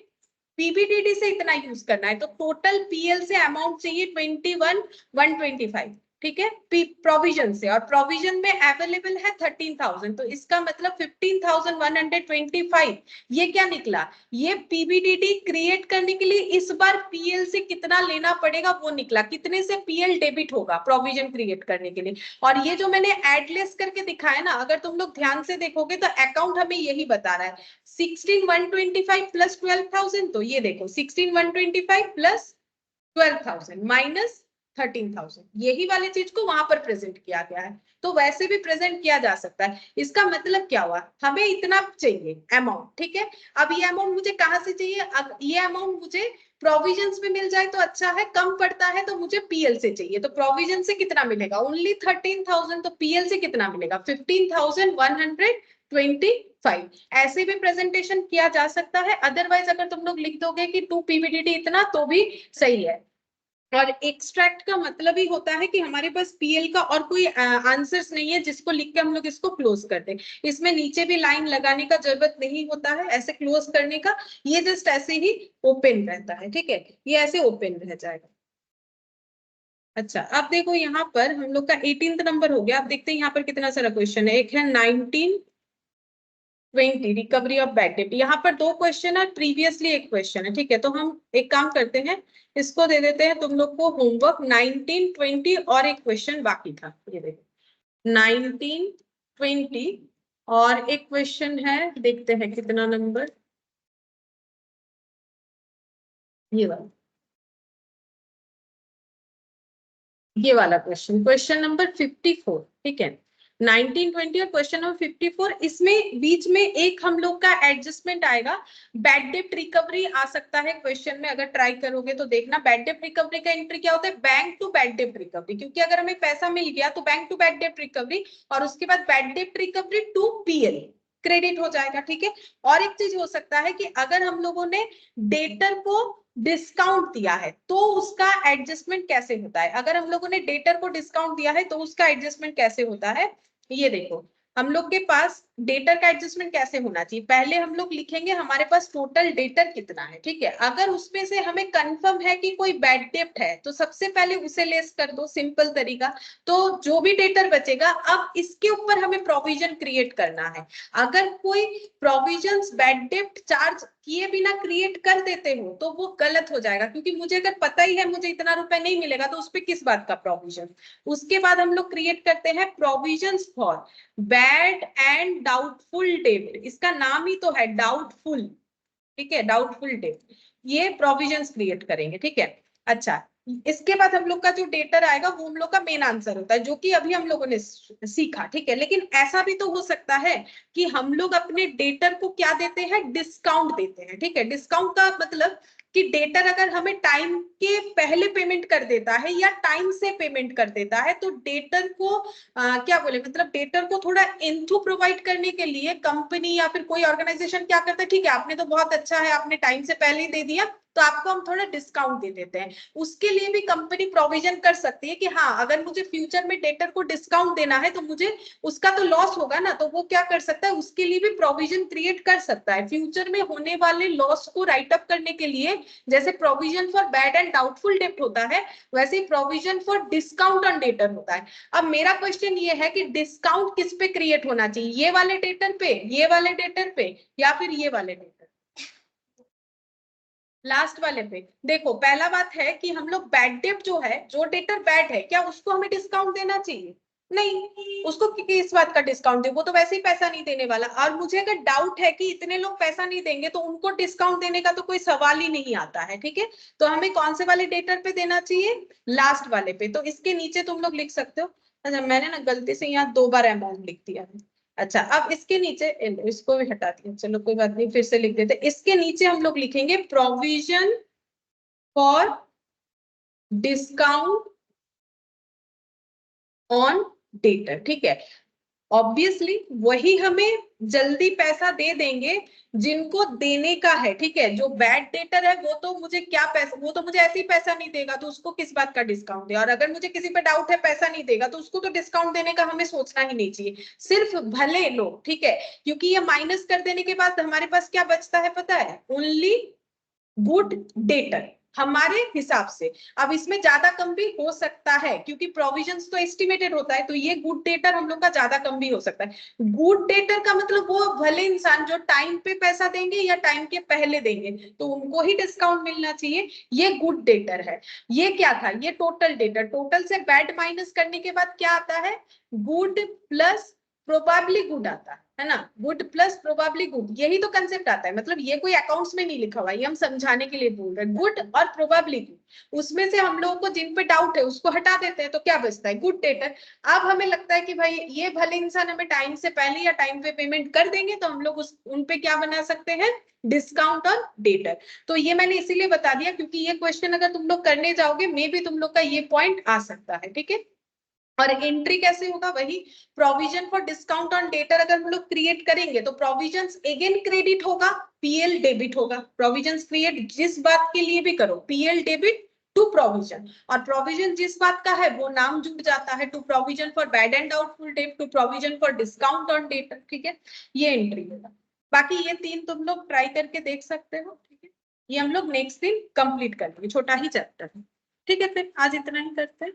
पीबीडीटी से इतना यूज करना है। तो टोटल पीएल से अमाउंट चाहिए 21,125, ठीक है, प्रोविजन से, और प्रोविजन में अवेलेबल है 13,000, तो इसका मतलब 15,125 ये क्या निकला, ये पीबीडीटी क्रिएट करने के लिए इस बार पीएल से कितना लेना पड़ेगा वो निकला, कितने से पीएल डेबिट होगा प्रोविजन क्रिएट करने के लिए। और ये जो मैंने एडलेस करके दिखाया ना, अगर तुम लोग ध्यान से देखोगे तो अकाउंट हमें यही बता रहा है 16,125 प्लस 12,000, तो ये देखो 16,125 प्लस 12,000 माइनस 13,000, यही वाली चीज को वहां पर प्रेजेंट किया गया है। तो वैसे भी प्रेजेंट किया जा सकता है। इसका मतलब क्या हुआ, हमें इतना चाहिए अमाउंट, ठीक है। अब ये अमाउंट मुझे कहां से चाहिए, अब ये अमाउंट मुझे प्रोविजंस में मिल जाए तो अच्छा है, कम पड़ता है तो मुझे पीएल से चाहिए। तो प्रोविजन से कितना मिलेगा, ओनली 13,000, तो पीएल से कितना मिलेगा 15,125। ऐसे भी प्रेजेंटेशन किया जा सकता है, अदरवाइज अगर तुम लोग लिख दोगे कि टू पीबीडीटी इतना तो भी सही है। और एक्सट्रैक्ट का मतलब ही होता है कि हमारे पास पीएल का और कोई आंसर्स नहीं है जिसको लिख के हम लोग इसको क्लोज कर दें। इसमें नीचे भी लाइन लगाने का जरूरत नहीं होता है ऐसे क्लोज करने का, ये जस्ट ऐसे ही ओपन रहता है, ठीक है, ये ऐसे ओपन रह जाएगा। अच्छा अब देखो यहाँ पर हम लोग का 18th नंबर हो गया। अब देखते हैं यहाँ पर कितना सारा क्वेश्चन है। एक है 1920 रिकवरी ऑफ बैड डेट। यहाँ पर दो क्वेश्चन है, प्रीवियसली एक क्वेश्चन है, ठीक है। तो हम एक काम करते हैं, इसको दे देते हैं तुम लोग को होमवर्क 1920 और एक क्वेश्चन बाकी था, ये देखो 1920 और एक क्वेश्चन है, देखते हैं कितना नंबर, ये वाला क्वेश्चन, क्वेश्चन नंबर 54, ठीक है। 1920 और क्वेश्चन नंबर 54, इसमें बीच में एक हम लोग का एडजस्टमेंट आएगा, बैड डेब्ट रिकवरी आ सकता है क्वेश्चन में, अगर ट्राई करोगे तो देखना। बैड डेब्ट रिकवरी का एंट्री क्या होता है, बैंक टू बैड डेब्ट रिकवरी, क्योंकि अगर हमें पैसा मिल गया तो बैंक टू बैड डेब्ट रिकवरी, और उसके बाद बैड डेब्ट रिकवरी टू पीएल क्रेडिट हो जाएगा, ठीक है। और एक चीज हो सकता है कि अगर हम लोगों ने डेटर को डिस्काउंट दिया है तो उसका एडजस्टमेंट कैसे होता है, अगर हम लोगों ने डेटर को डिस्काउंट दिया है तो उसका एडजस्टमेंट कैसे होता है, ये देखो हम लोग के पास डेटर का एडजस्टमेंट कैसे होना चाहिए। पहले हम लोग लिखेंगे हमारे पास टोटल डेटर कितना है, ठीक है। अगर उसमें से हमें कंफर्म है कि कोई बैड डेब्ट है तो सबसे पहले उसे लेस कर दो, सिंपल तरीका। तो जो भी डेटर बचेगा, अब इसके ऊपर हमें प्रोविजन क्रिएट करना है। अगर कोई प्रोविजंस बैड डेब्ट चार्ज किए बिना क्रिएट कर देते हो तो वो गलत हो जाएगा, क्योंकि मुझे अगर पता ही है मुझे इतना रुपए नहीं मिलेगा तो उस पर किस बात का प्रोविजन। उसके बाद हम लोग क्रिएट करते हैं provisions for bad and doubtful डेब्ट, इसका नाम ही तो है डाउटफुल, ठीक है, डाउटफुल डेब्ट, ये प्रोविजंस क्रिएट करेंगे, ठीक है। अच्छा इसके बाद हम लोग का जो डेटर आएगा वो हम लोग का मेन आंसर होता है, जो कि अभी हम लोगों ने सीखा, ठीक है। लेकिन ऐसा भी तो हो सकता है कि हम लोग अपने डेटर को क्या देते हैं, डिस्काउंट देते हैं, ठीक है। डिस्काउंट का मतलब कि डेटर अगर हमें टाइम के पहले पेमेंट कर देता है या टाइम से पेमेंट कर देता है तो डेटर को क्या बोले, मतलब डेटर को थोड़ा इनटू प्रोवाइड करने के लिए कंपनी या फिर कोई ऑर्गेनाइजेशन क्या करता है, ठीक है आपने तो बहुत अच्छा है, आपने टाइम से पहले ही दे दिया तो आपको हम थोड़ा डिस्काउंट दे देते हैं। उसके लिए भी कंपनी प्रोविजन कर सकती है कि हाँ अगर मुझे फ्यूचर में डेटर को डिस्काउंट देना है तो मुझे उसका तो लॉस होगा ना, तो वो क्या कर सकता है, उसके लिए भी प्रोविजन क्रिएट कर सकता है फ्यूचर में होने वाले लॉस को राइट अप करने के लिए। जैसे provision for bad and doubtful डेब्ट होता है, वैसे ही provision for discount on debtor होता है। अब मेरा क्वेश्चन ये है कि डिस्काउंट किस पे क्रिएट होना चाहिए, ये वाले डेटर पे, ये वाले डेटर पे, या फिर ये वाले डेटर, लास्ट वाले पे। देखो पहला बात है कि हम लोग बैड डेट जो है, जो डेटर बैड है, क्या उसको हमें डिस्काउंट देना चाहिए, नहीं, उसको किस बात का डिस्काउंट दे, वो तो वैसे ही पैसा नहीं देने वाला। और मुझे अगर डाउट है कि इतने लोग पैसा नहीं देंगे तो उनको डिस्काउंट देने का तो कोई सवाल ही नहीं आता है, ठीक है। तो हमें कौन से वाले डेटर पे देना चाहिए, लास्ट वाले पे। तो इसके नीचे तुम लोग लिख सकते हो, अच्छा मैंने ना गलती से यहाँ 2 बार अमाउंट लिख दिया है। अच्छा अब इसके नीचे इसको भी हटा दिया, चलो कोई बात नहीं, फिर से लिख देते। इसके नीचे हम लोग लिखेंगे provision for discount on debtor, ठीक है। ऑब्वियसली वही हमें जल्दी पैसा दे देंगे जिनको देने का है, ठीक है। जो बैड डेटर है वो तो मुझे क्या पैसा, वो तो मुझे ऐसे ही पैसा नहीं देगा, तो उसको किस बात का डिस्काउंट दे। और अगर मुझे किसी पे डाउट है पैसा नहीं देगा तो उसको तो डिस्काउंट देने का हमें सोचना ही नहीं चाहिए, सिर्फ भले लो, ठीक है। क्योंकि ये माइनस कर देने के बाद हमारे पास क्या बचता है पता है, ओनली गुड डेटर हमारे हिसाब से। अब इसमें ज्यादा कम भी हो सकता है क्योंकि प्रोविजंस तो एस्टिमेटेड होता है, तो ये गुड डेटर हम लोग का ज्यादा कम भी हो सकता है। गुड डेटर का मतलब वो भले इंसान जो टाइम पे पैसा देंगे या टाइम के पहले देंगे तो उनको ही डिस्काउंट मिलना चाहिए, ये गुड डेटर है। ये क्या था, ये टोटल डेटर, टोटल से बैड माइनस करने के बाद क्या आता है, गुड प्लस प्रोबेबली गुड आता है ना, गुड प्लस प्रोबेबली गुड, यही तो कंसेप्ट आता है। मतलब ये कोई अकाउंट्स में नहीं लिखा हुआ, ये हम समझाने के लिए बोल रहे हैं, गुड और प्रोबेबली गुड। उसमें से हम लोगों को जिन पे डाउट है उसको हटा देते हैं तो क्या बचता है, गुड डेटर। अब हमें लगता है कि भाई ये भले इंसान हमें टाइम से पहले या टाइम पे पेमेंट कर देंगे तो हम लोग उन पे क्या बना सकते हैं, डिस्काउंट ऑन डेटर। तो ये मैंने इसीलिए बता दिया क्योंकि ये क्वेश्चन अगर तुम लोग करने जाओगे मे बी तुम लोग का ये पॉइंट आ सकता है, ठीक है। और एंट्री कैसे होगा, वही provision for discount on debtor अगर हम लोग क्रिएट करेंगे तो प्रोविजंस अगेन क्रेडिट होगा, पीएल डेबिट होगा। प्रोविजंस क्रिएट जिस बात के लिए भी करो, पीएल डेबिट टू प्रोविजन, और प्रोविजन जिस बात का है वो नाम जुड़ जाता है, to provision for bad and doubtful debt, to provision for discount on debtor, ठीक है। ये एंट्री होगा। बाकी ये तीन तुम लोग ट्राई करके देख सकते हो, ठीक है। ये हम लोग नेक्स्ट दिन कंप्लीट करेंगे, छोटा ही चैप्टर है, ठीक है। फिर आज इतना ही करते हैं।